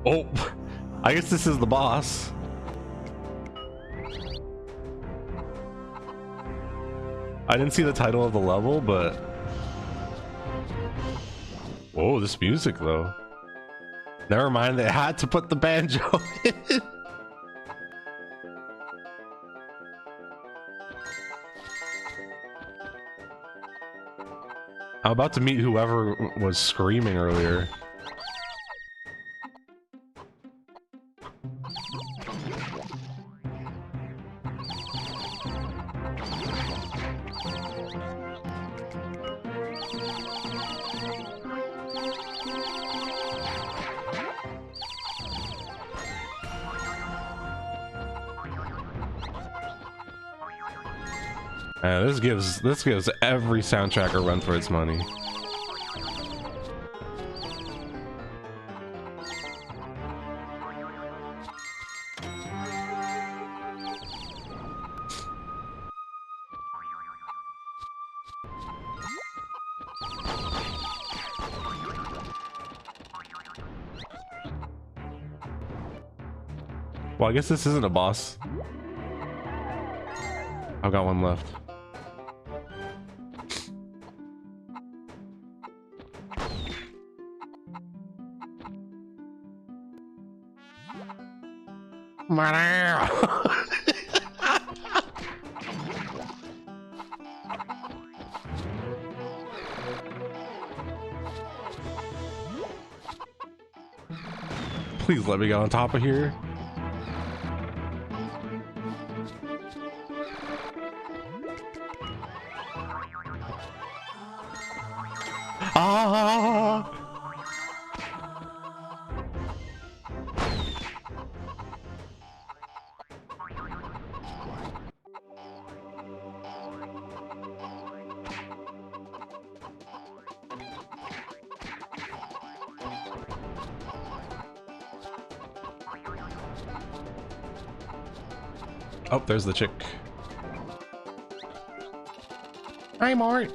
Oh, I guess this is the boss. I didn't see the title of the level, but... Whoa, this music though. Never mind, they had to put the banjo in. I'm about to meet whoever was screaming earlier. This gives every soundtrack a run for its money. Well, I guess this isn't a boss. I've got one left. Please let me get on top of here. Ah! Oh, there's the chick. Hi, Mort.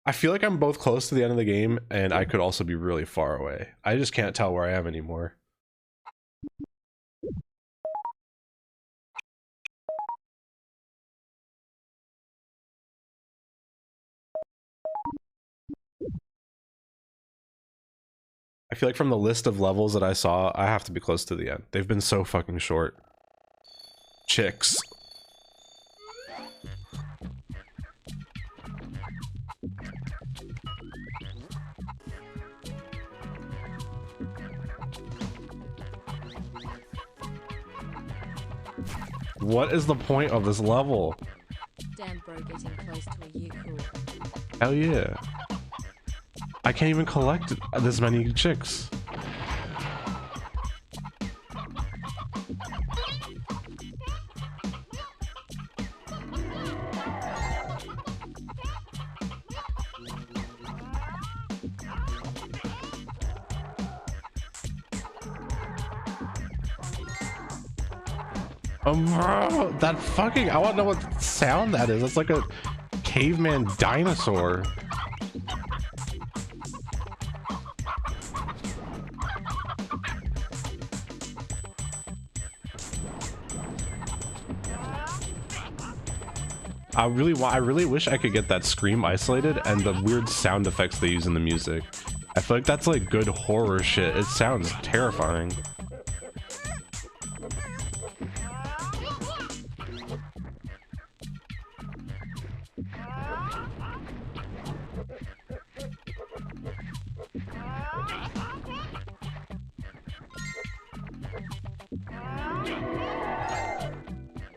I feel like I'm both close to the end of the game, and I could also be really far away. I just can't tell where I am anymore. I feel like from the list of levels that I saw, I have to be close to the end. They've been so fucking short. Chicks. What is the point of this level? Damn bro, getting close to a year cool. Hell yeah. I can't even collect this many chicks. That fucking, I want to know what sound that is. That's like a caveman dinosaur. I really wish I could get that scream isolated and the weird sound effects they use in the music. I feel like that's like good horror shit. It sounds terrifying.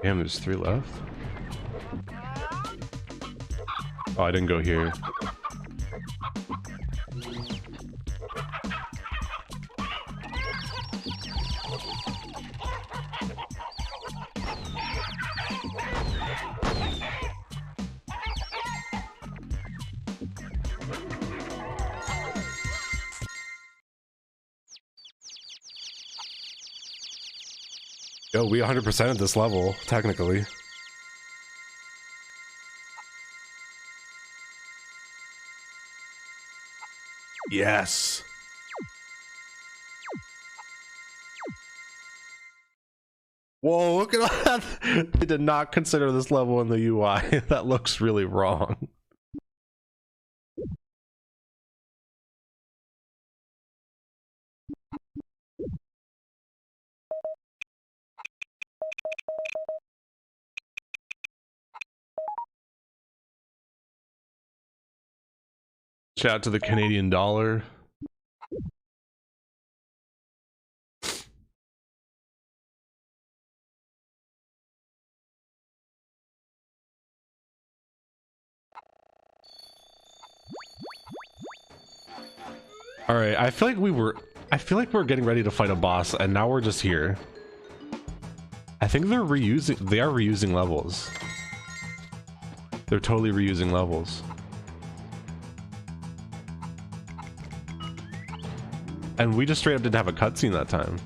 Damn, there's 3 left. Oh, I didn't go here. Yo, we 100% at this level, technically. Yes. Whoa, look at all that. They did not consider this level in the UI. That looks really wrong. Shout out to the Canadian dollar. All right, I feel like we're getting ready to fight a boss and now we're just here. I think they are reusing levels. They're totally reusing levels. And we just straight up didn't have a cutscene that time.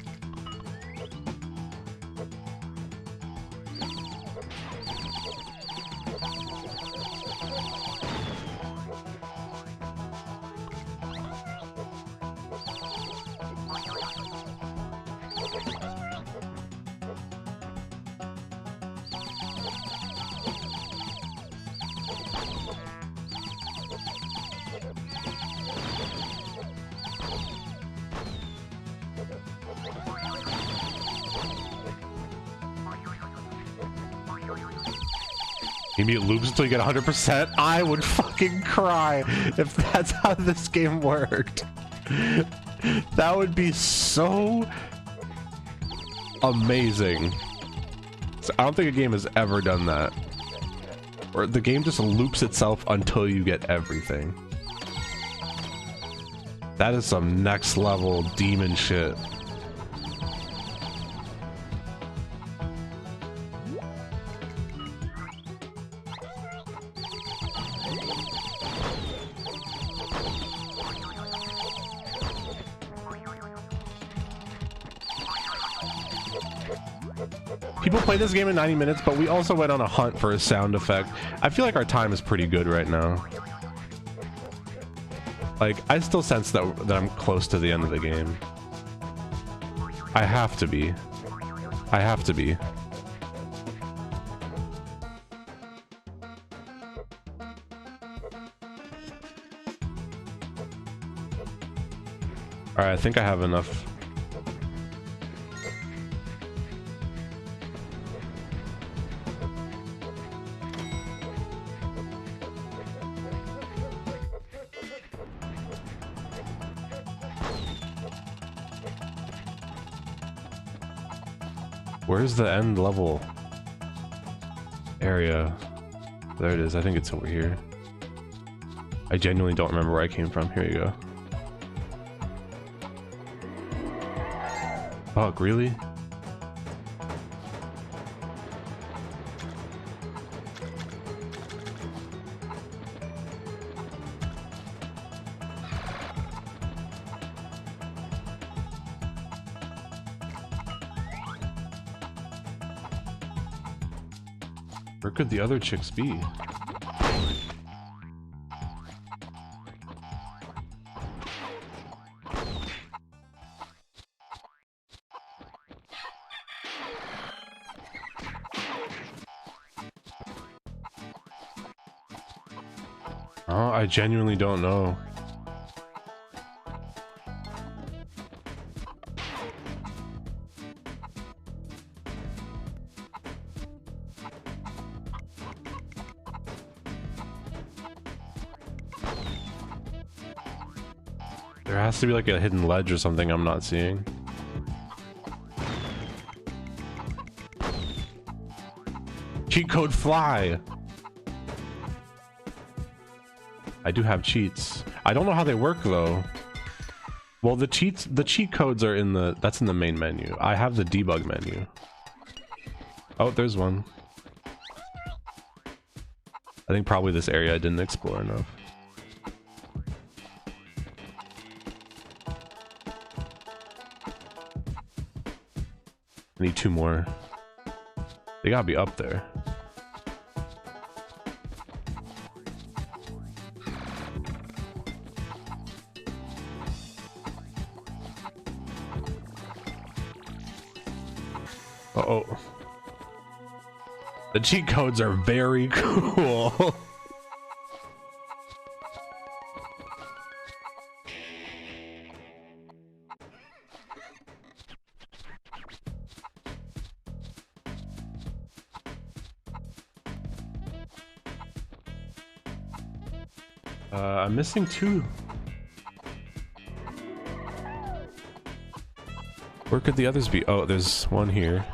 Maybe it loops until you get 100%. I would fucking cry if that's how this game worked. That would be so amazing. So I don't think a game has ever done that. Or the game just loops itself until you get everything. That is some next level demon shit. People play this game in 90 minutes, but we also went on a hunt for a sound effect. I feel like our time is pretty good right now. Like, I still sense that I'm close to the end of the game. I have to be. I have to be. Alright, I think I have enough. Where's the end level area? There it is. I think it's over here. I genuinely don't remember where I came from. Here you go. Fuck, really? Where could the other chicks be? Oh, I genuinely don't know. There has to be like a hidden ledge or something I'm not seeing. Cheat code fly! I do have cheats. I don't know how they work though. Well, the cheat codes are in that's in the main menu. I have the debug menu. Oh, there's one. I think probably this area I didn't explore enough. I need 2 more. They gotta be up there. Uh-oh. The cheat codes are very cool. I'm missing 2. Where could the others be? Oh, there's one here.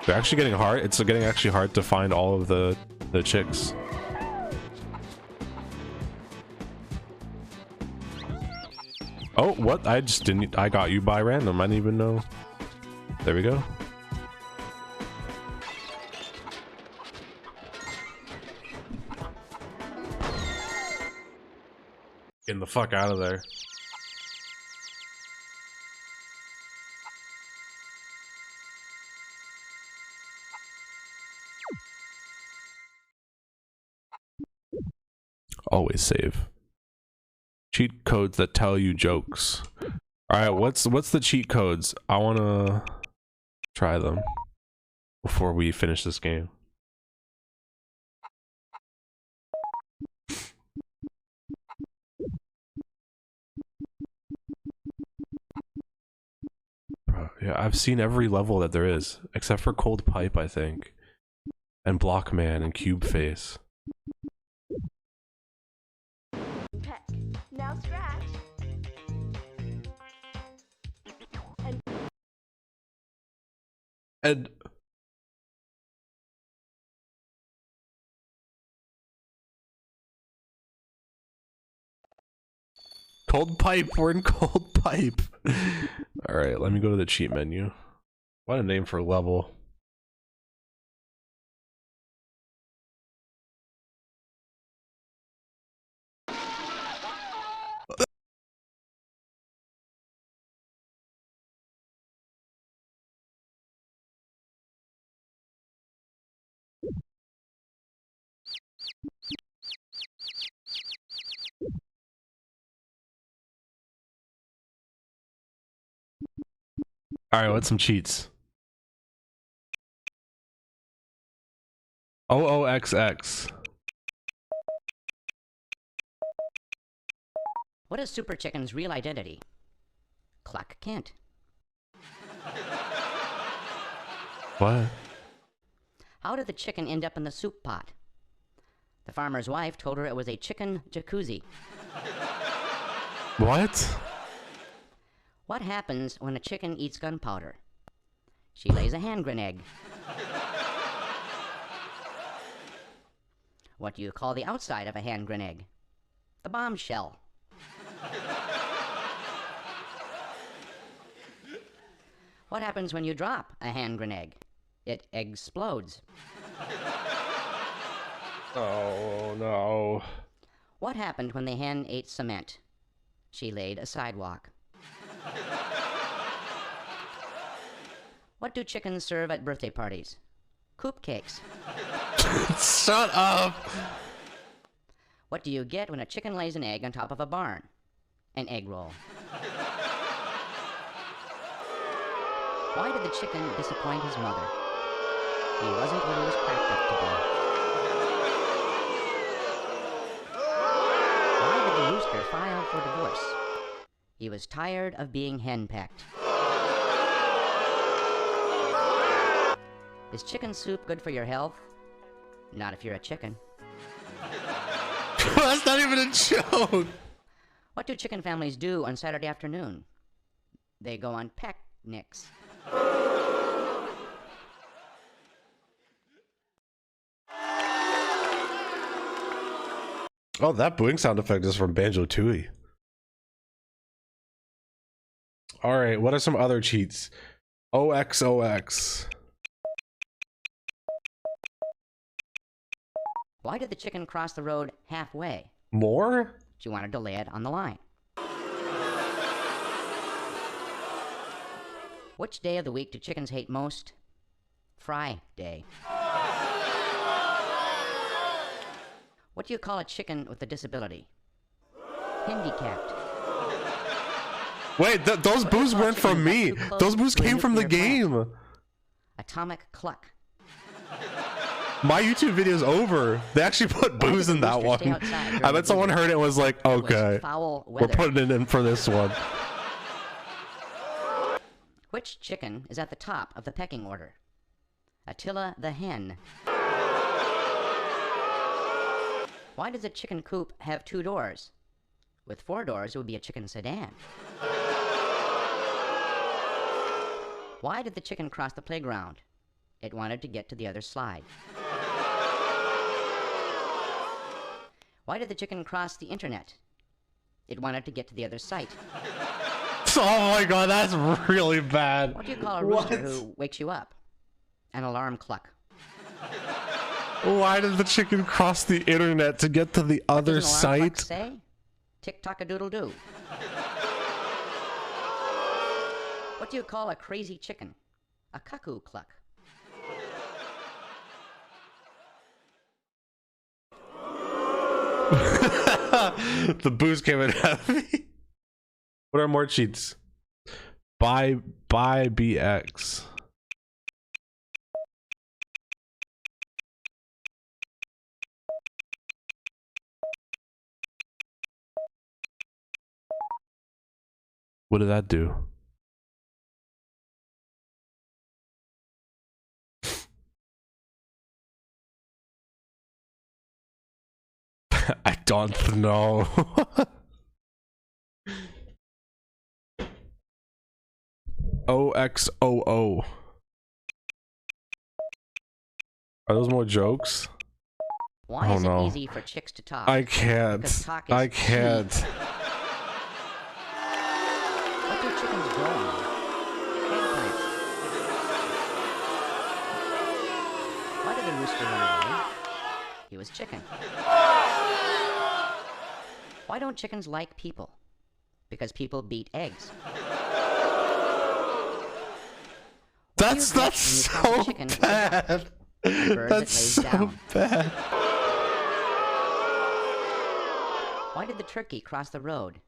They're actually getting hard. It's getting actually hard to find all of the chicks. Oh, what? I just didn't. I got you by random. I didn't even know. There we go. Getting the fuck out of there. Always save. Cheat codes that tell you jokes. All right, what's the cheat codes? I want to try them before we finish this game. Bro, yeah, I've seen every level that there is except for Cold Pipe, I think, and Blockman and Cube Face. Peck. Now scratch. And Cold Pipe, we're in Cold Pipe. All right, let me go to the cheat menu. What a name for a level. All right, what's some cheats? OOXX. What is Super Chicken's real identity? Clark Kent. What? How did the chicken end up in the soup pot? The farmer's wife told her it was a chicken jacuzzi. What? What happens when a chicken eats gunpowder? She lays a hand grenade. What do you call the outside of a hand grenade? The bombshell. What happens when you drop a hand grenade? It explodes. Oh no. What happened when the hen ate cement? She laid a sidewalk. What do chickens serve at birthday parties? coop cakes. Shut up. What do you get when a chicken lays an egg on top of a barn? An egg roll. Why did the chicken disappoint his mother? He wasn't what he was cracked up to be. Why did the rooster file for divorce? He was tired of being henpecked. Is chicken soup good for your health? Not if you're a chicken. That's not even a joke. What do chicken families do on Saturday afternoon? They go on picnics. Oh, that booing sound effect is from Banjo-Tooie. All right, what are some other cheats? OXOX. Why did the chicken cross the road halfway? More? She wanted to lay it on the line. Which day of the week do chickens hate most? Friday. What do you call a chicken with a disability? Handicapped. Wait, those boos weren't from me. Those boos came from the game. Atomic cluck. My YouTube video's over. They actually put boos in that one. I bet someone heard it and was like, okay, we're putting it in for this one. Which chicken is at the top of the pecking order? Attila the hen. Why does a chicken coop have 2 doors? With 4 doors, it would be a chicken sedan. Why did the chicken cross the playground? It wanted to get to the other slide. Why did the chicken cross the internet? It wanted to get to the other site. Oh my god, that's really bad. What do you call a rooster who wakes you up? An alarm cluck. Why did the chicken cross the internet to get to the other site? What does an alarm clock say? Tick-tock-a-doodle-doo. What do you call a crazy chicken? A cuckoo cluck. The booze came in heavy. What are more cheats? Buy BX. What did that do? I don't know. OXOO. Are those more jokes? Why is it easy for chicks to talk? I can't. I can't. What do chickens grow on? Eggplants. Why did the rooster run away? He was chicken. Why don't chickens like people? Because people beat eggs. That's so bad. That's so bad. Why did the turkey cross the road?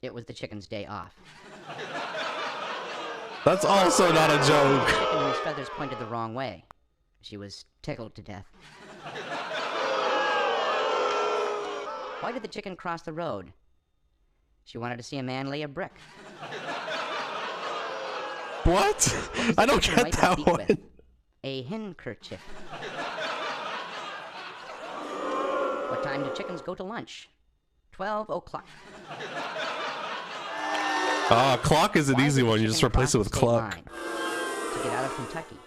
It was the chicken's day off. That's also not a joke. The chicken whose feathers pointed the wrong way. She was tickled to death. Why did the chicken cross the road? She wanted to see a man lay a brick. What? I don't get that one. With? A handkerchief. What time do chickens go to lunch? 12 o'clock. Clock is an easy one. You just replace it with cluck. To get out of Kentucky.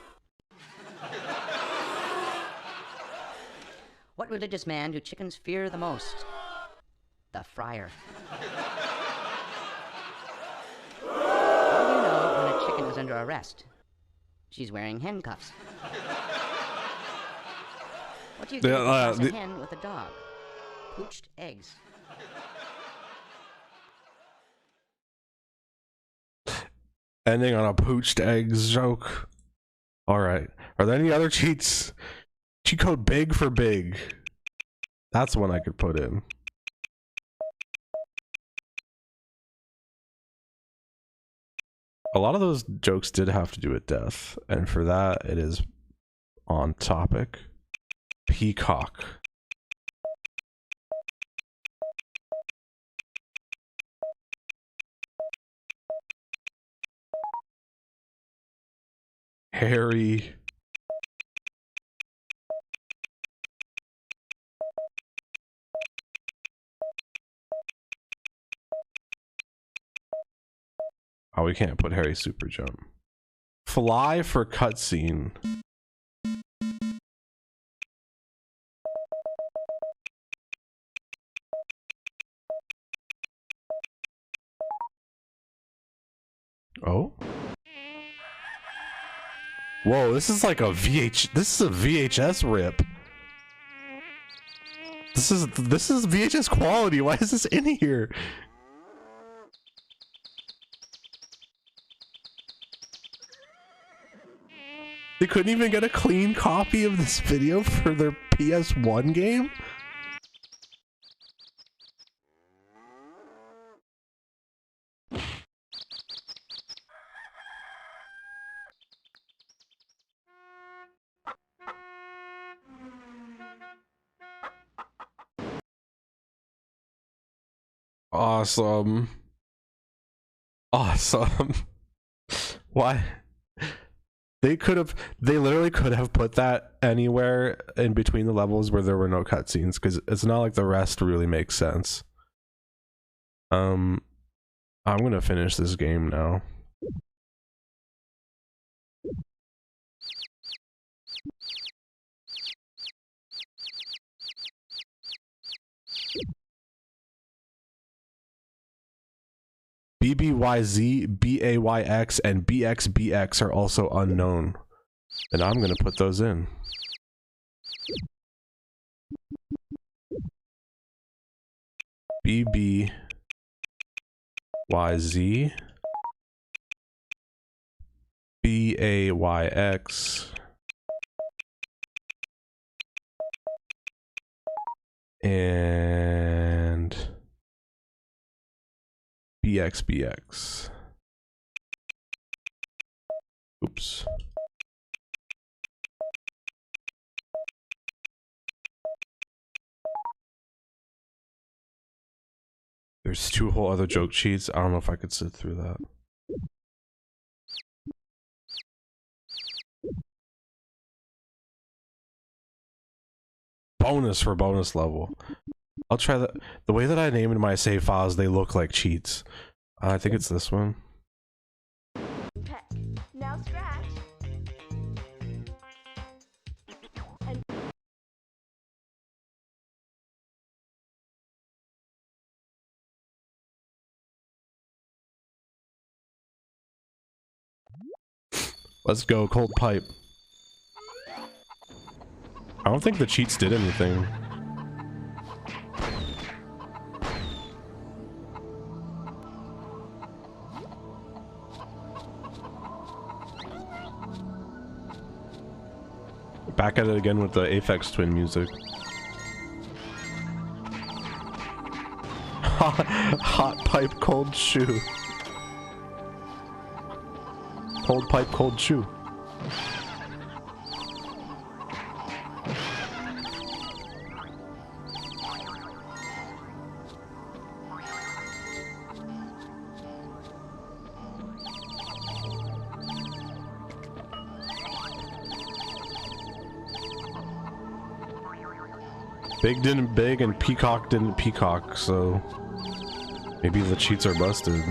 What religious man do chickens fear the most? The friar. How do you know when a chicken is under arrest? She's wearing handcuffs. What do you do if you cross a hen with a dog? Poached eggs. Ending on a poached eggs joke. All right. Are there any other cheats? Cheat code big for big. That's one I could put in. A lot of those jokes did have to do with death, and for that, it is on topic. Peacock. Harry. Oh, we can't put Harry super jump. Fly for cutscene. Oh. Whoa, this is like a this is a VHS rip. This is VHS quality. Why is this in here? They couldn't even get a clean copy of this video for their PS1 game? Awesome. Awesome. Why? They literally could have put that anywhere in between the levels where there were no cutscenes, because it's not like the rest really makes sense. I'm gonna finish this game now. BBYZ, BAYX, and BXBX are also unknown. And I'm gonna put those in. BBYZ, BAYX, and BXBX. Oops. There's 2 whole other joke cheats. I don't know if I could sit through that. Bonus for bonus level. I'll try that. The way that I named my save files, they look like cheats. I think it's this one. Peck. Now scratch. And Let's go, cold pipe. I don't think the cheats did anything. Back at it again with the Aphex Twin music. Hot pipe, cold shoe. Cold pipe, cold shoe. Big didn't big and peacock didn't peacock, so maybe the cheats are busted.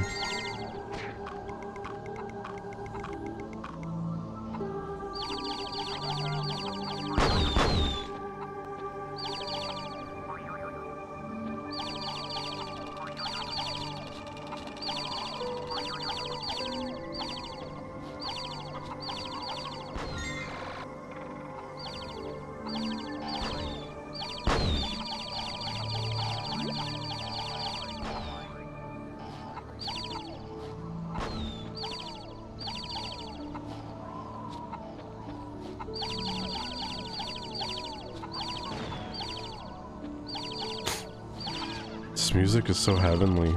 This music is so heavenly.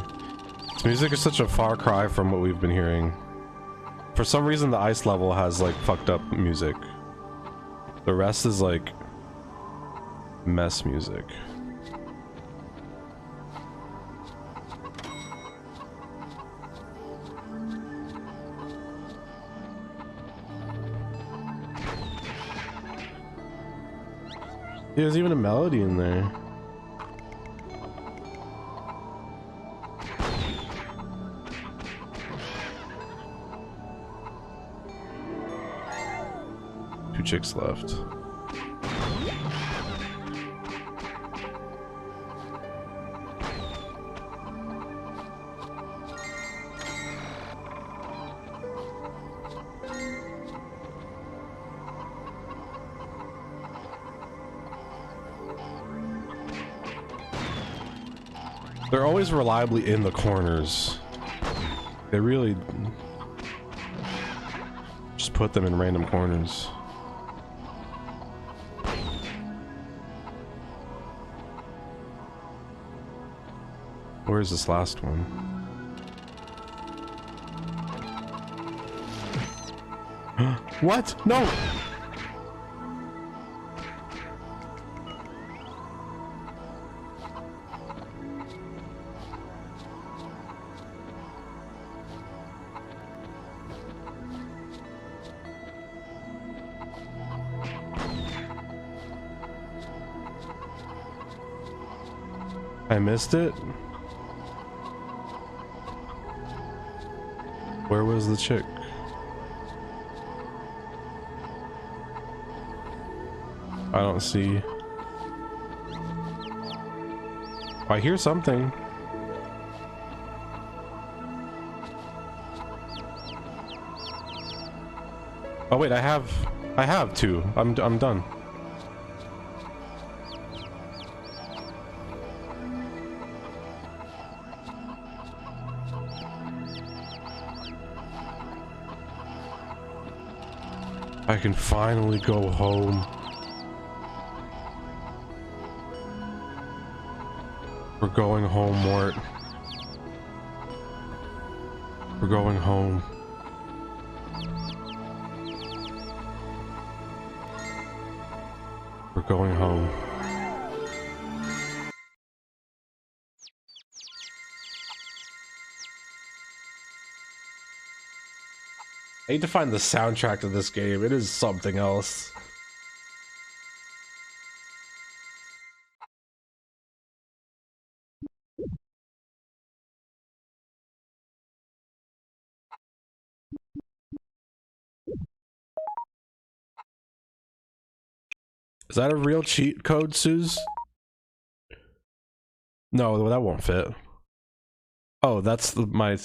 This music is such a far cry from what we've been hearing. For some reason the ice level has like fucked up music. The rest is like mess music. There's even a melody in there. Two chicks left. They're always reliably in the corners. They really just put them in random corners. Where's this last one? What? No! I missed it? Where was the chick? I don't see. I hear something. Oh wait, I have two. I'm done. I can finally go home. We're going home, Mort. We're going home. We're going home. I need to find the soundtrack to this game. It is something else. Is that a real cheat code, Suze? No, that won't fit. Oh, that's my...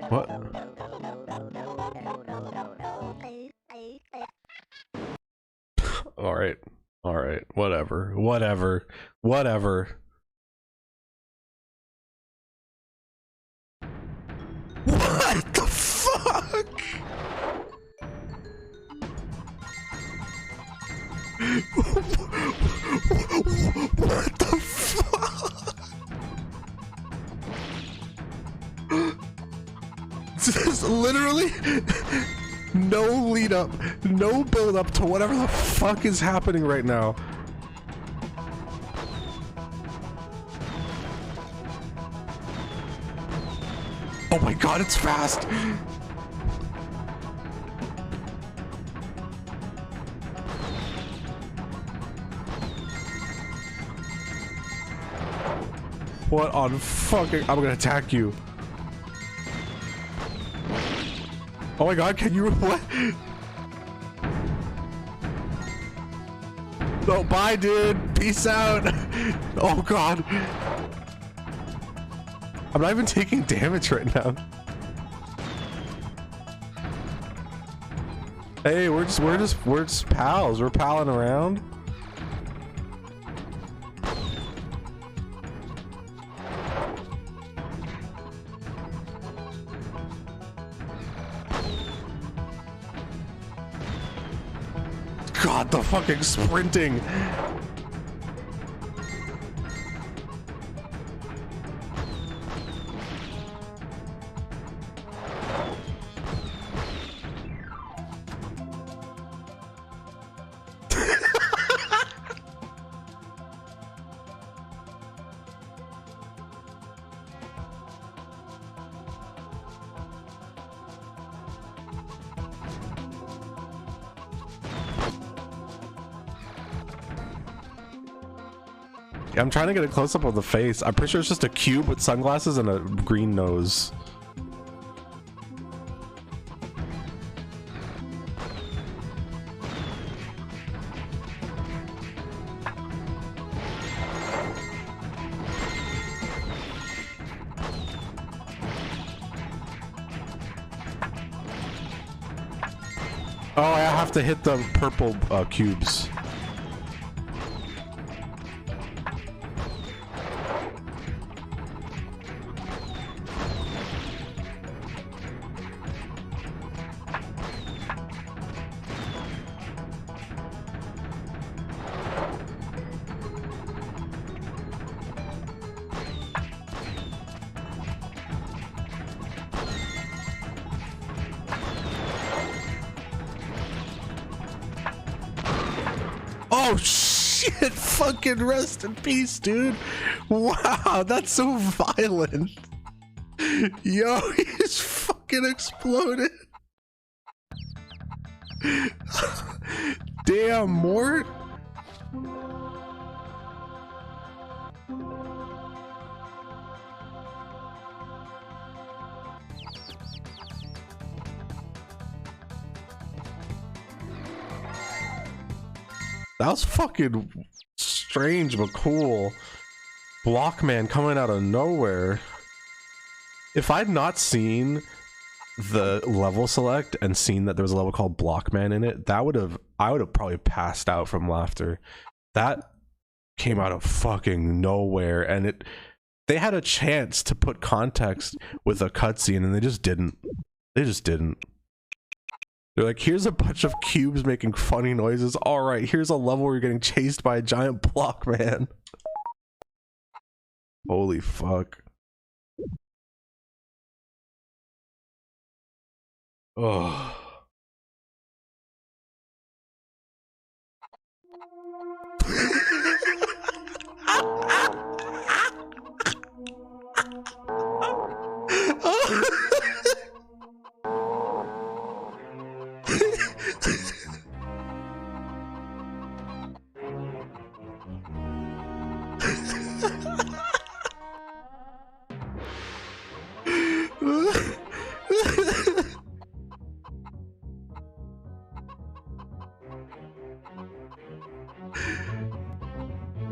What? Alright. Alright. Whatever. Whatever. Whatever. What the fuck? What the fuck? There's literally no lead up, no build up to whatever the fuck is happening right now. Oh my god, it's fast. What on fucking... I'm gonna attack you. Oh my god, can you... What? Oh, bye, dude. Peace out. Oh god. I'm not even taking damage right now. Hey, we're just pals. We're palling around. god, the fucking sprinting. I'm trying to get a close-up of the face. I'm pretty sure it's just a cube with sunglasses and a green nose. Oh, I have to hit the purple cubes. Oh shit, fucking rest in peace, dude. Wow, that's so violent. Yo, he's fucking exploded. Damn, Mort. That was fucking strange but cool. Blockman coming out of nowhere. If I'd not seen the level select and seen that there was a level called Blockman in it, I would have probably passed out from laughter. That came out of fucking nowhere, and they had a chance to put context with a cutscene and they just didn't. They're like, here's a bunch of cubes making funny noises. All right, here's a level where you're getting chased by a giant block man. Holy fuck. Oh.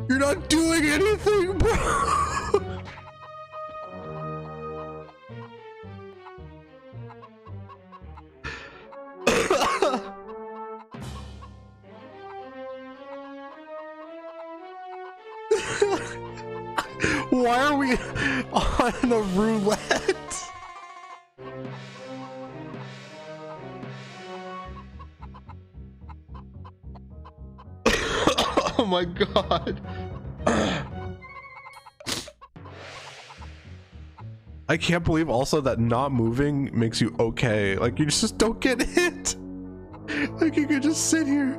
You're not doing anything, bro. Why are we on a roulette? Oh my god. I can't believe also that not moving makes you okay. Like, you just don't get hit. Like, you could just sit here.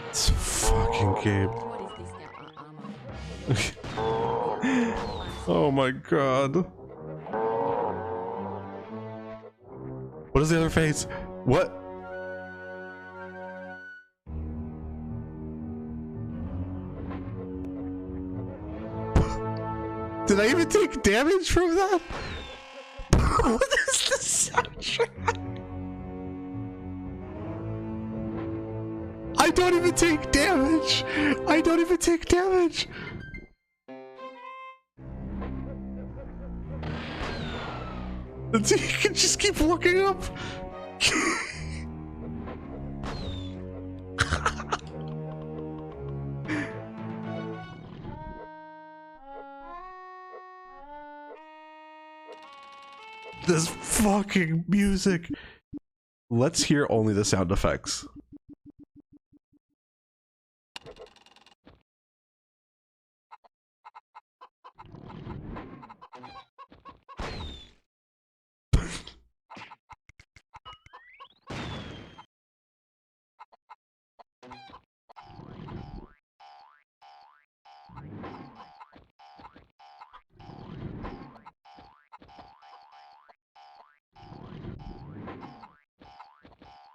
It's fucking Gabe. What is this now? Oh my god. What is the other face? What? Did I even take damage from that? What is this soundtrack? I don't even take damage. I don't even take damage. You can just keep looking up. This fucking music. Let's hear only the sound effects.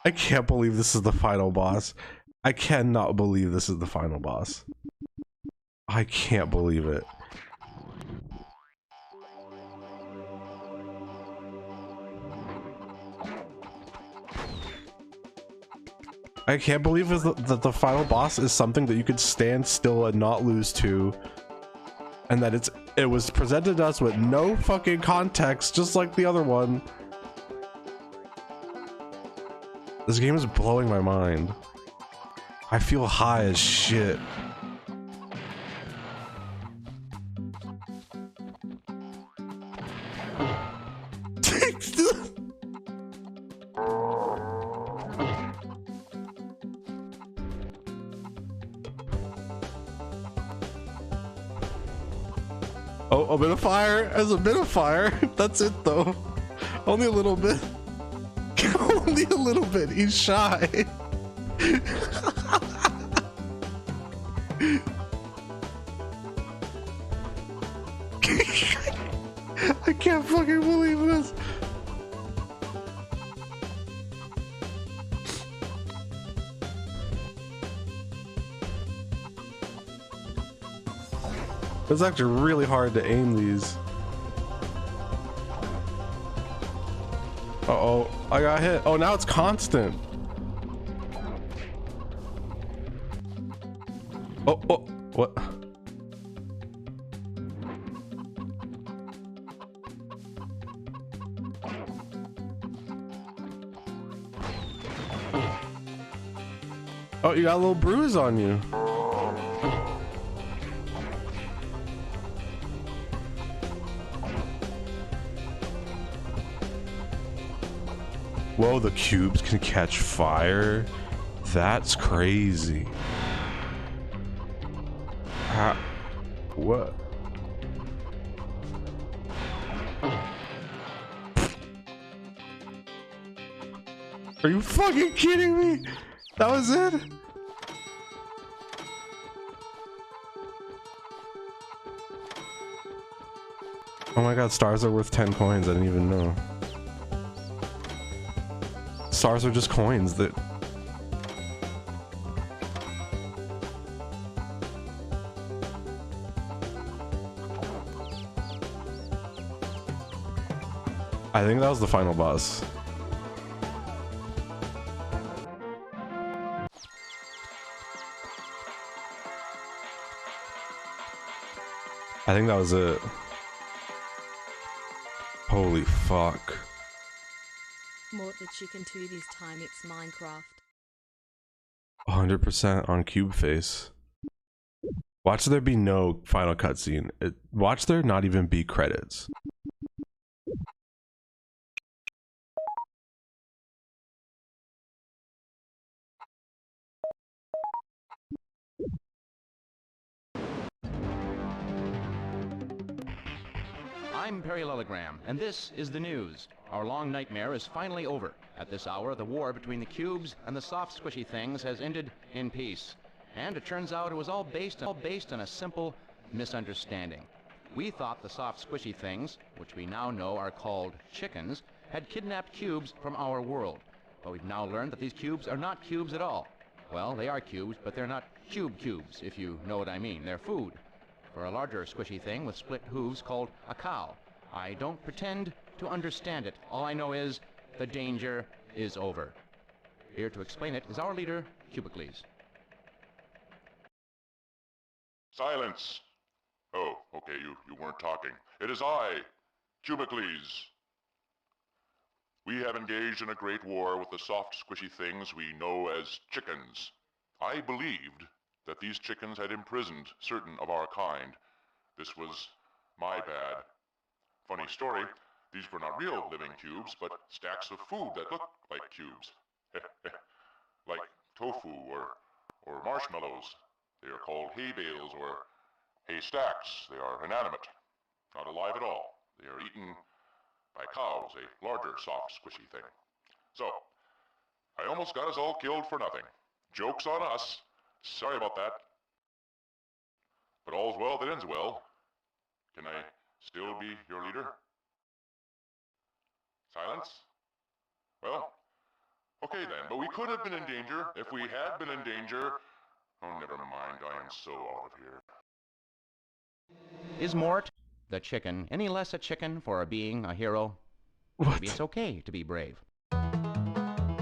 I can't believe this is the final boss. I cannot believe this is the final boss. I can't believe it. I can't believe that the final boss is something that you could stand still and not lose to, and that it was presented to us with no fucking context, just like the other one. This game is blowing my mind. I feel high as shit. Oh, a bit of fire. There's a bit of fire. That's it though. Only a little bit. Only a little bit. He's shy. I can't fucking believe this. It's actually really hard to aim these. Uh-oh, I got hit. Oh, now it's constant. Oh, what? Oh, you got a little bruise on you. Whoa, the cubes can catch fire? That's crazy. What? Are you fucking kidding me? That was it? Oh my god, stars are worth 10 coins. I didn't even know. Stars are just coins that... I think that was the final boss. I think that was it. Holy fuck. Mort the Chicken 2 this time, it's Minecraft. 100% on cube face. Watch there be no final cutscene. Watch there not even be credits. I'm Parallelogram, and this is the news. Our long nightmare is finally over. At this hour, the war between the cubes and the soft, squishy things has ended in peace. And it turns out it was all based on a simple misunderstanding. We thought the soft, squishy things, which we now know are called chickens, had kidnapped cubes from our world. But we've now learned that these cubes are not cubes at all. Well, they are cubes, but they're not cubes, if you know what I mean. They're food. For a larger squishy thing with split hooves called a cow. I don't pretend to understand it. All I know is the danger is over. Here to explain it is our leader, Cubicles. Silence! Oh, okay, you weren't talking. It is I, Cubicles. We have engaged in a great war with the soft, squishy things we know as chickens. I believed that these chickens had imprisoned certain of our kind. This was my bad. Funny story, these were not real living cubes, but stacks of food that looked like cubes. Like tofu or marshmallows. They are called hay bales or hay stacks. They are inanimate, not alive at all. They are eaten by cows, a larger, soft, squishy thing. So, I almost got us all killed for nothing. Joke's on us. Sorry about that. But all's well that ends well. Can I still be your leader? Silence? Well, okay then, but we could have been in danger. If we had been in danger... Oh, never mind, I am so out of here. Is Mort, the chicken, any less a chicken for being a hero? What? Maybe it's okay to be brave.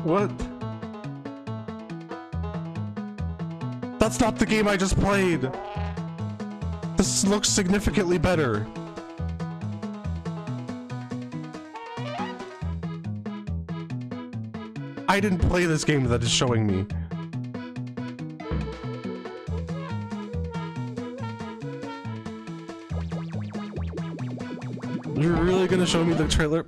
What? That's not the game I just played. This looks significantly better. I didn't play this game that is showing me. You're really gonna show me the trailer?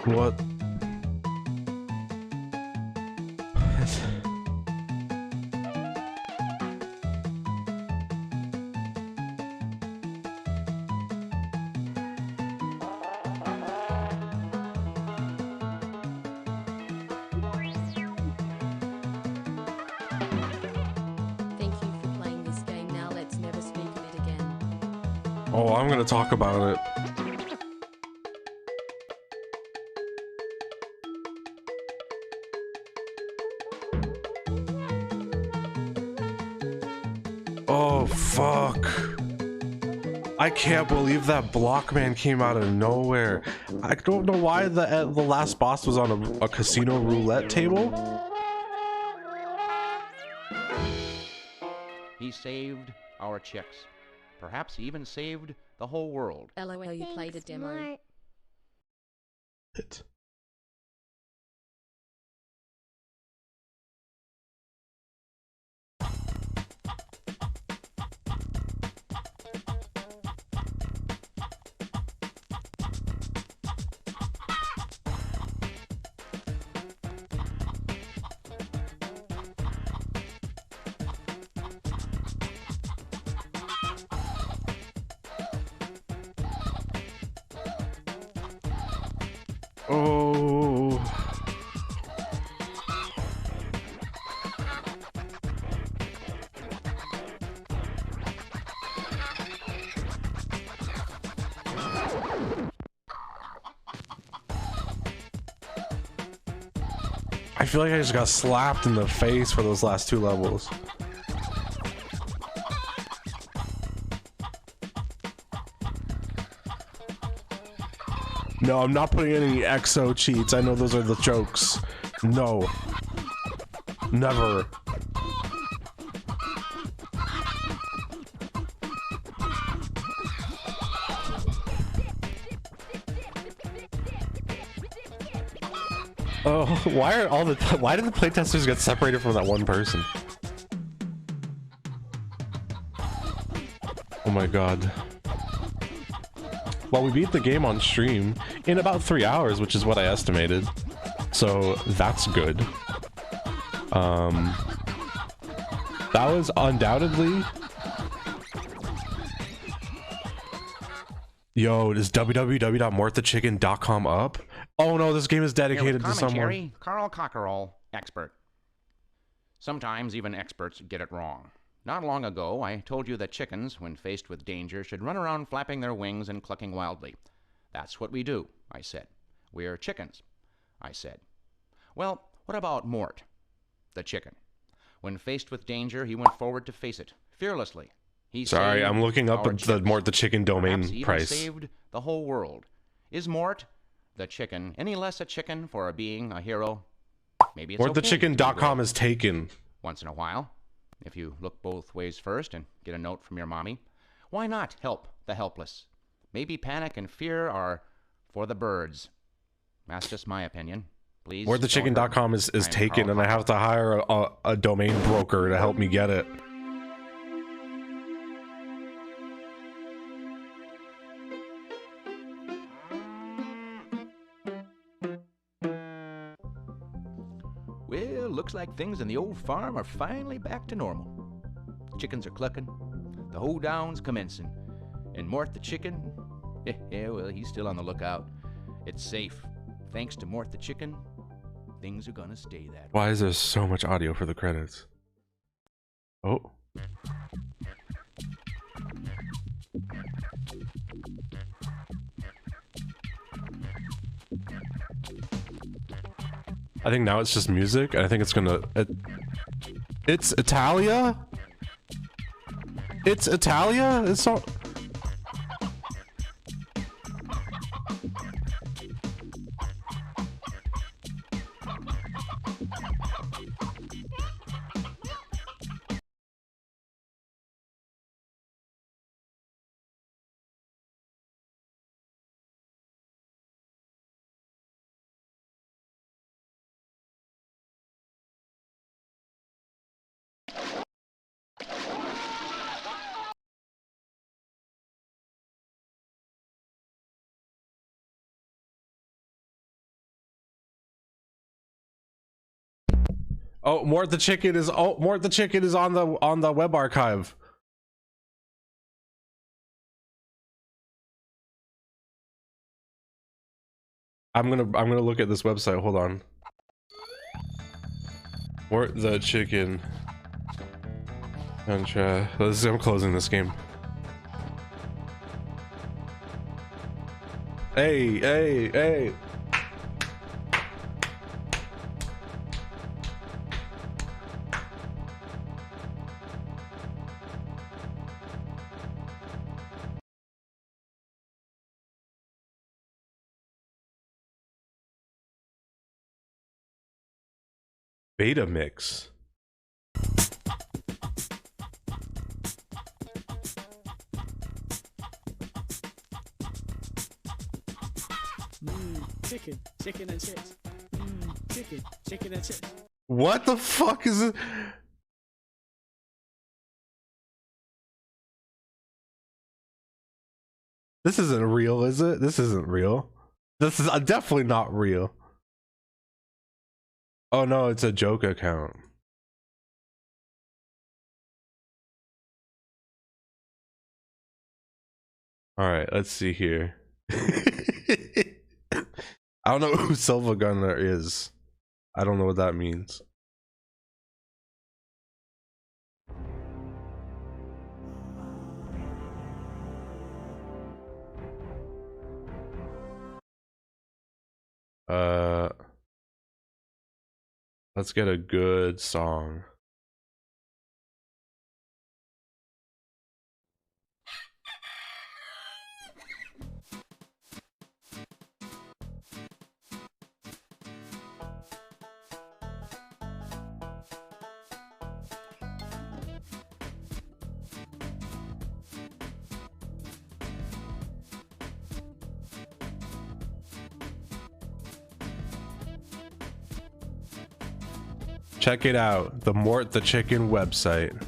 What? Thank you for playing this game. Now let's never speak of it again. Oh, I'm gonna talk about it. Oh, fuck. I can't believe that Blockman came out of nowhere. I don't know why the last boss was on a casino roulette table. He saved our chicks. Perhaps he even saved the whole world. LOL, you played a demo. It. Oh. I feel like I just got slapped in the face for those last two levels. No, I'm not putting any exo cheats. I know those are the jokes. No. Never. Oh, why are all the why did the playtesters get separated from that one person? Oh my god. Well, we beat the game on stream in about 3 hours, which is what I estimated. So that's good. That was undoubtedly... Yo, is www.mortthechicken.com up? Oh no, this game is dedicated to someone. Carl Cockerell, expert. Sometimes even experts get it wrong. Not long ago, I told you that chickens, when faced with danger, should run around flapping their wings and clucking wildly. That's what we do, I said. We're chickens, I said. Well, what about Mort, the chicken? When faced with danger, he went forward to face it, fearlessly. Sorry, I'm looking up at the Mort the Chicken domain price. He saved the whole world. Is Mort, the Chicken any less a chicken for being a hero? Maybe it's okay to be MortTheChicken.com brave is taken. once in a while. If you look both ways first and get a note from your mommy, why not help the helpless? Maybe panic and fear are for the birds. That's just my opinion. Please. MortTheChicken.com is taken, and I have to hire a domain broker to help me get it. Well, looks like things in the old farm are finally back to normal. Chickens are clucking, the hoedown's commencing, and Mort the Chicken, yeah, well, he's still on the lookout. It's safe. Thanks to Mort the Chicken, things are gonna stay that way. Why is there so much audio for the credits? Oh. I think now it's just music. I think it's gonna... It's Italia? It's Italia? It's all... Oh, Mort the Chicken is on the web archive. I'm gonna look at this website. Hold on. Mort the Chicken. I'm closing this game. Hey. Beta mix. Chicken and chips. Chicken and chips. What the fuck is it? This isn't real, is it? This isn't real. This is definitely not real. Oh no, it's a joke account. All right, let's see here. I don't know who Silva Gunner is. I don't know what that means. Let's get a good song. Check it out, the Mort the Chicken website.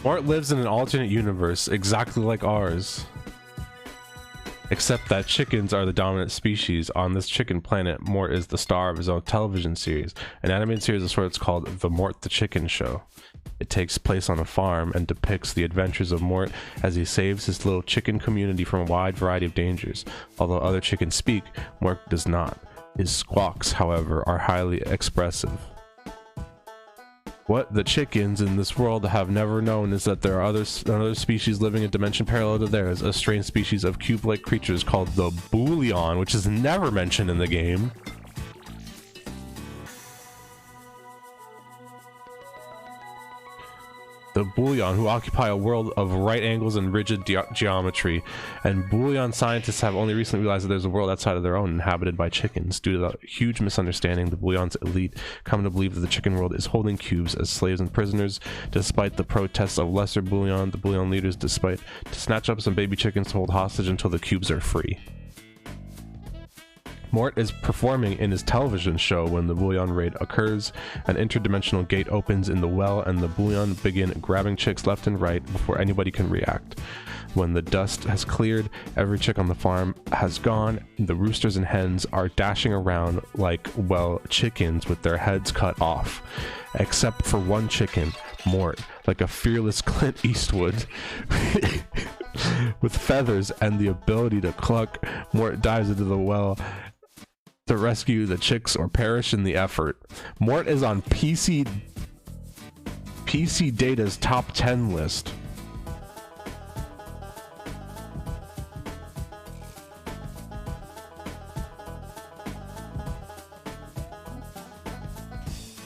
Mort lives in an alternate universe, exactly like ours. Except that chickens are the dominant species. On this chicken planet, Mort is the star of his own television series, an animated series of sorts called The Mort the Chicken Show. It takes place on a farm and depicts the adventures of Mort as he saves his little chicken community from a wide variety of dangers. Although other chickens speak, Mort does not. His squawks, however, are highly expressive. What the chickens in this world have never known is that there are another species living in a dimension parallel to theirs, a strange species of cube-like creatures called the Bullion, which is never mentioned in the game. the Boolean, who occupy a world of right angles and rigid geometry. And Boolean scientists have only recently realized that there's a world outside of their own inhabited by chickens. Due to the huge misunderstanding, the Boolean's elite come to believe that the chicken world is holding cubes as slaves and prisoners. Despite the protests of lesser Boolean, the Boolean leaders to snatch up some baby chickens to hold hostage until the cubes are free. Mort is performing in his television show when the Boolean raid occurs. An interdimensional gate opens in the well and the Boolean begin grabbing chicks left and right before anybody can react. When the dust has cleared, every chick on the farm has gone. The roosters and hens are dashing around like, well, chickens with their heads cut off. Except for one chicken, Mort, like a fearless Clint Eastwood. With feathers and the ability to cluck, Mort dives into the well to rescue the chicks or perish in the effort. Mort is on PC Data's top 10 list.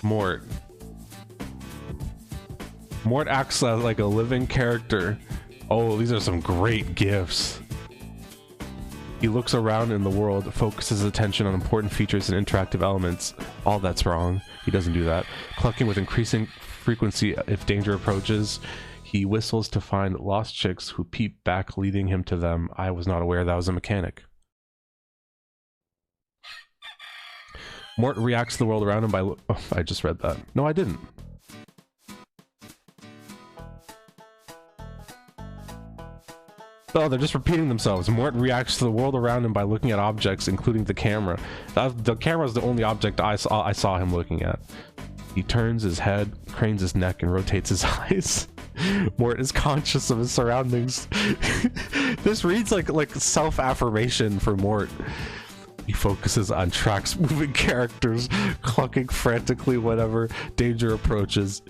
Mort acts like a living character. Oh, these are some great gifs. He looks around in the world, focuses attention on important features and interactive elements. All that's wrong. He doesn't do that. Clucking with increasing frequency if danger approaches. He whistles to find lost chicks who peep back, leading him to them. I was not aware that was a mechanic. Mort reacts to the world around him by... Oh, I just read that. No, I didn't. Oh, they're just repeating themselves. Mort reacts to the world around him by looking at objects, including the camera. The camera is the only object I saw him looking at. He turns his head, cranes his neck, and rotates his eyes. Mort is conscious of his surroundings. This reads like self-affirmation for Mort. He focuses on tracks, moving characters, clucking frantically whenever danger approaches.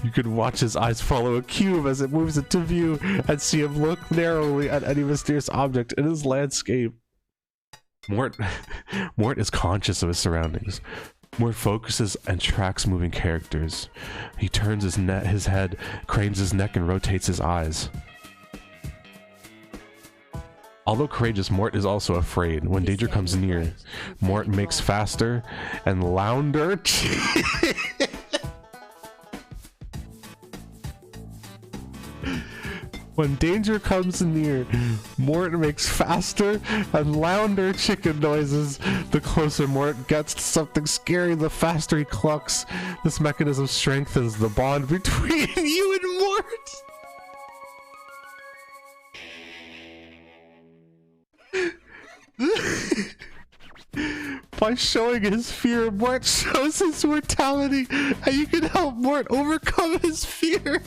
You can watch his eyes follow a cube as it moves into view and see him look narrowly at any mysterious object in his landscape. Mort is conscious of his surroundings. Mort focuses and tracks moving characters. He turns his head, cranes his neck, and rotates his eyes. Although courageous, Mort is also afraid. When danger comes near, Mort makes faster and louder. When danger comes near, Mort makes faster and louder chicken noises. The closer Mort gets to something scary, the faster he clucks. This mechanism strengthens the bond between you and Mort. By showing his fear, Mort shows his mortality, and you can help Mort overcome his fear.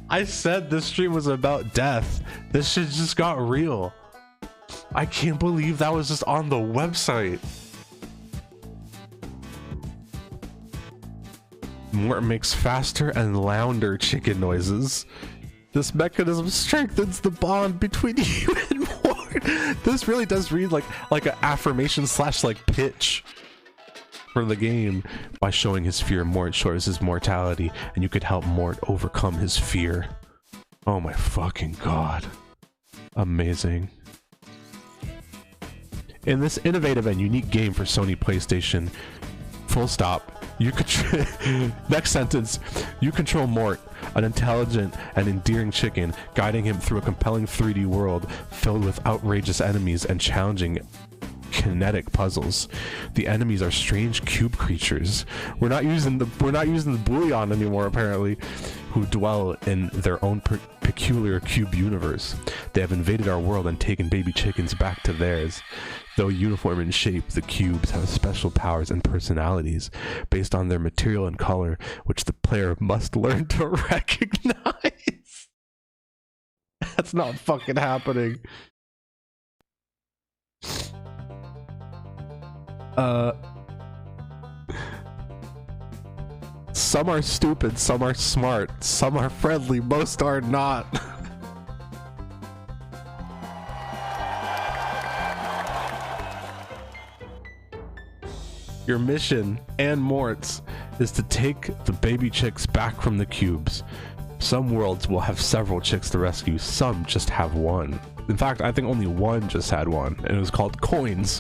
I said this stream was about death. This shit just got real. I can't believe that was just on the website. Mort makes faster and louder chicken noises. This mechanism strengthens the bond between you and Mort. This really does read like an affirmation slash like pitch for the game. By showing his fear, Mort shortens his mortality, and you could help Mort overcome his fear. Oh my fucking god. Amazing. In this innovative and unique game for Sony PlayStation, full stop, you control next sentence, you control Mort, an intelligent and endearing chicken, guiding him through a compelling 3D world filled with outrageous enemies and challenging kinetic puzzles. The enemies are strange cube creatures. We're not using the Boolean anymore, apparently, who dwell in their own peculiar cube universe. They have invaded our world and taken baby chickens back to theirs. Though uniform in shape, the cubes have special powers and personalities based on their material and color, which the player must learn to recognize. That's not fucking happening. Some are stupid, some are smart, some are friendly, most are not. Your mission, and Mort's, is to take the baby chicks back from the cubes. Some worlds will have several chicks to rescue, some just have one. In fact, I think only one just had one, and it was called coins.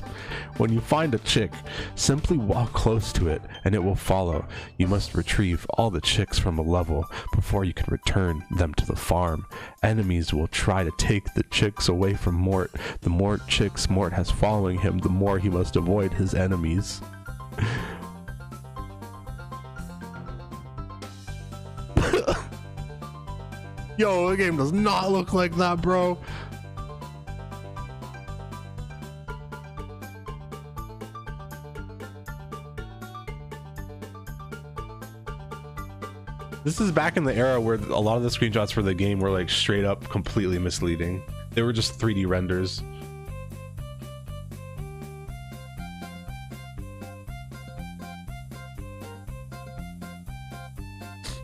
When you find a chick, simply walk close to it, and it will follow. You must retrieve all the chicks from a level before you can return them to the farm. Enemies will try to take the chicks away from Mort. The more chicks Mort has following him, the more he must avoid his enemies. Yo, the game does not look like that, bro. This is back in the era where a lot of the screenshots for the game were like straight up completely misleading. They were just 3D renders.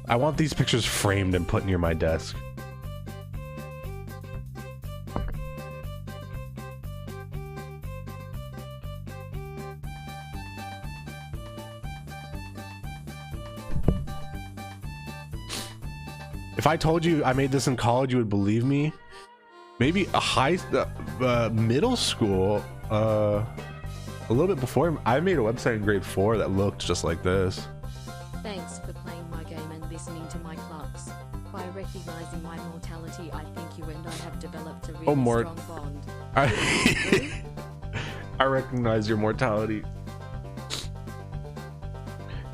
I want these pictures framed and put near my desk. If I told you I made this in college, you would believe me. Maybe a middle school, a little bit before. I made a website in grade 4 that looked just like this. Thanks for playing my game and listening to my clucks. By recognizing my mortality, I think you and I have developed a really Mort. strong bond. I recognize your mortality.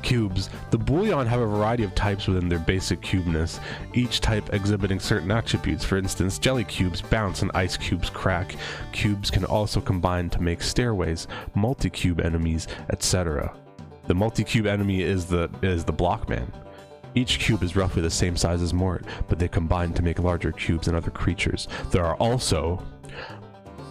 Cubes. The Boolean have a variety of types within their basic cubeness, each type exhibiting certain attributes. For instance, jelly cubes bounce and ice cubes crack. Cubes can also combine to make stairways, multi-cube enemies, etc. The multi-cube enemy is the Blockman. Each cube is roughly the same size as Mort, but they combine to make larger cubes and other creatures. There are also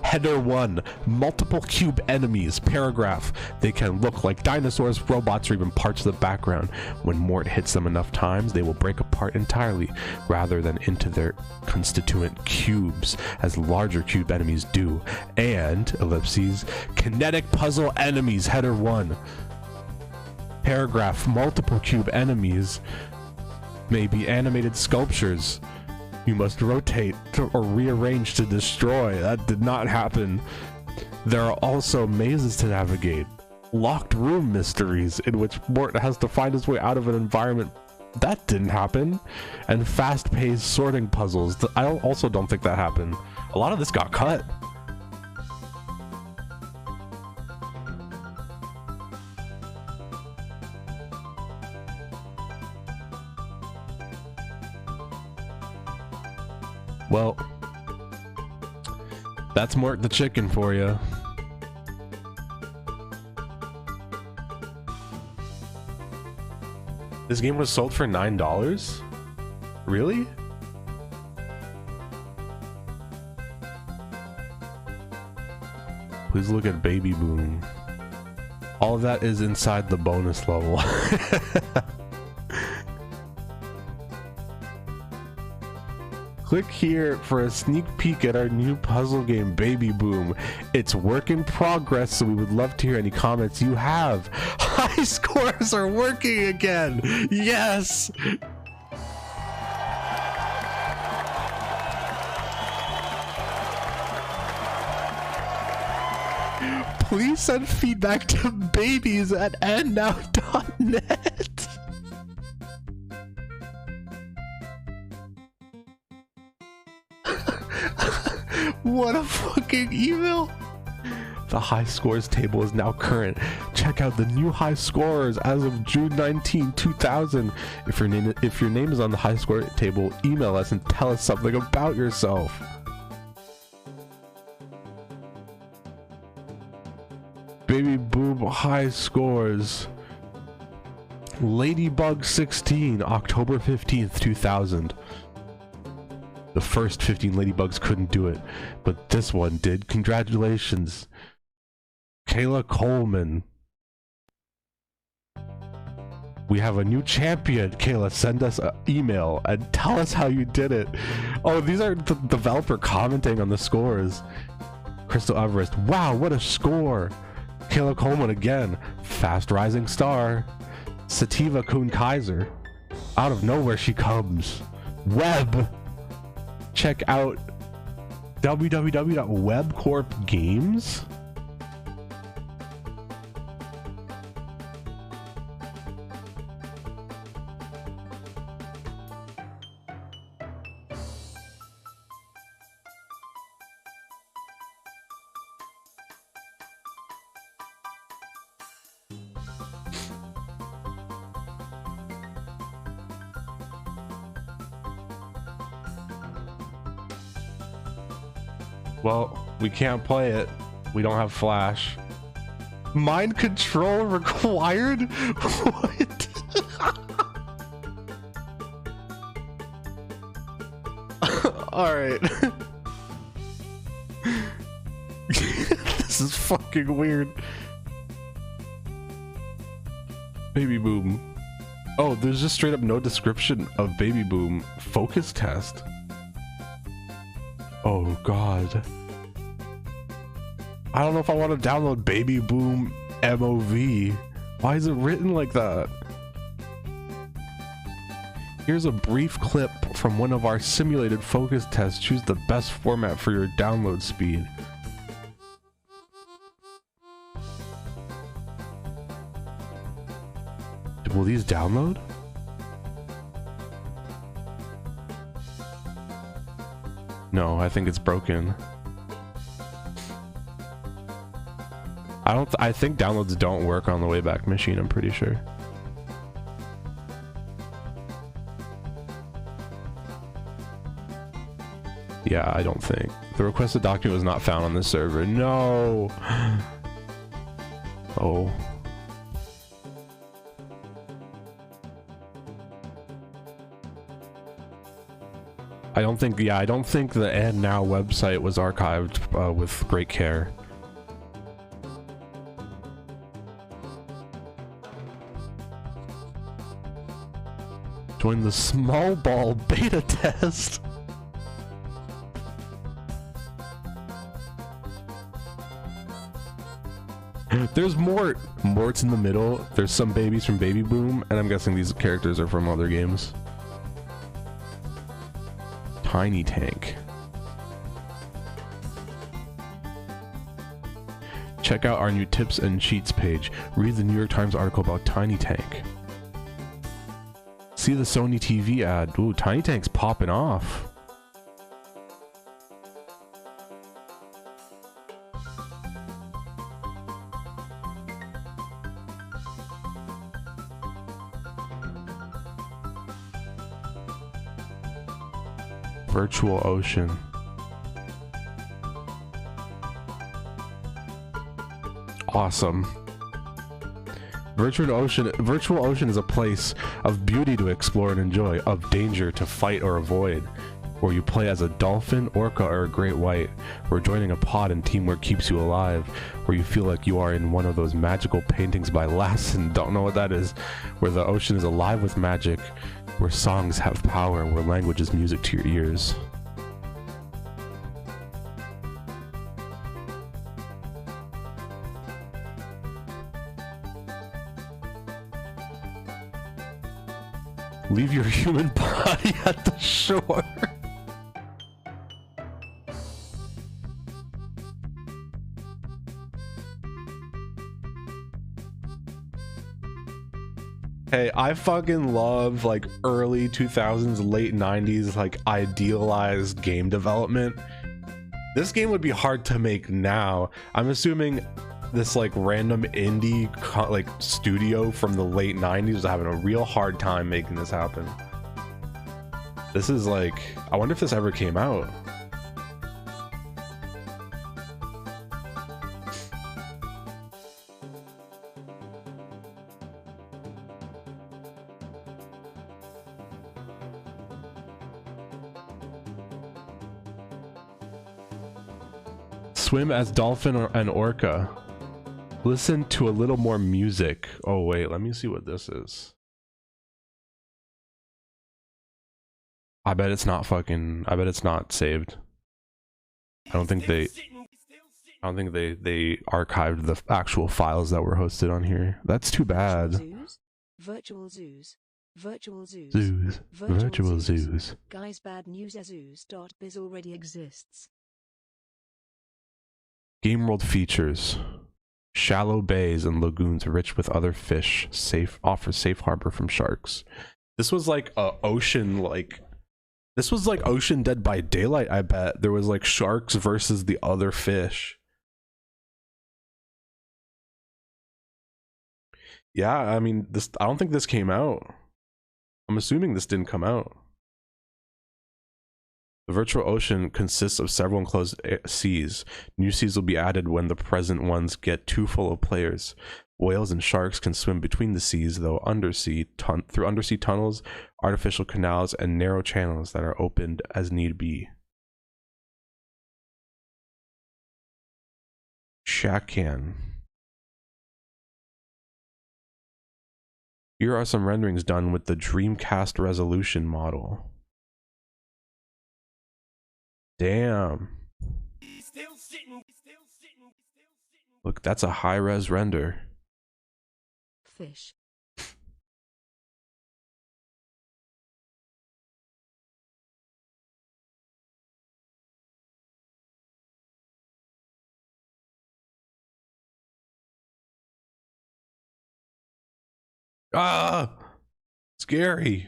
Header 1, multiple cube enemies. Paragraph. They can look like dinosaurs, robots, or even parts of the background. When Mort hits them enough times, they will break apart entirely, rather than into their constituent cubes, as larger cube enemies do. And, ellipses, kinetic puzzle enemies. Header 1. Paragraph. Multiple cube enemies may be animated sculptures. You must rotate or rearrange to destroy. That did not happen. There are also mazes to navigate, locked room mysteries in which Mort has to find his way out of an environment. That didn't happen. And fast-paced sorting puzzles. I also don't think that happened. A lot of this got cut. Well, that's Mort the Chicken for you. This game was sold for $9? Really? Please look at Baby Boom. All of that is inside the bonus level. Click here for a sneak peek at our new puzzle game, Baby Boom. It's work in progress, so we would love to hear any comments you have. High scores are working again! Yes! Please send feedback to babies@endnow.net. What a fucking email! The high scores table is now current. Check out the new high scores as of June 19, 2000. If your name is on the high score table, email us and tell us something about yourself. Baby Boom high scores. Ladybug 16, October 15th, 2000. The first 15 Ladybugs couldn't do it, but this one did. Congratulations. Kayla Coleman. We have a new champion. Kayla, send us an email and tell us how you did it. Oh, these are the developer commenting on the scores. Crystal Everest. Wow, what a score. Kayla Coleman again. Fast rising star. Sativa Kun Kaiser. Out of nowhere she comes. Web. Check out www.webcorpgames. Well, we can't play it. We don't have Flash. Mind control required? What? Alright. This is fucking weird. Baby Boom. Oh, there's just straight up no description of Baby Boom. Focus test. Oh god. I don't know if I want to download Baby Boom MOV. Why is it written like that? Here's a brief clip from one of our simulated focus tests. Choose the best format for your download speed. Will these download? No, I think it's broken. I think downloads don't work on the Wayback Machine, I'm pretty sure. Yeah, I don't think. The requested document was not found on this server. No! Oh. I don't think the And Now website was archived with great care. Join the small ball beta test. There's Mort. Mort's in the middle. There's some babies from Baby Boom, and I'm guessing these characters are from other games. Tiny Tank. Check out our new tips and cheats page. Read the New York Times article about Tiny Tank. See the Sony TV ad. Ooh, Tiny Tank's popping off. Virtual Ocean. Awesome. Virtual Ocean is a place of beauty to explore and enjoy, of danger to fight or avoid, where you play as a dolphin, orca, or a great white, where joining a pod and teamwork keeps you alive, where you feel like you are in one of those magical paintings by Lassen, don't know what that is, where the ocean is alive with magic, where songs have power, where language is music to your ears. Leave your human body at the shore. Hey, I fucking love like early 2000s, late 90s, like idealized game development. This game would be hard to make now. I'm assuming this like random indie like studio from the late 90s is having a real hard time making this happen. This is like, I wonder if this ever came out. Swim as dolphin and orca. Listen to a little more music. Oh wait, let me see what this is. I bet it's not saved. I don't think they... I don't think they archived the actual files that were hosted on here. That's too bad. Virtual zoos. Virtual zoos. Zoos. Virtual zoos. Guys, bad news. Zoos.biz already exists. Game world features. Shallow bays and lagoons rich with other fish. Offer safe harbor from sharks. This was like a ocean, like this was like Ocean Dead by Daylight, I bet. There was like sharks versus the other fish. Yeah, I mean, I don't think this came out. I'm assuming this didn't come out. The virtual ocean consists of several enclosed seas. New seas will be added when the present ones get too full of players. Whales and sharks can swim between the seas, though through undersea tunnels, artificial canals, and narrow channels that are opened as need be. Shakan. Here are some renderings done with the Dreamcast resolution model. Damn. Look, that's a high-res render. Fish. Ah! Scary.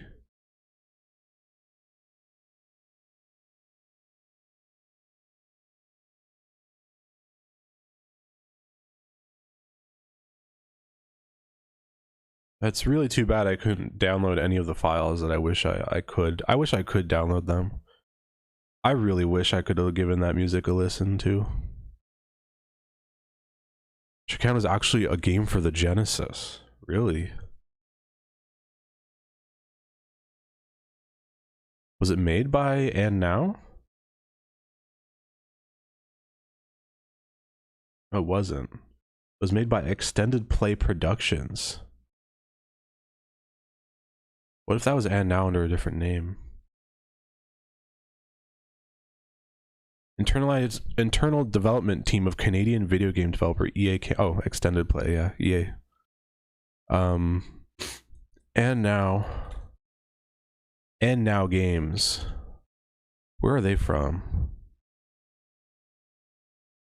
That's really too bad I couldn't download any of the files that I wish I could. I wish I could download them. I really wish I could have given that music a listen to. Shakan was actually a game for the Genesis. Really? Was it made by And Now? No, it wasn't. It was made by Extended Play Productions. What if that was And Now under a different name? Internal development team of Canadian video game developer EA. Oh, Extended Play, yeah, EA. And Now Games. Where are they from?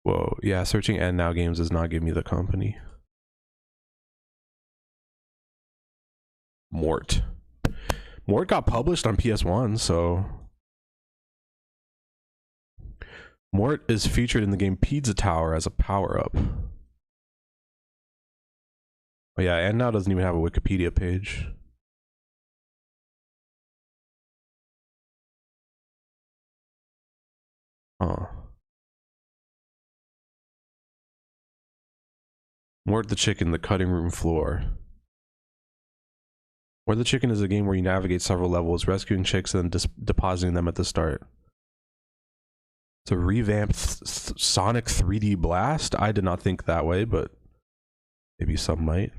Whoa, yeah, searching And Now Games does not give me the company. Mort got published on PS1, so Mort is featured in the game Pizza Tower as a power-up. Oh yeah, And Now doesn't even have a Wikipedia page. Huh. Mort the Chicken, the cutting room floor. Mort the Chicken is a game where you navigate several levels, rescuing chicks and then depositing them at the start. It's a revamped Sonic 3D Blast? I did not think that way, but maybe some might.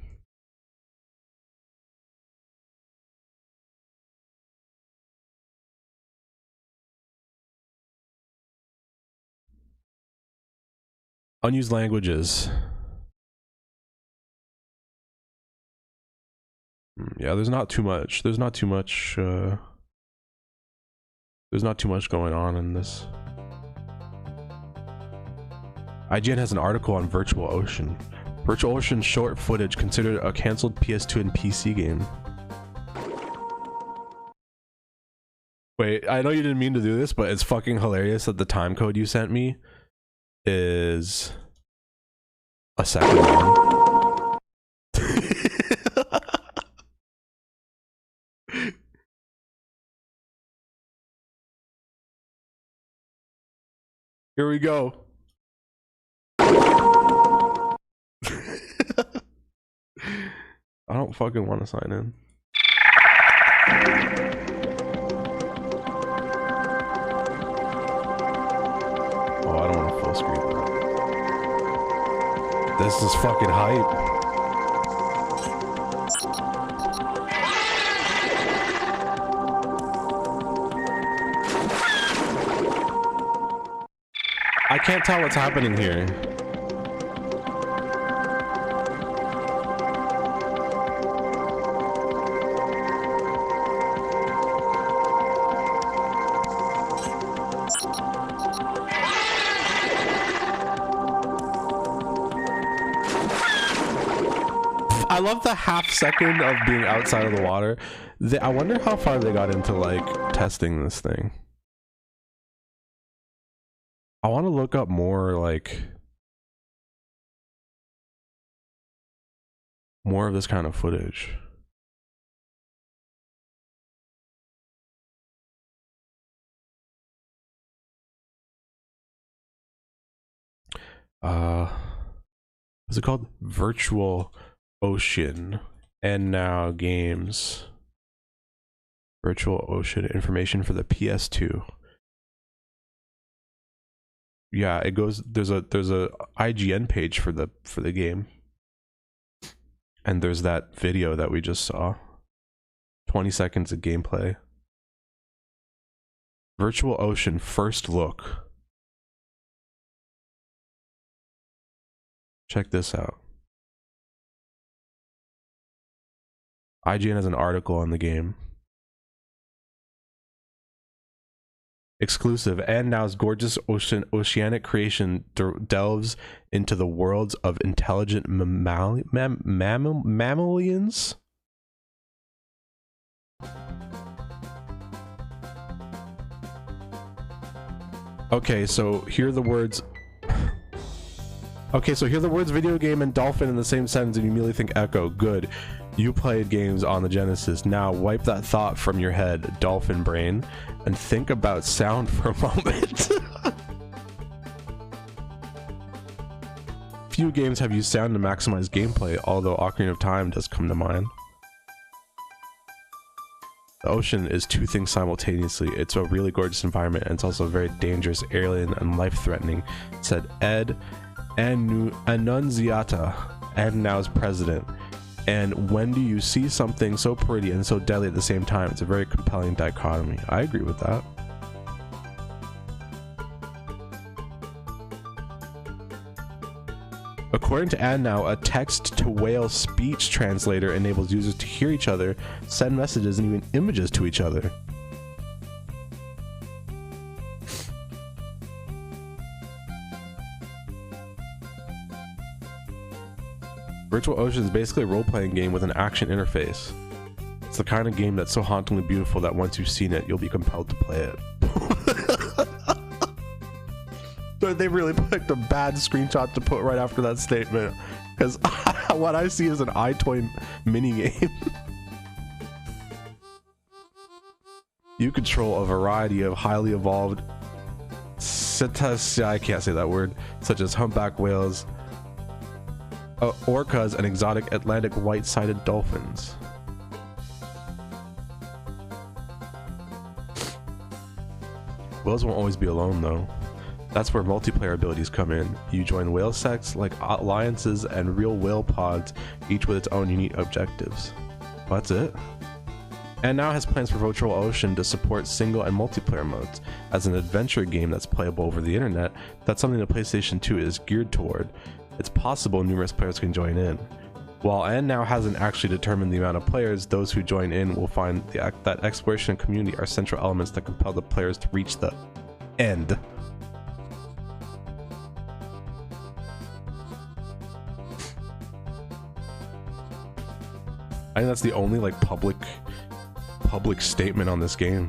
Unused languages. Yeah, there's not too much. There's not too much going on in this. IGN has an article on Virtual Ocean. Virtual Ocean short footage considered a cancelled PS2 and PC game. Wait, I know you didn't mean to do this, but it's fucking hilarious that the time code you sent me is a second one. Here we go. I don't fucking want to sign in. Oh, I don't want to full screen that. This is fucking hype. I can't tell what's happening here. I love the half second of being outside of the water. I wonder how far they got into like testing this thing. I want to look up more like more of this kind of footage. What's it called? Virtual Ocean. And now games. Virtual Ocean information for the PS2. Yeah, it goes. There's a IGN page for the game, and there's that video that we just saw. 20 seconds of gameplay. Virtual Ocean first look. Check this out. IGN has an article on the game. Exclusive. And now's gorgeous oceanic creation delves into the worlds of intelligent mammalians. Okay, so here are the words. Okay, so here are the words video game and dolphin in the same sentence and you immediately think Echo. Good. You played games on the Genesis. Now wipe that thought from your head, dolphin brain, and think about sound for a moment. Few games have used sound to maximize gameplay, although Ocarina of Time does come to mind. The ocean is two things simultaneously. It's a really gorgeous environment and it's also very dangerous, alien, and life-threatening, said Ed Annunziata, and now's president. And when do you see something so pretty and so deadly at the same time? It's a very compelling dichotomy. I agree with that. According to AdNow, a text-to-whale speech translator enables users to hear each other, send messages, and even images to each other. Virtual Ocean is basically a role-playing game with an action interface. It's the kind of game that's so hauntingly beautiful that once you've seen it, you'll be compelled to play it. But they really picked a bad screenshot to put right after that statement, because what I see is an iToy minigame. You control a variety of highly evolved cetaceans, I can't say that word, such as humpback whales, orcas, and exotic Atlantic white-sided dolphins. Whales won't always be alone though. That's where multiplayer abilities come in. You join whale sects like alliances and real whale pods, each with its own unique objectives. Well, that's it. And now has plans for Virtual Ocean to support single and multiplayer modes. As an adventure game that's playable over the internet, that's something the PlayStation 2 is geared toward. It's possible numerous players can join in. While AdNow hasn't actually determined the amount of players, those who join in will find that exploration and community are central elements that compel the players to reach the end. I think that's the only like public statement on this game.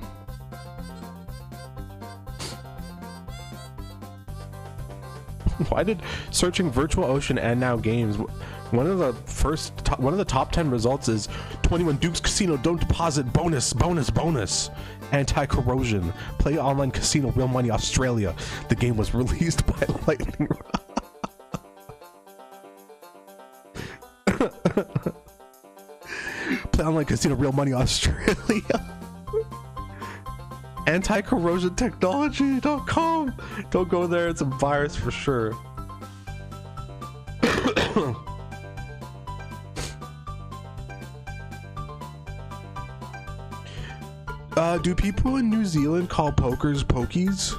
Why did searching Virtual Ocean and now games, one of the top 10 results is 21 Dukes Casino don't deposit bonus anti-corrosion, play online casino real money Australia. The game was released by Lightning Play online casino real money Australia. Anti-corrosion technology.com. Don't go there, it's a virus for sure. Do people in New Zealand call pokers pokies?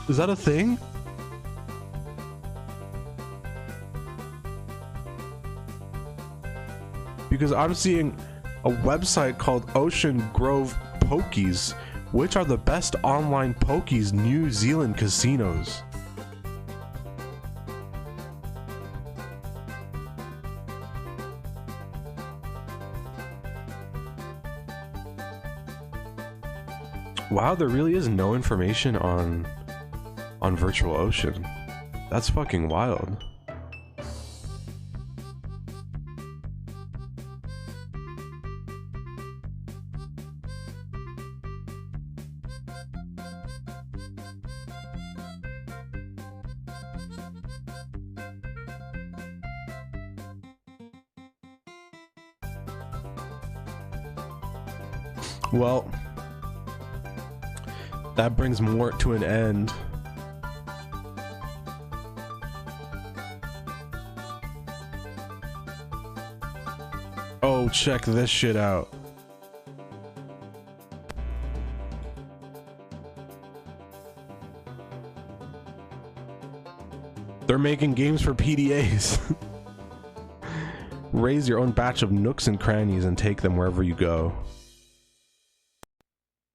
Is that a thing? Because I'm seeing a website called Ocean Grove Pokies, which are the best online pokies New Zealand casinos. Wow, there really is no information on Virtual Ocean. That's fucking wild. Well, that brings Mort to an end. Oh, check this shit out. They're making games for PDAs. Raise your own batch of nooks and crannies and take them wherever you go.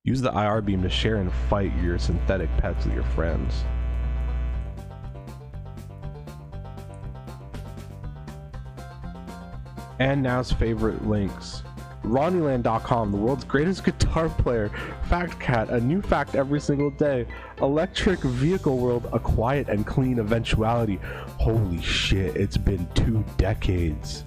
Use the IR beam to share and fight your synthetic pets with your friends. And now's favorite links. Ronnieland.com, the world's greatest guitar player. Fact Cat, a new fact every single day. Electric Vehicle World, a quiet and clean eventuality. Holy shit, it's been 2 decades.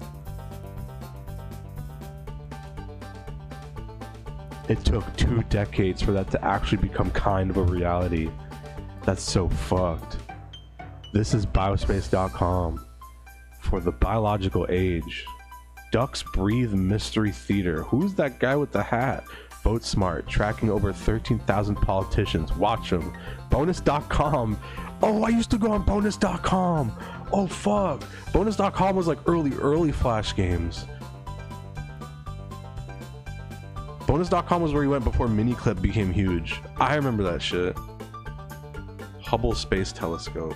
It took 2 decades for that to actually become kind of a reality. That's so fucked. This is biospace.com for the biological age. Ducks Breathe Mystery Theater. Who's that guy with the hat? Vote Smart, tracking over 13,000 politicians. Watch them. Bonus.com. Oh, I used to go on bonus.com. Oh, fuck. Bonus.com was like early Flash games. Bonus.com was where you went before Miniclip became huge. I remember that shit. Hubble Space Telescope.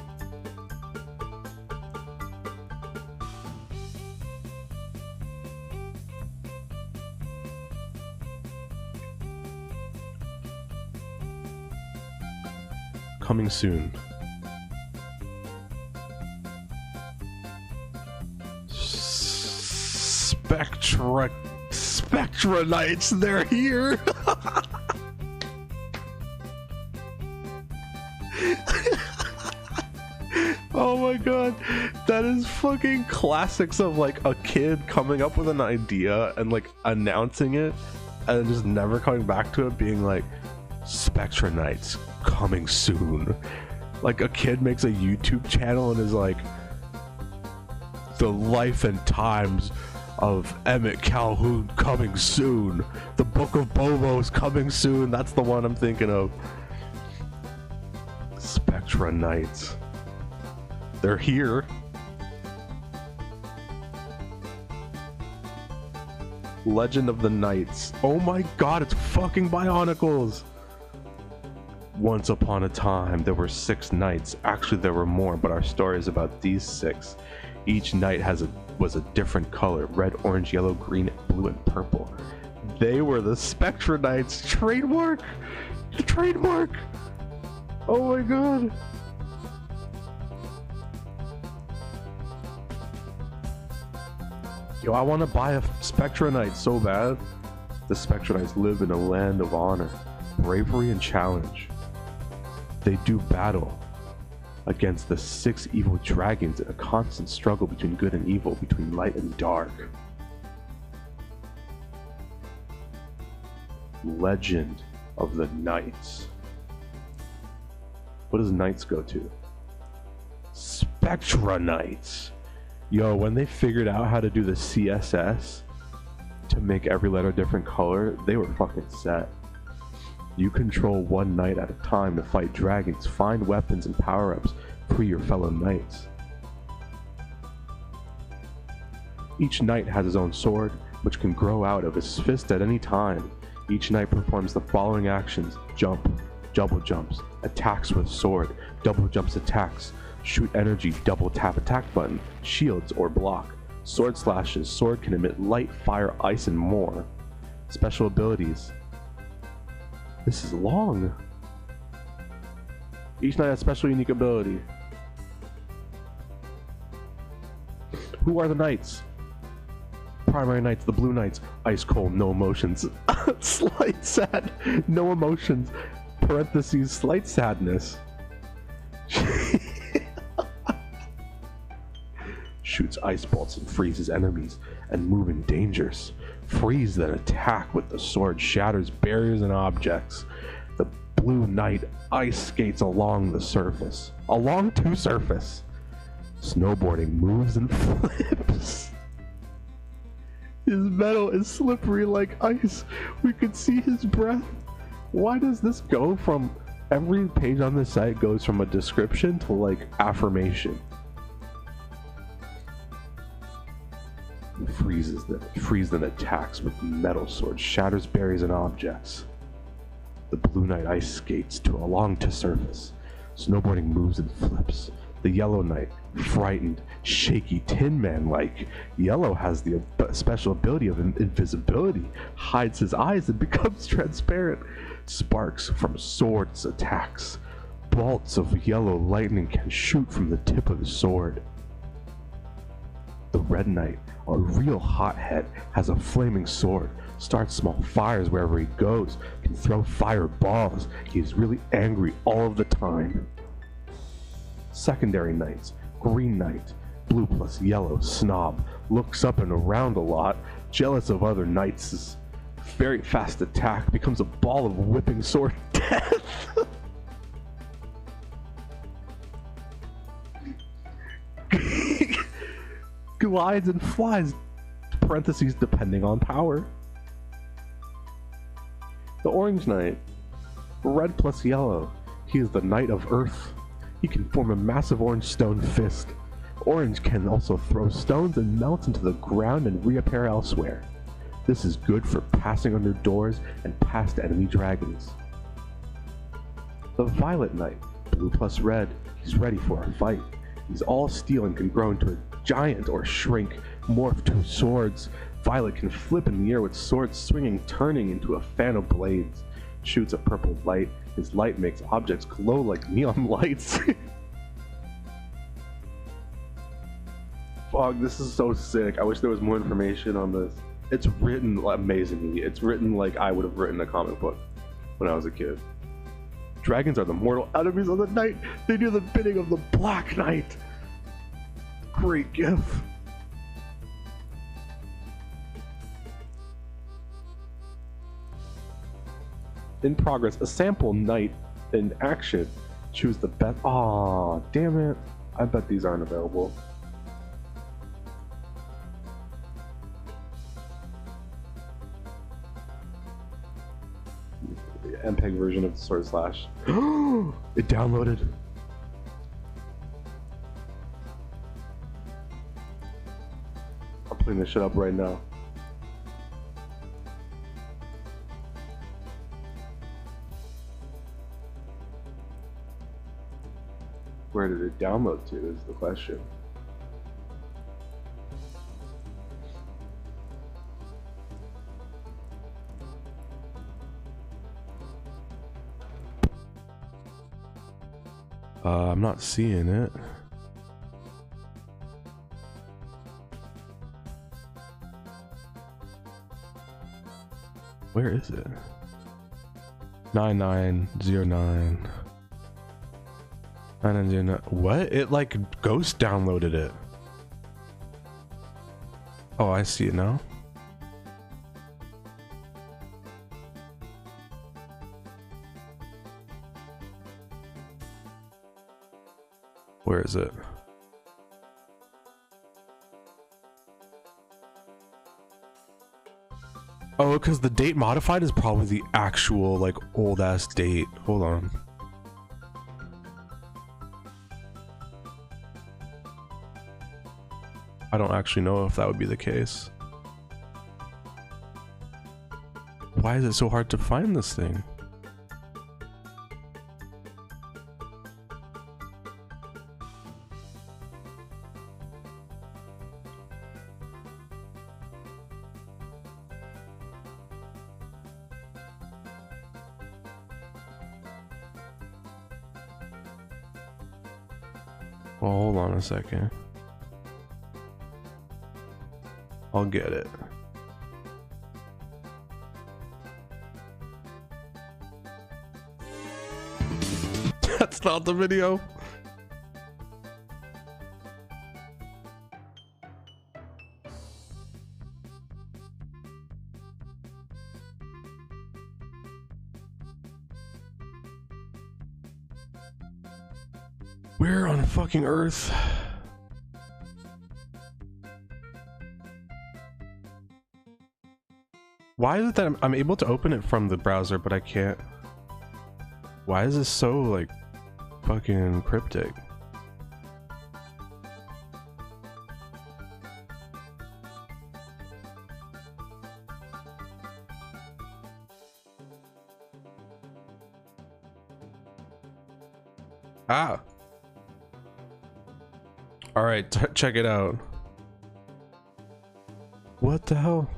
Coming soon. Spectra Knights, they're here. Oh my god, that is fucking classics of like a kid coming up with an idea and like announcing it and just never coming back to it, being like, Spectra Knights coming soon. Like a kid makes a YouTube channel and is like, the life and times of Emmett Calhoun coming soon. The Book of Bobo's coming soon. That's the one I'm thinking of. Spectra Knights. They're here. Legend of the Knights. Oh my god, it's fucking Bionicles. Once upon a time, there were 6 knights. Actually, there were more, but our story is about these 6. Each knight was a different color: red, orange, yellow, green, blue, and purple. They were the Spectra Knights. Trademark! The trademark! Oh my god! Yo, I want to buy a Spectra Knight so bad. The Spectra Knights live in a land of honor, bravery, and challenge. They do battle against the 6 evil dragons in a constant struggle between good and evil, between light and dark. Legend of the Knights. What does Knights go to? Spectra Knights. Yo, when they figured out how to do the CSS to make every letter a different color, they were fucking set. You control one knight at a time to fight dragons, find weapons and power-ups, free your fellow knights. Each knight has his own sword, which can grow out of his fist at any time. Each knight performs the following actions: jump, double jumps, attacks with sword, double jumps attacks, shoot energy, double tap attack button, shields or block, sword slashes, sword can emit light, fire, ice, and more. Special abilities. This is long. Each knight has special unique ability. Who are the knights? Primary Knights, the Blue Knights, ice cold, no emotions. Slight sad, no emotions. Parentheses, slight sadness. Shoots ice bolts and freezes enemies and moving dangers. Freeze then attack with the sword, shatters barriers and objects. The Blue Knight ice skates along the surface. Along to surface. Snowboarding moves and flips. His metal is slippery like ice. We could see his breath. Why does this go from every page on the site goes from a description to like affirmation? Freeze then attacks with metal sword, shatters barriers and objects. The Blue Knight ice skates along to surface. Snowboarding moves and flips. The Yellow Knight, frightened, shaky, Tin Man-like. Yellow has the special ability of invisibility, hides his eyes and becomes transparent. Sparks from swords attacks. Bolts of yellow lightning can shoot from the tip of his sword. The Red Knight, a real hothead, has a flaming sword, starts small fires wherever he goes, can throw fireballs. He is really angry all of the time. Secondary Knights, Green Knight, blue plus yellow, snob, looks up and around a lot, jealous of other knights, very fast attack, becomes a ball of whipping sword death. Glides and flies, parentheses depending on power. The Orange Knight, red plus yellow, he is the Knight of Earth. He can form a massive orange stone fist. Orange can also throw stones and melt into the ground and reappear elsewhere. This is good for passing under doors and past enemy dragons. The Violet Knight, blue plus red, he's ready for a fight. He's all steel and can grow into a giant or shrink, morph to swords. Violet can flip in the air with swords swinging, turning into a fan of blades. Shoots a purple light. His light makes objects glow like neon lights. Fuck, this is so sick. I wish there was more information on this. It's written amazingly. It's written like I would have written a comic book when I was a kid. Dragons are the mortal enemies of the night. They do the bidding of the Black Knight. Great gift. In progress, a sample knight in action. Choose the best. Aw, damn it. I bet these aren't available. The MPEG version of the Sword Slash. It downloaded. I'm putting this shit up right now. Where did it download to is the question. I'm not seeing it. Where is it? 9909. 9909. What? It like ghost downloaded it. Oh, I see it now. Where is it? Oh, because the date modified is probably the actual like old ass date. Hold on. I don't actually know if that would be the case. Why is it so hard to find this thing? Well, hold on a second. I'll get it. That's not the video. Where on fucking earth? Why is it that I'm able to open it from the browser, but I can't? Why is this so, like, fucking cryptic? Ah. All right, check it out. What the hell?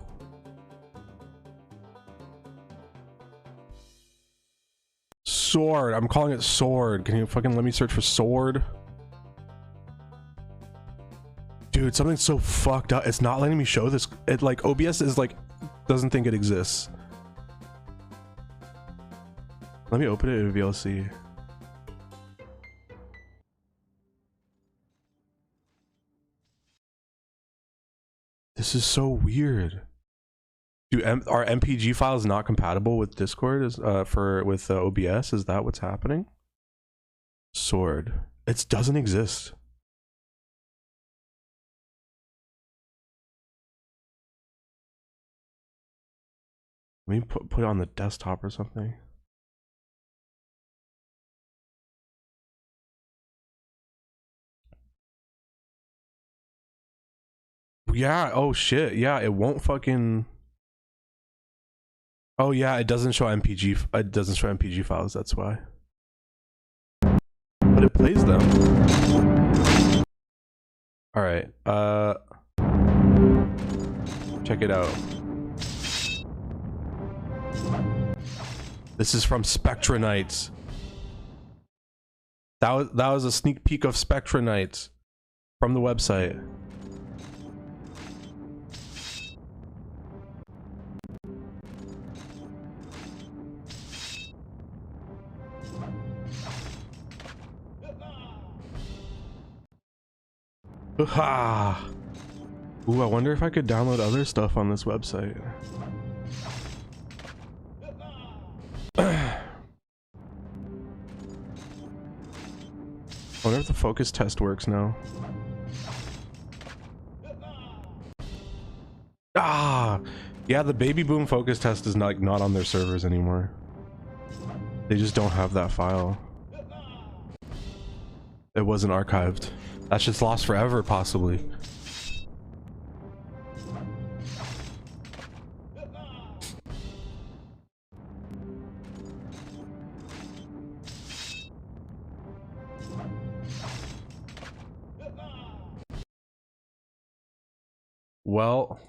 Sword. I'm calling it sword. Can you fucking let me search for sword? Dude, something's so fucked up. It's not letting me show this. It like OBS is like doesn't think it exists. Let me open it in VLC. This is so weird. Are MPG files not compatible with Discord with OBS? Is that what's happening? Sword. It doesn't exist. Let me put it on the desktop or something. Yeah, oh shit. Yeah, it won't fucking. Oh yeah, it doesn't show MPG. It doesn't show MPG files. That's why. But it plays them. All right. Check it out. This is from Spectra Knights. That was a sneak peek of Spectra Knights from the website. Ah. Ooh, I wonder if I could download other stuff on this website. I wonder if the focus test works now. Ah, yeah, the baby boom focus test is not on their servers anymore. They just don't have that file. It wasn't archived. That's just lost forever, possibly. Well,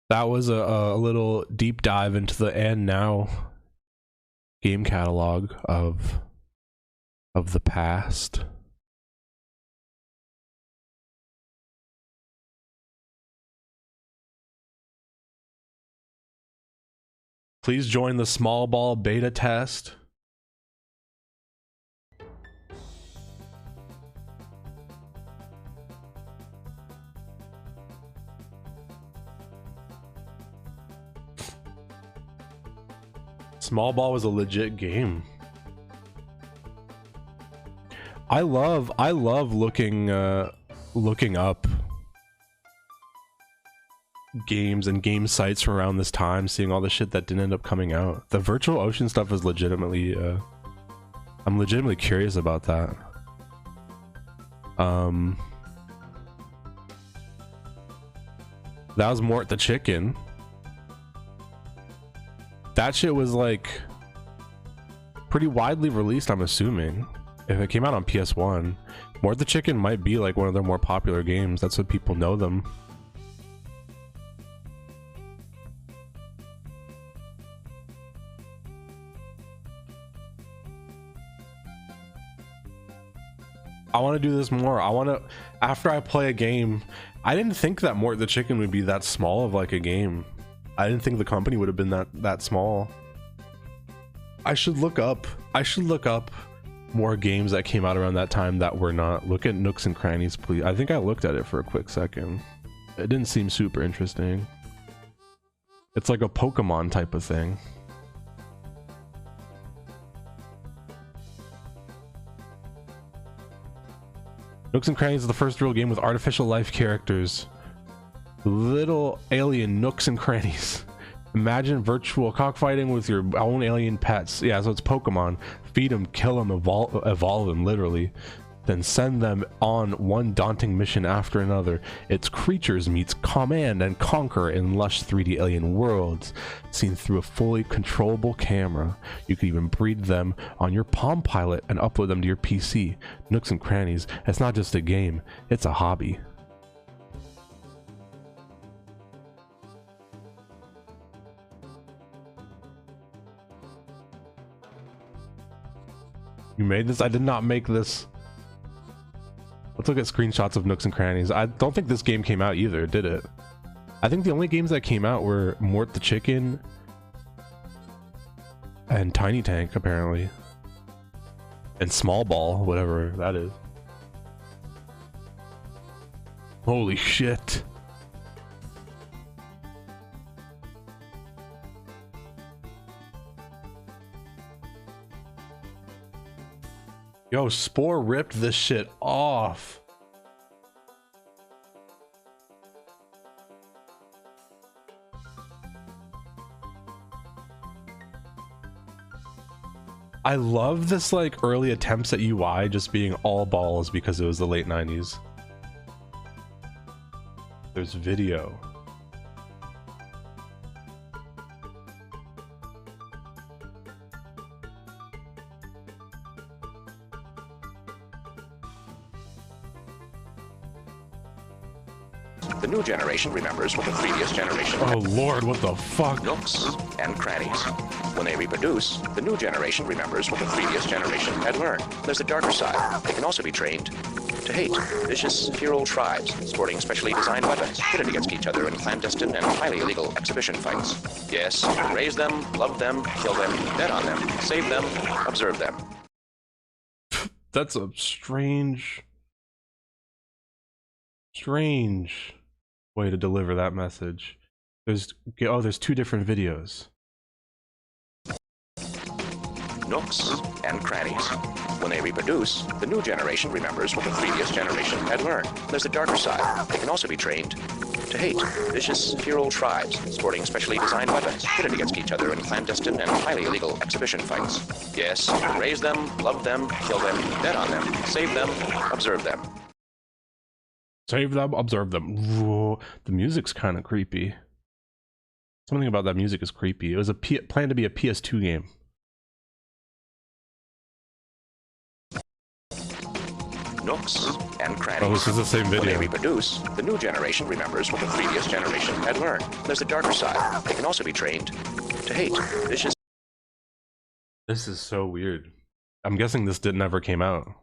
that was a little deep dive into the and now game catalog of the past. Please join the small ball beta test. Small ball was a legit game. I love looking up games and game sites from around this time, seeing all the shit that didn't end up coming out. The Virtual Ocean stuff is legitimately I'm legitimately curious about that. That was Mort the Chicken. That shit was like pretty widely released, I'm assuming. If it came out on PS1, Mort the Chicken might be like one of their more popular games. That's what people know them. I want to do this more. I want to, after I play a game I didn't think that Mort the Chicken would be that small of like a game. I didn't think the company would have been that small. I should look up more games that came out around that time that were not. Look at Nooks and Crannies, please. I think I looked at it for a quick second. It didn't seem super interesting. It's like a Pokemon type of thing. Nooks and Crannies is the first real game with artificial life characters. Little alien nooks and crannies. Imagine virtual cockfighting with your own alien pets. Yeah, so it's Pokemon. Feed them, kill them, evolve them, literally. Then send them on one daunting mission after another. It's creatures meets command and conquer in lush 3D alien worlds, seen through a fully controllable camera. You can even breed them on your Palm Pilot and upload them to your PC. Nooks and Crannies, it's not just a game, it's a hobby. You made this? I did not make this. Let's look at screenshots of Nooks and Crannies. I don't think this game came out either, did it? I think the only games that came out were Mort the Chicken and Tiny Tank, apparently. And Small Ball, whatever that is. Holy shit. Yo, Spore ripped this shit off. I love this like early attempts at UI just being all balls because it was the late 90s. There's video. The new generation remembers what the previous generation Oh lord, what the fuck? Nooks and crannies. When they reproduce, the new generation remembers what the previous generation had learned. There's a darker side. They can also be trained to hate vicious, feral tribes sporting specially designed weapons, pitted against each other in clandestine and highly illegal exhibition fights. Yes, raise them, love them, kill them, bet on them, save them, observe them. That's a strange way to deliver that message. There's two different videos. Nooks and crannies. When they reproduce, the new generation remembers what the previous generation had learned. There's a darker side. They can also be trained to hate vicious, feral tribes sporting specially designed weapons, pitted against each other in clandestine and highly illegal exhibition fights. Yes, raise them, love them, kill them, bet on them, save them, observe them. Save them, observe them. Whoa. The music's kind of creepy. Something about that music is creepy. It was planned to be a PS2 game. Nooks and crannies. Oh, this is the same video. When they reproduce, the new generation remembers what the previous generation had learned. There's a darker side. They can also be trained to hate vicious. This is so weird. I'm guessing this never came out.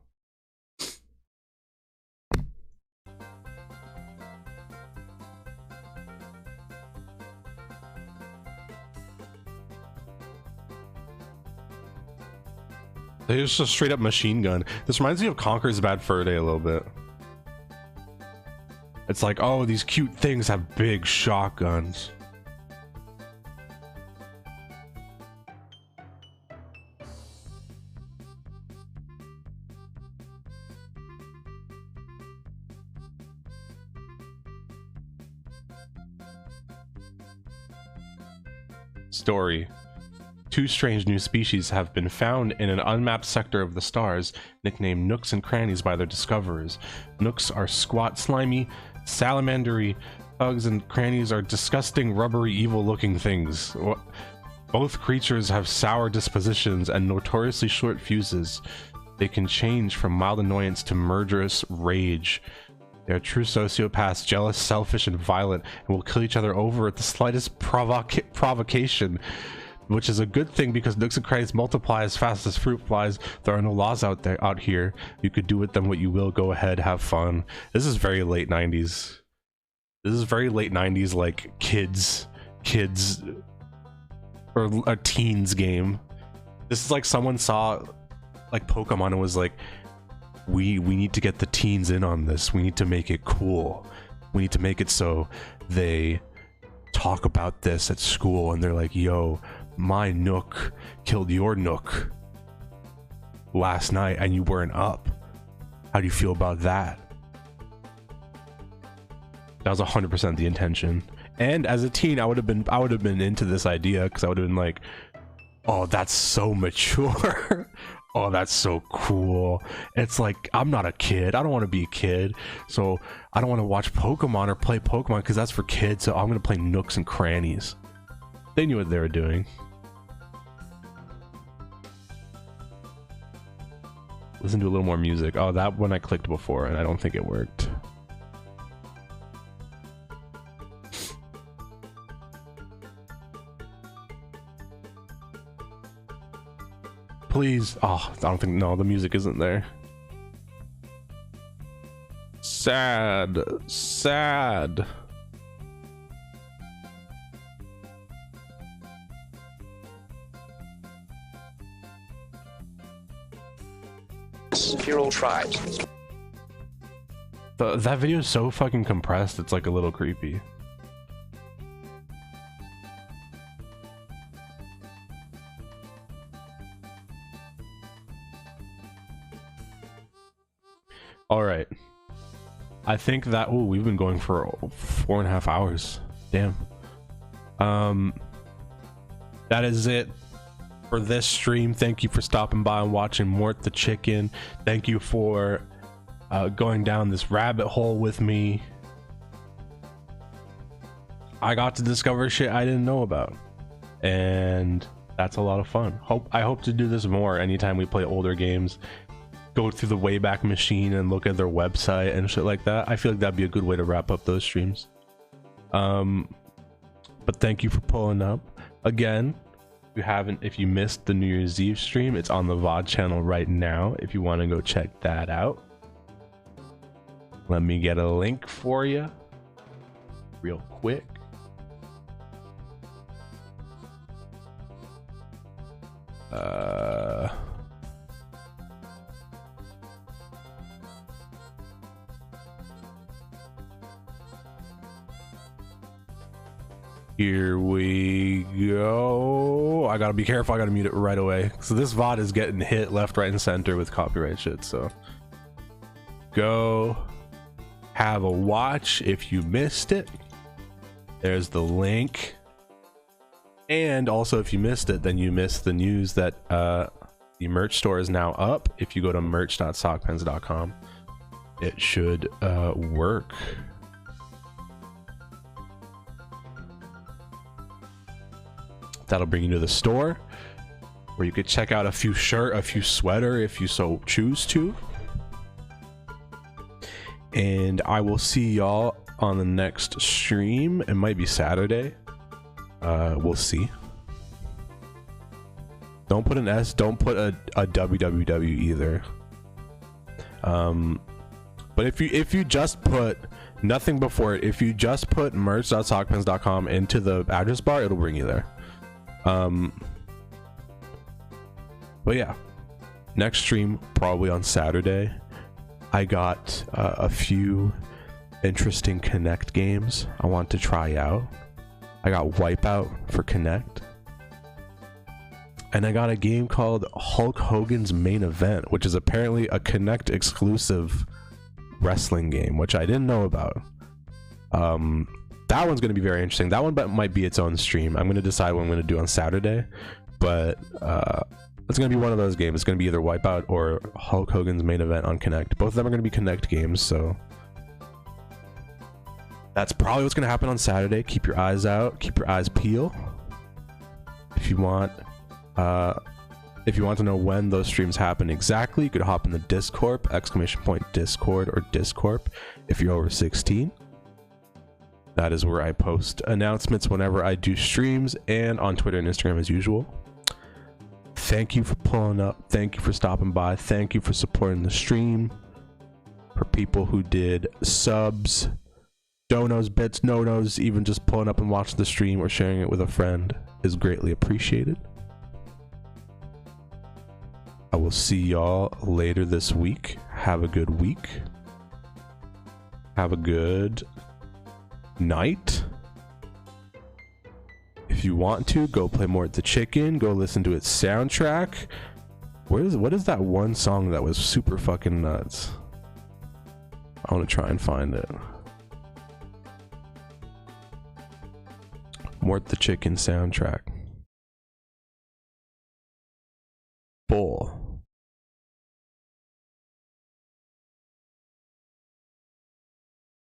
It's just a straight up machine gun. This reminds me of Conker's Bad Fur Day a little bit. It's like, oh, these cute things have big shotguns. Story. Two strange new species have been found in an unmapped sector of the stars, nicknamed Nooks and Crannies by their discoverers. Nooks are squat, slimy, salamandery thugs, and crannies are disgusting, rubbery, evil-looking things. Both creatures have sour dispositions and notoriously short fuses. They can change from mild annoyance to murderous rage. They are true sociopaths, jealous, selfish, and violent, and will kill each other over at the slightest provocation. Which is a good thing because Nooks and Crannies multiply as fast as fruit flies. There are no laws out here. You could do with them what you will. Go ahead, have fun. This is very late 90s. This is very late 90s, like kids or a teens game. This is like someone saw like Pokemon and was like, we need to get the teens in on this. We need to make it cool. We need to make it so they talk about this at school and they're like, yo, my Nook killed your Nook last night and you weren't up. How do you feel about that? That was 100% the intention. And as a teen, I would have been into this idea, because I would have been like, oh, that's so mature. Oh, that's so cool. It's like, I'm not a kid. I don't want to be a kid. So I don't want to watch Pokemon or play Pokemon because that's for kids. So I'm going to play Nooks and Crannies. They knew what they were doing. Listen to a little more music. Oh, that one I clicked before and I don't think it worked. Please. Oh, I don't think, no, the music isn't there. Sad. Sad. Feral tribes. That video is so fucking compressed, it's like a little creepy. All right, I think that, oh, we've been going for 4.5 hours. Damn. That is it for this stream. Thank you for stopping by and watching Mort the Chicken. Thank you for going down this rabbit hole with me. I got to discover shit I didn't know about, and that's a lot of fun. I hope to do this more anytime we play older games. Go through the Wayback Machine and look at their website and shit like that. I feel like that'd be a good way to wrap up those streams. But thank you for pulling up again. If you missed the New Year's Eve stream, it's on the VOD channel right now if you want to go check that out. Let me get a link for you real quick. Here we go. I gotta be careful. I gotta mute it right away. So this VOD is getting hit left, right, and center with copyright shit. So go have a watch if you missed it. There's the link. And also, if you missed it, then you missed the news that the merch store is now up. If you go to merch.sockpens.com, it should work. That'll bring you to the store where you could check out a few sweater if you so choose to. And I will see y'all on the next stream. It might be Saturday. We'll see. Don't put an S, don't put a www either. But if you just put nothing before it, if you just put merch.sockpens.com into the address bar, it'll bring you there. But yeah, next stream probably on Saturday. I got a few interesting Connect games I want to try out. I got Wipeout for Connect, and I got a game called Hulk Hogan's Main Event, which is apparently a Connect exclusive wrestling game, which I didn't know about. That one's going to be very interesting. That one might be its own stream. I'm going to decide what I'm going to do on Saturday, but it's going to be one of those games. It's going to be either Wipeout or Hulk Hogan's Main Event on Connect. Both of them are going to be Connect games, so that's probably what's going to happen on Saturday. Keep your eyes out. Keep your eyes peeled. If you want to know when those streams happen exactly, you could hop in the Discord, !Discord or Discorp if you're over 16. That is where I post announcements whenever I do streams, and on Twitter and Instagram as usual. Thank you for pulling up. Thank you for stopping by. Thank you for supporting the stream. For people who did subs, Donos, bits, no-nos, even just pulling up and watching the stream or sharing it with a friend is greatly appreciated. I will see y'all later this week. Have a good week. Have a good night. If you want to, go play Mort the Chicken. Go listen to its soundtrack. What is that one song that was super fucking nuts? I want to try and find it. Mort the Chicken soundtrack. Bull.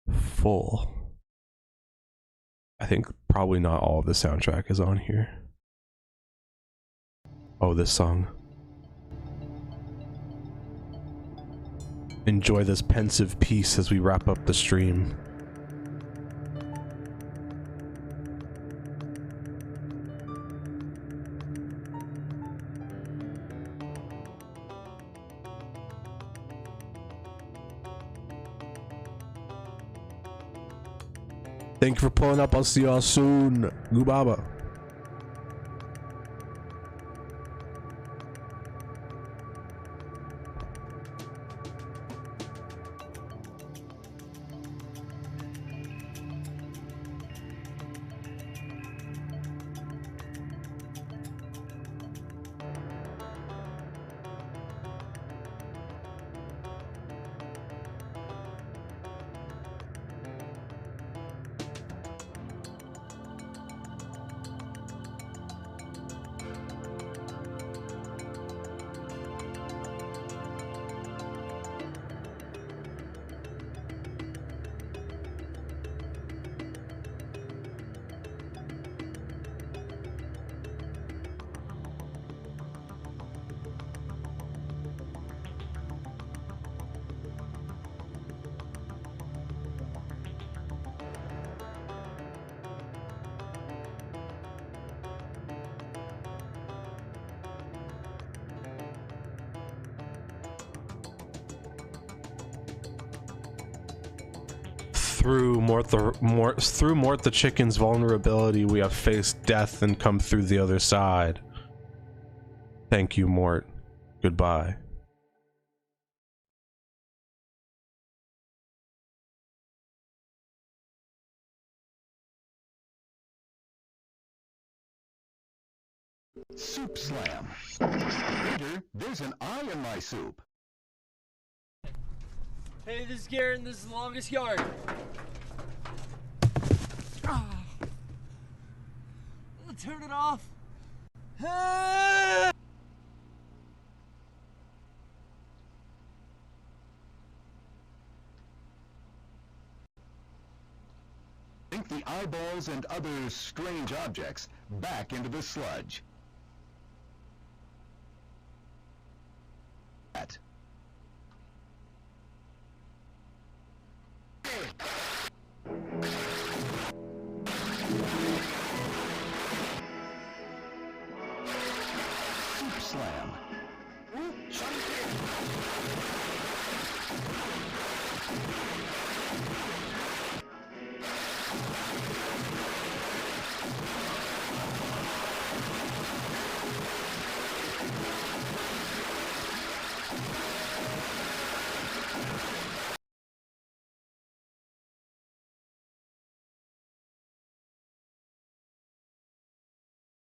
Full. I think probably not all of the soundtrack is on here. Oh, this song. Enjoy this pensive piece as we wrap up the stream. Thank you for pulling up. I'll see y'all soon. Gubaba. Through Mort the Chicken's vulnerability, we have faced death and come through the other side. Thank you, Mort. Goodbye. Soup slam. Waiter, there's an eye in my soup. Hey, this is Garen. This is the longest yard. Turn it off. I think the eyeballs and other strange objects back into the sludge. That. Soup slam.